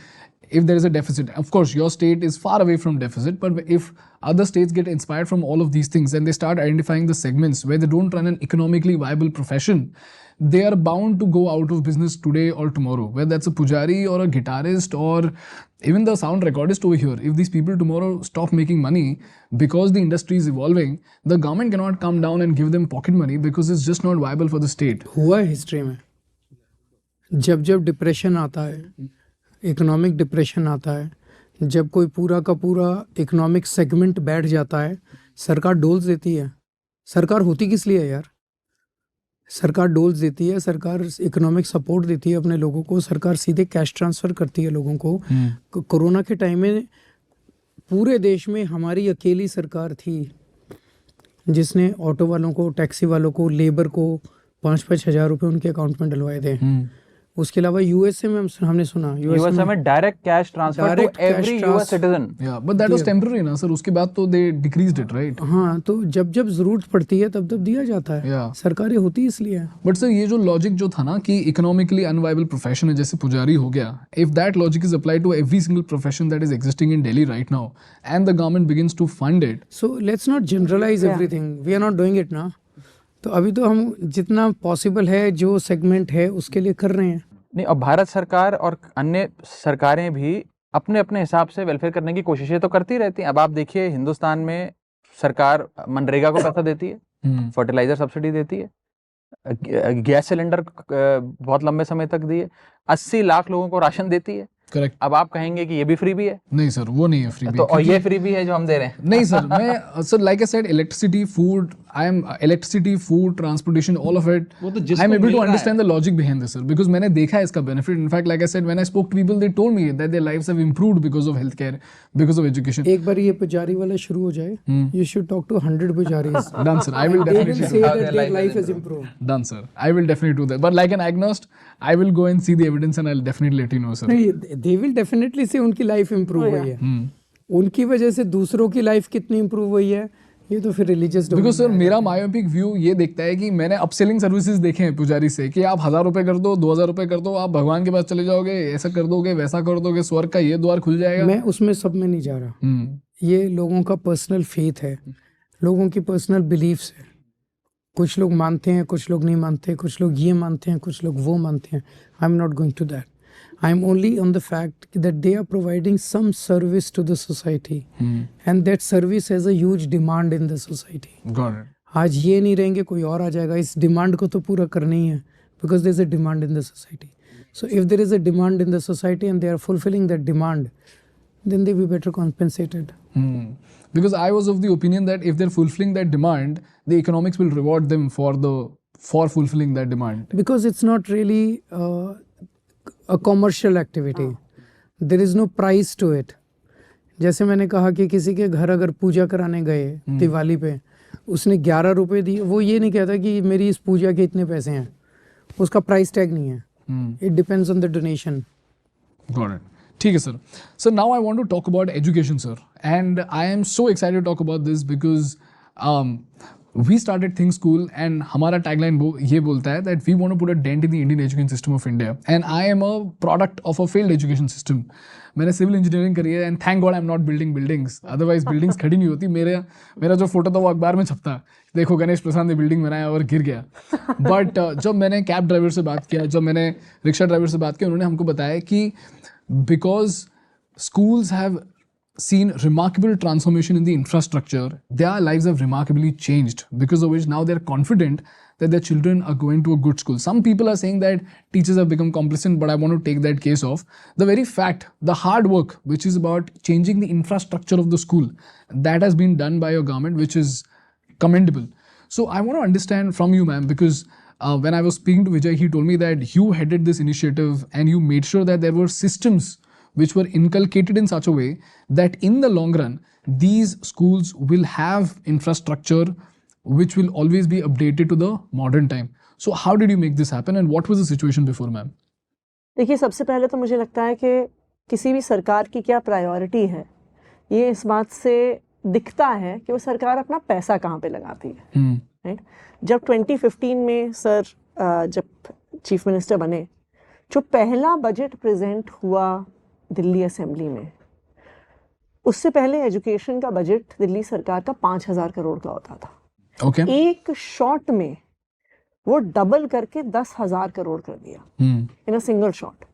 if there is a deficit, of course your state is far away from deficit, but if other states get inspired from all of these things and they start identifying the segments where they don't run an economically viable profession, they are bound to go out of business today or tomorrow, whether that's a pujari or a guitarist or even the sound recordist over here. If these people tomorrow stop making money because the industry is evolving, the government cannot come down and give them pocket money because it's just not viable for the state. हुआ है history में, जब जब depression आता है, economic depression आता है, जब कोई पूरा का पूरा इकोनॉमिक सेगमेंट बैठ जाता है, सरकार डोल्स देती है। सरकार होती किस लिए है यार? सरकार डोल्स देती है, सरकार इकोनॉमिक सपोर्ट देती है अपने लोगों को, सरकार सीधे कैश ट्रांसफ़र करती है लोगों को। कोरोना के टाइम में पूरे देश में हमारी अकेली सरकार थी जिसने ऑटो वालों को, टैक्सी वालों को, लेबर को 5-5 हज़ार रुपये उनके अकाउंट में डलवाए थे। उसके अलावा यूएसए में हमने सुना, यूएसए में direct cash transfer to every US citizen. Yeah, but that was temporary ना सर, उसके बाद तो they decreased it, right? हाँ, तो जब जब जरूरत पड़ती है तब तब दिया जाता है। Yeah. सरकारें होती इसलिए है। बट सर ये जो लॉजिक जो था ना कि इकोनॉमिकली अनवाइबल प्रोफेशन है, जैसे पुजारी हो गया, if that logic is applied to every single profession that is existing in Delhi right now and the government begins to fund it, so let's not generalise everything, we are not doing it ना। तो अभी तो हम जितना possible है, जो segment है उसके लिए कर रहे हैं। नहीं, और भारत सरकार और अन्य सरकारें भी अपने अपने हिसाब से वेलफेयर करने की कोशिशें तो करती रहती हैं। अब आप देखिए, हिंदुस्तान में सरकार मनरेगा को पैसा देती है, फर्टिलाइजर सब्सिडी देती है, गैस सिलेंडर बहुत लंबे समय तक दिए, 80 लाख लोगों को राशन देती है। करेक्ट। अब आप कहेंगे कि ये भी फ्री भी है? नहीं सर, वो नहीं है फ्री भी। तो और ये फ्री भी है जो हम दे रहे हैं? नहीं सर, मैं sir like I said, electricity, food, transportation, all of it, I am able to understand the logic behind this sir, because मैंने देखा है इसका benefit. In fact like I said, when I spoke to people, they told me that their lives have improved because of health care, because of education. एक बार ये पुजारी वाला शुरू हो जाए, यू शुड टॉक टू 100 पुजारीज। Done sir, I will definitely say that their life has improved. Done sir, I will definitely do that, but like an agnost, I will go and see the evidence and I'll definitely let you know sir. नहीं, they will definitely say उनकी life improve हुई है। उनकी वजह से दूसरों की life कितनी इम्प्रूव हुई है, ये तो फिर रिलीजियस। बिकॉज सर मेरा मायोपिक व्यू ये देखता है कि मैंने अपसेलिंग सर्विसेज देखे हैं पुजारी से कि आप 1000 रुपए कर दो, 2000 रुपए कर दो, आप भगवान के पास चले जाओगे, ऐसा कर दोगे, वैसा कर दोगे, स्वर्ग का ये द्वार खुल जाएगा। मैं उसमें सब में नहीं जा रहा। ये लोगों का पर्सनल फेथ है, लोगों की पर्सनल बिलीफ्स है। कुछ लोग मानते हैं, कुछ लोग नहीं मानते, कुछ लोग ये मानते हैं, कुछ लोग वो मानते हैं. I am not going to that. I am only on the fact that they are providing some service to the society, and that service has a huge demand in the society. Got it. आज ये नहीं रहेंगे, कोई और आ जाएगा. इस demand को तो पूरा करना ही है, because there is a demand in the society. So if there is a demand in the society and they are fulfilling that demand, then they be better compensated. Because I was of the opinion that if they're fulfilling that demand, the economics will reward them for fulfilling that demand. Because it's not really a commercial activity. There is no price to it. जैसे मैंने कहा कि किसी के घर अगर पूजा कराने गए दिवाली पे, उसने 11 रुपए दिए, वो ये नहीं कहता कि मेरी इस पूजा के इतने पैसे हैं. उसका प्राइस टैग नहीं है. It depends on the donation. Got it. ठीक है sir. So now I want to talk about education, sir. And I am so excited to talk about this because we started Think School and हमारा tagline ये बोलता है that we want to put a dent in the Indian education system of India. And I am a product of a failed education system. मैंने civil engineering करी है and thank God I'm not building buildings. Otherwise buildings खड़ी नहीं होती. मेरा जो photo था वो अखबार में छपता. देखो गणेश प्रसाद ने बिल्डिंग बनाया और गिर गया. But जब मैंने कैब ड्राइवर से बात किया, जब मैंने रिक्शा ड्राइवर से बात किया, उन्होंने हमको बताया कि because schools have seen remarkable transformation in the infrastructure, their lives have remarkably changed, because of which now they're confident that their children are going to a good school. Some people are saying that teachers have become complacent, but I want to take that case off. The very fact, the hard work, which is about changing the infrastructure of the school, that has been done by your government, which is commendable. So I want to understand from you, ma'am, because when I was speaking to Vijay, he told me that you headed this initiative and you made sure that there were systems which were inculcated in such a way that in the long run, these schools will have infrastructure which will always be updated to the modern time. So how did you make this happen and what was the situation before, ma'am? देखिए, सबसे पहले तो मुझे लगता है कि किसी भी सरकार की क्या प्रायोरिटी है, ये इस बात से दिखता है कि वो सरकार अपना पैसा कहाँ पे लगाती है. राइट. जब 2015 में सर जब चीफ मिनिस्टर बने, जो पहला बजट प्रेजेंट हुआ दिल्ली असेंबली में, उससे पहले एजुकेशन का बजट दिल्ली सरकार का 5,000 करोड़ का होता था. Okay. एक शॉट में वो डबल करके 10,000 करोड़ कर दिया इन a single shot.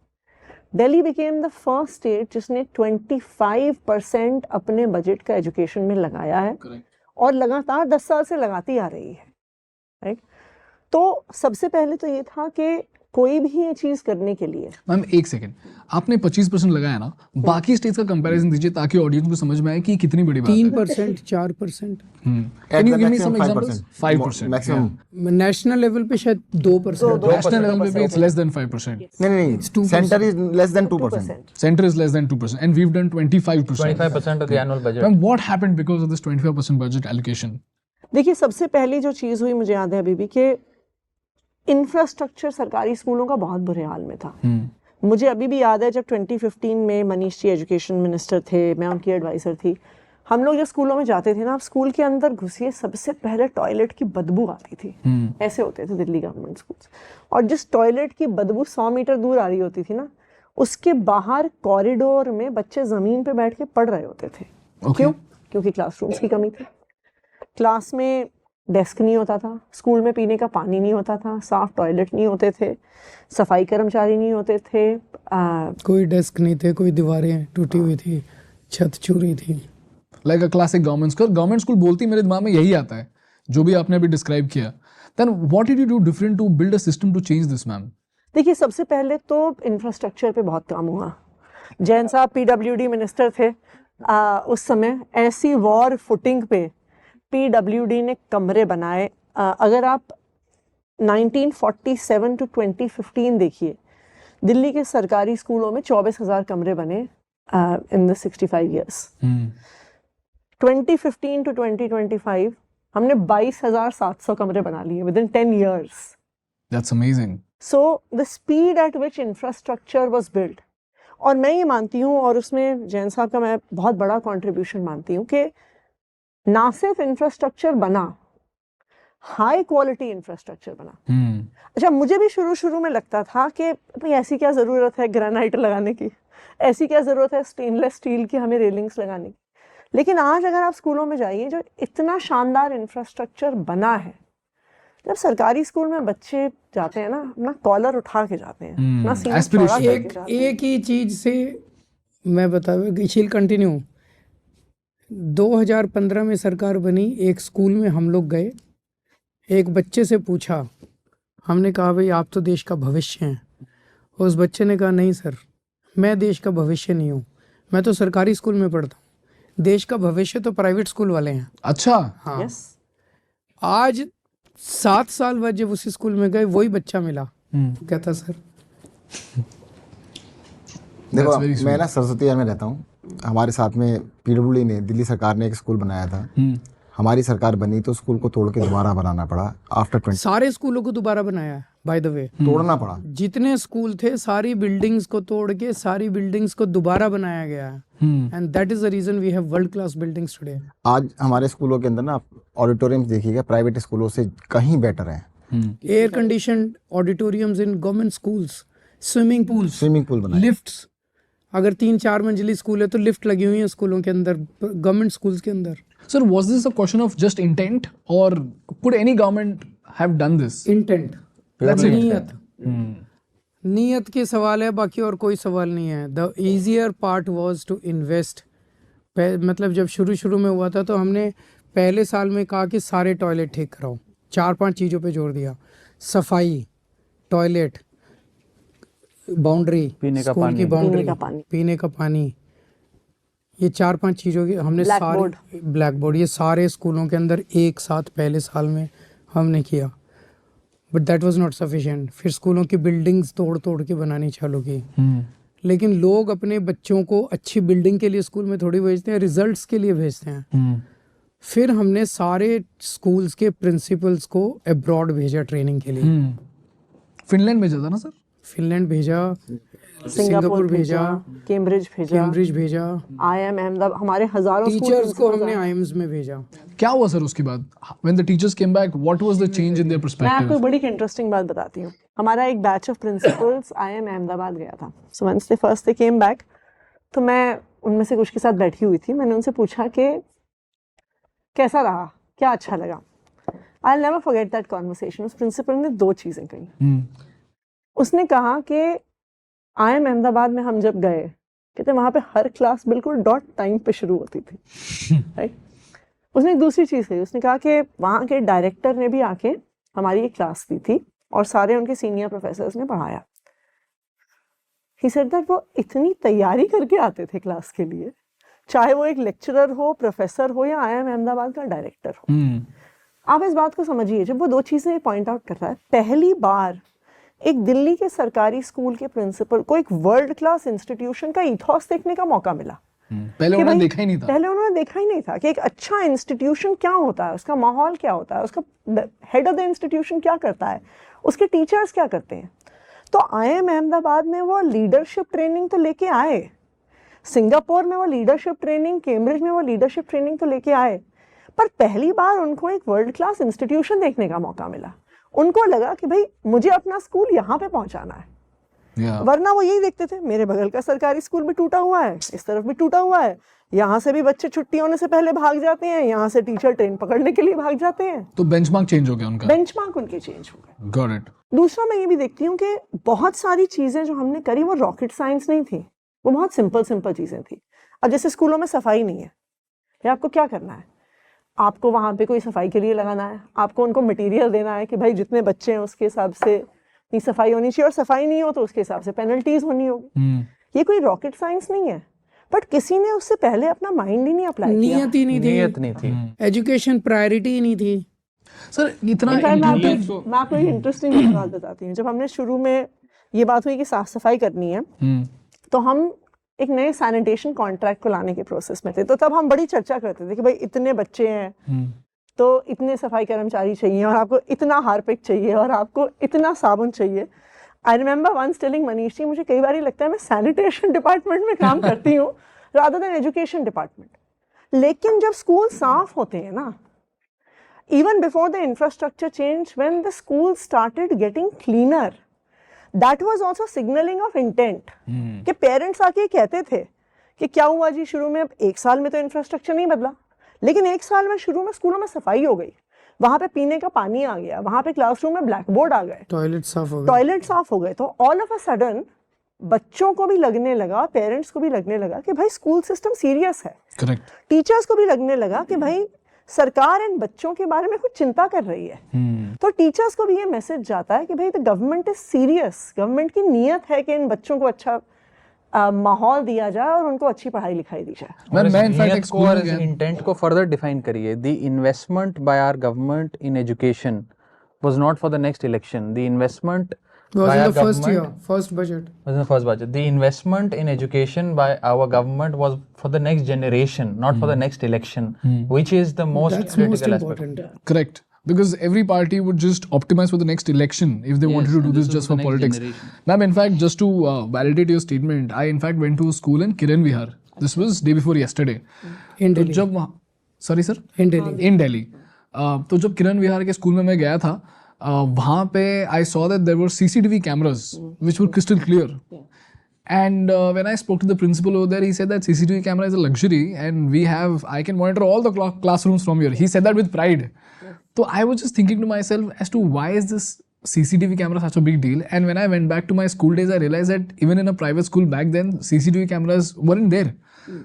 Delhi became the first state जिसने 25% अपने बजट का एजुकेशन में लगाया है. Correct. और लगातार 10 साल से लगाती आ रही है. राइट. तो सबसे पहले तो ये था कि कोई भी ये चीज करने के लिए, मैम एक सेकंड, आपने 25% लगाया ना, बाकी स्टेट्स का कंपैरिजन दीजिए ताकि ऑडियंस को समझ में आए कि कितनी बड़ी बात है. 3%, 4%. Can you give me some examples? 5%. Maximum. National level पे शायद 2%. National level पे भी it's less than 5%. नहीं, center is less than 2%. Center is less than 2%, and we've done 25%. 25% of the annual budget. Ma'am, what happened because of this 25% budget allocation? देखिए, सबसे पहली जो चीज हुई, मुझे याद है अभी भी, कि इंफ्रास्ट्रक्चर सरकारी स्कूलों का बहुत बुरे हाल में था. मुझे अभी भी याद है जब 2015 में मनीष जी एजुकेशन मिनिस्टर थे, मैं उनकी एडवाइजर थी. हम लोग जब स्कूलों में जाते थे ना, आप स्कूल के अंदर घुसिए, सबसे पहले टॉयलेट की बदबू आती थी. ऐसे होते थे दिल्ली गवर्नमेंट स्कूल्स. और जिस टॉयलेट की बदबू 100 मीटर दूर आ रही होती थी ना, उसके बाहर कॉरिडोर में बच्चे जमीन पे बैठ के पढ़ रहे होते थे. क्यों? क्योंकि क्लासरूम्स की कमी थी. क्लास में डेस्क नहीं होता था, स्कूल में पीने का पानी नहीं होता था, साफ टॉयलेट नहीं होते थे, सफाई कर्मचारी नहीं होते थे, कोई डेस्क नहीं थे, कोई दीवारें टूटी हुई थी, छत चूरी थी. Like a classic government school. Government school बोलती मेरे दिमाग में यही आता है जो भी आपने अभी डिस्क्राइब किया. Then what did you do different to build a system to change this, ma'am? देखिए, सबसे पहले तो इंफ्रास्ट्रक्चर पे बहुत काम हुआ. जैन साहब PWD मिनिस्टर थे उस समय. ऐसी वॉर फुटिंग पे PWD ने कमरे बनाए. अगर आप 1947 to 2015 देखिए, दिल्ली के सरकारी स्कूलों में 24,000 कमरे बने इन द 65 years. 2015 to 2025 हमने 22,700 कमरे बना लिए with in 10 years. That's amazing. So the speed at which infrastructure was built, और मैं ये मानती हूँ, और उसमें जैन साहब का मैं बहुत बड़ा कंट्रीब्यूशन मानती हूँ, कि ना सिर्फ इंफ्रास्ट्रक्चर बना, हाई क्वालिटी इंफ्रास्ट्रक्चर बना. अच्छा, मुझे भी शुरू में लगता था कि भाई ऐसी क्या ज़रूरत है ग्रेनाइट लगाने की, ऐसी क्या ज़रूरत है स्टेनलेस स्टील की हमें रेलिंग्स लगाने की. लेकिन आज अगर आप स्कूलों में जाइए, जो इतना शानदार इंफ्रास्ट्रक्चर बना है, जब सरकारी स्कूल में बच्चे जाते हैं ना, अपना कॉलर उठा के जाते हैं, अपना सीना aspiration. चौड़ा करके जाते हैं। एक ही चीज से मैं बताऊँ, शील कंटिन्यू। 2015 में सरकार बनी, एक स्कूल में हम लोग गए, एक बच्चे से पूछा, हमने कहा भाई आप तो देश का भविष्य हैं। उस बच्चे ने कहा नहीं सर, मैं देश का भविष्य नहीं हूँ, मैं तो सरकारी स्कूल में पढ़ता हूँ, देश का भविष्य तो प्राइवेट स्कूल वाले हैं। अच्छा, हाँ। Yes. आज 7 साल बाद जब उसी स्कूल में गए, वही बच्चा मिला, कहता सर। देखो very sweet. मैं ना सरस्वती विहार में रहता हूँ, हमारे साथ में पीडब्ल्यूडी ने, दिल्ली सरकार ने एक स्कूल बनाया था। हमारी सरकार बनी तो स्कूल को तोड़ के दोबारा बनाना पड़ा आफ्टर 20। सारे स्कूलों को दोबारा बनाया है बाय द वे, तोड़ना पड़ा। जितने स्कूल थे सारी बिल्डिंग्स को तोड़ के सारी बिल्डिंग्स को दोबारा बनाया गया है, and that is the reason we have world class buildings today. आज हमारे स्कूलों के अंदर ना ऑडिटोरियम देखिएगा, प्राइवेट स्कूलों से कहीं बेटर है। Air conditioned auditoriums in government schools, swimming pool बनाए, लिफ्ट्स। अगर 3-4 मंजिली स्कूल है तो लिफ्ट लगी हुई है स्कूलों के अंदर, गवर्नमेंट स्कूल्स के अंदर। sir, was this a question of just intent or could any government have done this? Intent, That's it. नीयत, नीयत के सवाल है, बाकी और कोई सवाल नहीं है। The easier part was to invest. मतलब जब शुरू में हुआ था तो हमने पहले साल में कहा कि सारे टॉयलेट ठीक कराओ, 4-5 चीज़ों पे जोर दिया, सफाई, टॉयलेट, बाउंड्री, पीने का स्कूल पानी, की बाउंड्री, पीने का पानी, पीने का पानी, ये 4-5 चीज़ों की हमने सारे, ब्लैक बोर्ड, ये सारे स्कूलों के अंदर एक साथ पहले साल में हमने किया। But that was not sufficient. फिर स्कूलों की बिल्डिंग्स तोड़ के बनानी चालू की। लेकिन लोग अपने बच्चों को अच्छी बिल्डिंग के लिए स्कूल में थोड़ी भेजते हैं, रिजल्ट्स के लिए भेजते हैं। फिर हमने सारे स्कूल्स के प्रिंसिपल्स को अब्रॉड भेजा ट्रेनिंग के लिए। फिनलैंड भेजा था ना सर? फिनलैंड भेजा, सिंगापुर भेजा, कैम्ब्रिज भेजा, IIM अहमदाबाद, हमारे हजारों टीचर्स को हमने IIMs में भेजा। क्या हुआ सर उसके बाद? When the teachers came back, what was the change in their मैं perspective? आपको बड़ी इंटरेस्टिंग बात बताती हूँ। हमारा एक batch of principals IIM Ahmedabad गया था। So once they first came back, तो मैं उनमें से कुछ के साथ बैठी हुई थी। मैंने उनसे पूछा कि कैसा रहा, क्या अच्छा लगा। I will never forget that conversation. उस प्रिंसिपल ने 2 चीजें कही। उसने कहा कि IIM अहमदाबाद में हम जब गए, कहते वहां पे हर क्लास बिल्कुल डॉट टाइम पे शुरू होती थी, राइट। उसने एक दूसरी चीज़ कही, उसने कहा कि वहाँ के डायरेक्टर ने भी आके हमारी एक क्लास दी थी और सारे उनके सीनियर प्रोफेसर्स ने पढ़ाया। ही सेड दैट वो इतनी तैयारी करके आते थे क्लास के लिए, चाहे वो एक लेक्चरर हो, प्रोफेसर हो या IIM अहमदाबाद का डायरेक्टर हो। आप इस बात को समझिए, जब वो 2 चीज़ें पॉइंट आउट कर रहा है, पहली बार एक दिल्ली के सरकारी स्कूल के प्रिंसिपल को एक वर्ल्ड क्लास इंस्टीट्यूशन का इथॉस देखने का मौका मिला। पहले उन्होंने देखा ही नहीं था। पहले उन्होंने देखा ही नहीं था कि एक अच्छा इंस्टीट्यूशन क्या होता है, उसका माहौल क्या होता है, उसका हेड ऑफ द इंस्टीट्यूशन क्या करता है, उसके टीचर्स क्या करते हैं। तो IIM अहमदाबाद में वो लीडरशिप ट्रेनिंग तो लेके आए, सिंगापुर में वो लीडरशिप ट्रेनिंग, कैम्ब्रिज में वो लीडरशिप ट्रेनिंग तो लेके आए, पर पहली बार उनको एक वर्ल्ड क्लास इंस्टीट्यूशन देखने का मौका मिला। उनको लगा कि भाई मुझे अपना स्कूल यहाँ पे पहुंचाना है। वरना वो यही देखते थे, मेरे बगल का सरकारी स्कूल भी टूटा हुआ है, इस तरफ भी टूटा हुआ है, यहाँ से भी बच्चे छुट्टी होने से पहले भाग जाते हैं, यहाँ से टीचर ट्रेन पकड़ने के लिए भाग जाते हैं। तो बेंचमार्क चेंज हो गया उनका। बेंचमार्क उनके चेंज हो गए। Got it. दूसरा मैं ये भी देखती हूँ कि बहुत सारी चीजें जो हमने करी वो रॉकेट साइंस नहीं थी, वो बहुत सिंपल चीजें थी। अब जैसे स्कूलों में सफाई नहीं है, या आपको क्या करना है, आपको वहाँ पे कोई सफाई के लिए लगाना है, आपको उनको मटेरियल देना है कि भाई जितने बच्चे हैं उसके हिसाब से इतनी सफाई होनी चाहिए, और सफाई नहीं हो तो उसके हिसाब से पेनल्टीज होनी होगी। ये कोई रॉकेट साइंस नहीं है, बट किसी ने उससे पहले अपना माइंड ही नहीं अप्लाई किया। नियत नहीं थी, एजुकेशन प्रायोरिटी ही नहीं थी। सर इतना मैं आपको एक इंटरेस्टिंग बात बताती हूँ। जब हमने शुरू में ये बात हुई कि साफ सफाई करनी है, तो हम एक नए सैनिटेशन कॉन्ट्रैक्ट को लाने के प्रोसेस में थे। तो तब हम बड़ी चर्चा करते थे कि भाई इतने बच्चे हैं तो इतने सफाई कर्मचारी चाहिए, और आपको इतना हार्पिक चाहिए, और आपको इतना साबुन चाहिए। I remember once telling Manish ji, मुझे कई बार लगता है मैं सैनिटेशन डिपार्टमेंट में काम करती हूँ रादर देन एजुकेशन डिपार्टमेंट। लेकिन जब स्कूल साफ होते हैं ना, even before the infrastructure change, when the schools started getting cleaner, that was also signaling of intent। कि पेरेंट्स आके कहते थे कि क्या हुआ जी, शुरू में अब 1 साल में तो इंफ्रास्ट्रक्चर नहीं बदला, लेकिन 1 साल में शुरू में स्कूलों में सफाई हो गई, वहां पे पीने का पानी आ गया, वहां पे क्लासरूम में ब्लैक बोर्ड आ गए, टॉयलेट साफ हो गए, टॉयलेट साफ हो गए। तो ऑल ऑफ अ सडन बच्चों को भी लगने लगा, पेरेंट्स को भी लगने लगा कि भाई स्कूल सिस्टम सीरियस है, करेक्ट, टीचर्स को भी लगने लगा कि भाई सरकार इन बच्चों के बारे में कुछ चिंता कर रही है। तो टीचर्स को भी ये मैसेज जाता है कि भाई the government is serious, government की नीयत है कि इन बच्चों को अच्छा माहौल दिया जाए और उनको अच्छी पढ़ाई लिखाई दी जाए। मैं इनफैक्ट एक स्कूल में गया, इंटेंट को फर्दर डिफाइन करिए। The investment by our government in education was not for the next election. The investment was by in our the first year, government first budget. was in the first budget. The investment in education by our government was for the next generation, not for the next election, which is the most That's critical most aspect. important. correct, because every party would just optimize for the next election if they wanted to do this just for politics. Ma'am, in fact, just to validate your statement, I in fact went to a school in Kiran Vihar. This was day before yesterday. In तो Delhi. जब वहाँ, sorry sir, In Delhi. in Delhi. तो जब किरण विहार के school में मैं गया था, वहाँ पे I saw that there were CCTV cameras which were crystal clear. And when I spoke to the principal over there, he said that CCTV camera is a luxury and I can monitor all the classrooms from here. He said that with pride. So I was just thinking to myself as to why is this CCTV camera such a big deal? And when I went back to my school days, I realized that even in a private school back then, CCTV cameras weren't there.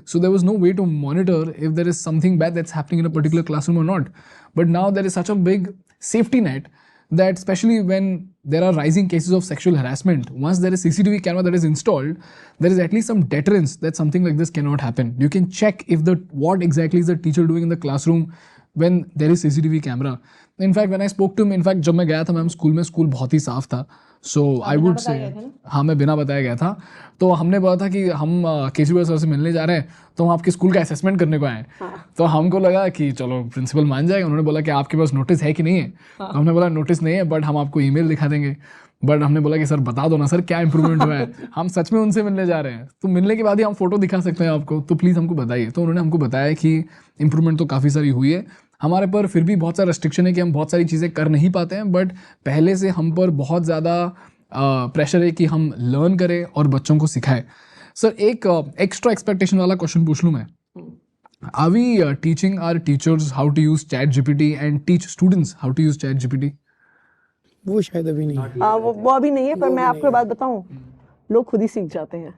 So there was no way to monitor if there is something bad that's happening in a particular classroom or not. But now there is such a big safety net that especially when there are rising cases of sexual harassment, once there is CCTV camera that is installed, there is at least some deterrence that something like this cannot happen. You can check if what exactly is the teacher doing in the classroom when there is CCTV camera. In fact, when I spoke to him, in fact, जब मैं गया था ma'am school में, school बहुत ही साफ था. So I would say, हाँ मैं बिना बताया गया था. तो हमने बोला था कि हम केजरीवाल सर से मिलने जा रहे हैं, तो हम आपके स्कूल का असेसमेंट करने को आए हैं. तो हमको लगा कि चलो प्रिंसिपल मान जाएगा. उन्होंने बोला कि आपके पास नोटिस है कि नहीं है. तो हमने बोला नोटिस नहीं है, बट हम आपको ईमेल दिखा देंगे. बट हमने बोला कि सर बता दो ना सर क्या इंप्रूवमेंट हुआ है, हम सच में उनसे मिलने जा रहे हैं, तो मिलने के बाद ही हम फोटो दिखा सकते हैं आपको, तो प्लीज़ हमको बताइए. तो उन्होंने हमको बताया कि इंप्रूवमेंट तो काफ़ी सारी हुई है, हमारे पर फिर भी बहुत सारा रेस्ट्रिक्शन है कि हम बहुत सारी चीज़ें कर नहीं पाते हैं, बट पहले से हम पर बहुत ज़्यादा प्रेशर है कि हम लर्न करें और बच्चों को सिखाएं. सर एक एक्स्ट्रा एक्सपेक्टेशन वाला क्वेश्चन पूछ लूँ मैं. Are we teaching our teachers how to use ChatGPT and teach students how to use ChatGPT? वो शायद अभी नहीं है. वो अभी नहीं है, पर मैं आपको बात बताऊं, लोग खुद ही सीख जाते हैं.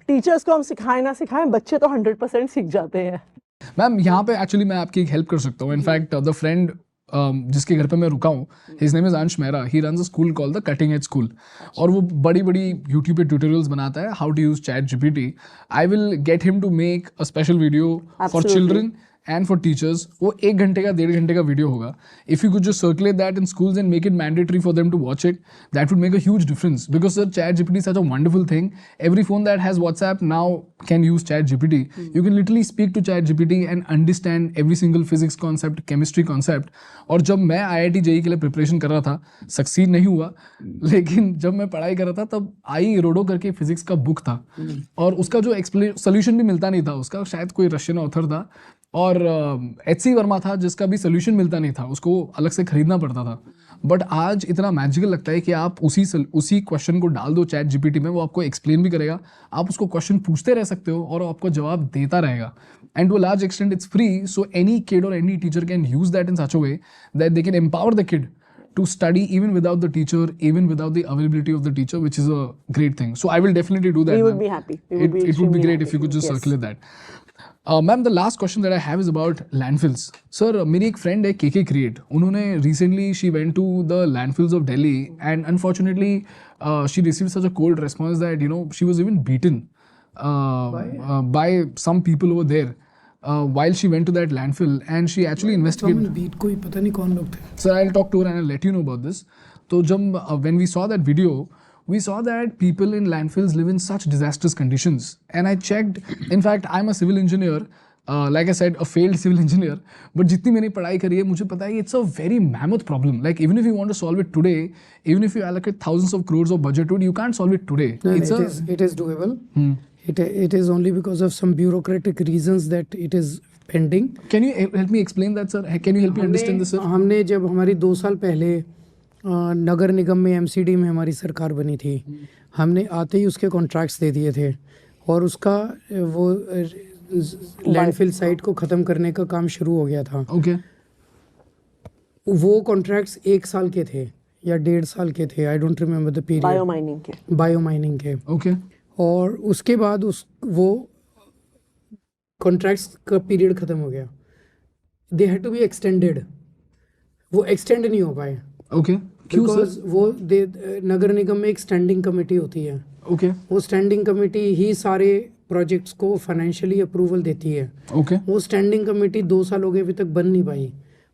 टीचर्स को हम सिखाएं ना सिखाएं, बच्चे तो 100% सीख जाते हैं. मैम यहाँ पे एक्चुअली मैं आपकी एक हेल्प कर सकता हूँ. इनफैक्ट द फ्रेंड जिसके घर पे मैं रुका हूँ, his name is Ansh Mehra. He runs a school call the cutting edge school, और वो बड़ी बड़ी यूट्यूब पे ट्यूटोरियल्स बनाता है how to use ChatGPT. I will get him to make a special video for children and for teachers. वो 1 घंटे का 1.5 घंटे का वीडियो होगा. If you could just circulate that in schools and make it mandatory for them to watch it, that would make a huge difference. Because sir ChatGPT is such a wonderful thing. Every phone that has WhatsApp now can use ChatGPT. You can literally speak to ChatGPT and understand every single physics concept, chemistry concept. और जब मैं IIT JEE के लिए preparation कर रहा था, succeed नहीं हुआ, लेकिन जब मैं पढ़ाई कर रहा था तब आई रोडो करके फिजिक्स का बुक था, और उसका जो सोल्यूशन भी मिलता नहीं था. उसका शायद कोई रशियन ऑथर था, और HC वर्मा था जिसका भी सोल्यूशन मिलता नहीं था, उसको अलग से खरीदना पड़ता था. बट आज इतना मैजिकल लगता है कि आप उसी क्वेश्चन को डाल दो ChatGPT में, वो आपको एक्सप्लेन भी करेगा, आप उसको क्वेश्चन पूछते रह सकते हो और आपको जवाब देता रहेगा. And to a large extent it's free, so any kid और any teacher can use that in such a way that they can empower the kid to study even without the teacher, even without the availability of the teacher, which is a great thing. So I will definitely do that. We would ma'am. be happy. It would be great if you could just circulate that. Ma'am, the last question that I have is about landfills. Sir, मेरी एक friend है KK Create. उन्होंने recently she went to the landfills of Delhi, and unfortunately she received such a cold response that she was even beaten by some people over there. While she went to that landfill, and she actually investigated. Beat कोई पता नहीं कौन लोग थे. Sir, I'll talk to her and I'll let you know about this. So, when we saw that video, we saw that people in landfills live in such disastrous conditions. And I checked. In fact, I'm a civil engineer. Like I said, a failed civil engineer. But जितनी मैंने पढ़ाई करी है, मुझे पता है it's a very mammoth problem. Like even if you want to solve it today, even if you allocate thousands of crores of budget to it, you can't solve it today. No, it is doable. It is only because of some bureaucratic reasons that it is pending. Can you help me explain that, sir? Can you help me understand this, sir? हमने जब हमारी 2 साल पहले नगर निगम में MCD में हमारी सरकार बनी थी, हमने आते ही उसके कॉन्ट्रैक्ट्स दे दिए थे, और उसका वो लैंडफिल साइट को ख़त्म करने का काम शुरू हो गया था. Okay. वो कॉन्ट्रैक्ट्स 1 साल के थे या 1.5 साल के थे, I don't remember the period, bio mining के। ओके। और उसके बाद वो कॉन्ट्रैक्ट्स का पीरियड ख़त्म हो गया, they had to be extended, वो एक्सटेंड नहीं हो पाए। ओके, क्यों बिकॉज सर? वो नगर निगम में एक स्टैंडिंग कमेटी होती है, ओके वो स्टैंडिंग कमेटी ही सारे प्रोजेक्ट्स को फाइनेंशियली अप्रूवल देती है। ओके वो स्टैंडिंग कमेटी 2 साल हो गए अभी तक बन नहीं पाई,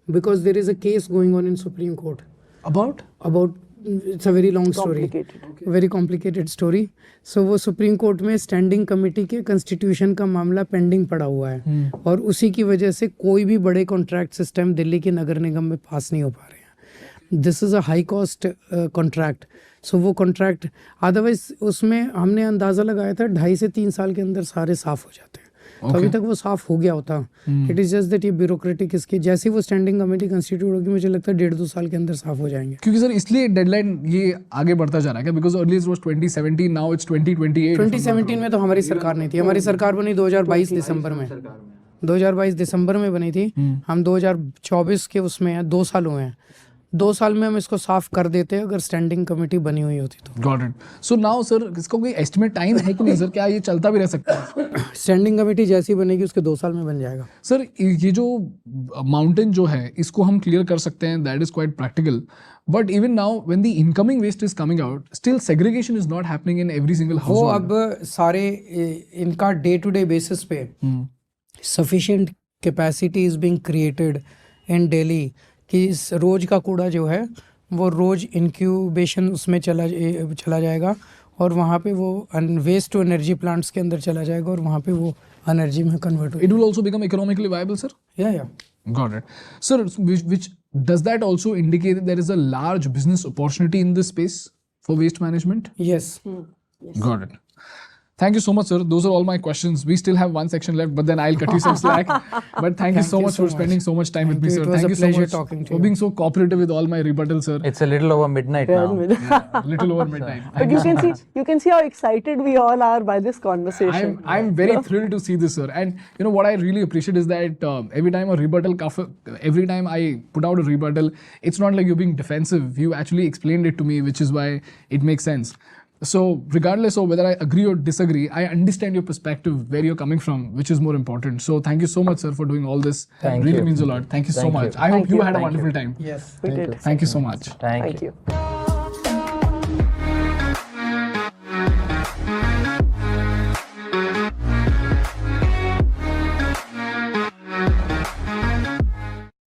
because there is a case going on in Supreme Court about it's a very long story, very complicated story. So वो सुप्रीम कोर्ट में स्टैंडिंग कमेटी के कंस्टिट्यूशन का मामला पेंडिंग पड़ा हुआ है, और उसी की वजह से कोई भी बड़े कॉन्ट्रैक्ट सिस्टम दिल्ली के नगर निगम में पास नहीं हो पा रहे हैं। This is a high cost contract. So वो कॉन्ट्रैक्ट अदरवाइज उसमें हमने अंदाज़ा लगाया था 2.5 से 3 साल के अंदर सारे साफ़ हो जाते हैं। तो अभी तक वो साफ हो गया होता। इट इज़ जस्ट दैट ये ब्यूरोक्रेटिक इसकी जैसे वो स्टैंडिंग कमेटी कंस्टिट्यूट होगी, मुझे लगता है 1.5-2 साल के अंदर साफ हो जाएंगे। क्योंकि सर इसलिए डेडलाइन ये आगे बढ़ता जा रहा है क्या? Because earlier was 2017, now it's 2028। 2017 में तो हमारी सरकार नहीं थी, हमारी सरकार बनी 2022 दिसंबर में, 2022 दिसंबर में बनी थी। हम 2024 के उसमें हैं, 2 साल हुए हैं। 2 साल में हम इसको साफ कर देते अगर स्टैंडिंग कमेटी बनी हुई होती तो। Got it. So now sir इसका कोई एस्टिमेट टाइम है कि नहीं सर, क्या ये चलता भी रह सकता है? स्टैंडिंग कमेटी जैसी बनेगी उसके 2 साल में बन जाएगा। सर ये जो माउंटेन जो है इसको हम क्लियर कर सकते हैं, that is quite practical, but even now when the incoming waste is coming out, still segregation is not happening in every single house. वो अब सारे इनका डे टू डे बेसिस पे sufficient capacity is being created in Delhi कि इस रोज का कूड़ा जो है वो रोज इंक्यूबेशन उसमें चला जाएगा, और वहाँ पे वो वेस्ट टू एनर्जी प्लांट्स के अंदर चला जाएगा, और वहाँ पे वो एनर्जी में कन्वर्ट होगा। It will also become economically viable sir? या Got it. Sir, which does that also indicate that there is a large business opportunity in this space for waste management? Yes. Got it. Thank you so much, sir. Those are all my questions. We still have one section left, but then I'll cut you some slack. But thank you so much for spending so much time with me, sir. It was Thank a you so pleasure much talking to for you. being so cooperative with all my rebuttals, sir. It's a little over midnight now. Little over midnight. But you can see how excited we all are by this conversation. I'm very thrilled to see this, sir. And you know what I really appreciate is that every time every time I put out a rebuttal, it's not like you're being defensive. You actually explained it to me, which is why it makes sense. So regardless of whether I agree or disagree, I understand your perspective, where you're coming from, which is more important. So thank you so much, sir, for doing all this. Thank really you. means a lot. Thank you so Thank much. you. I hope you had a Thank wonderful you. time. Yes। We did. Thank you so much. Thank you.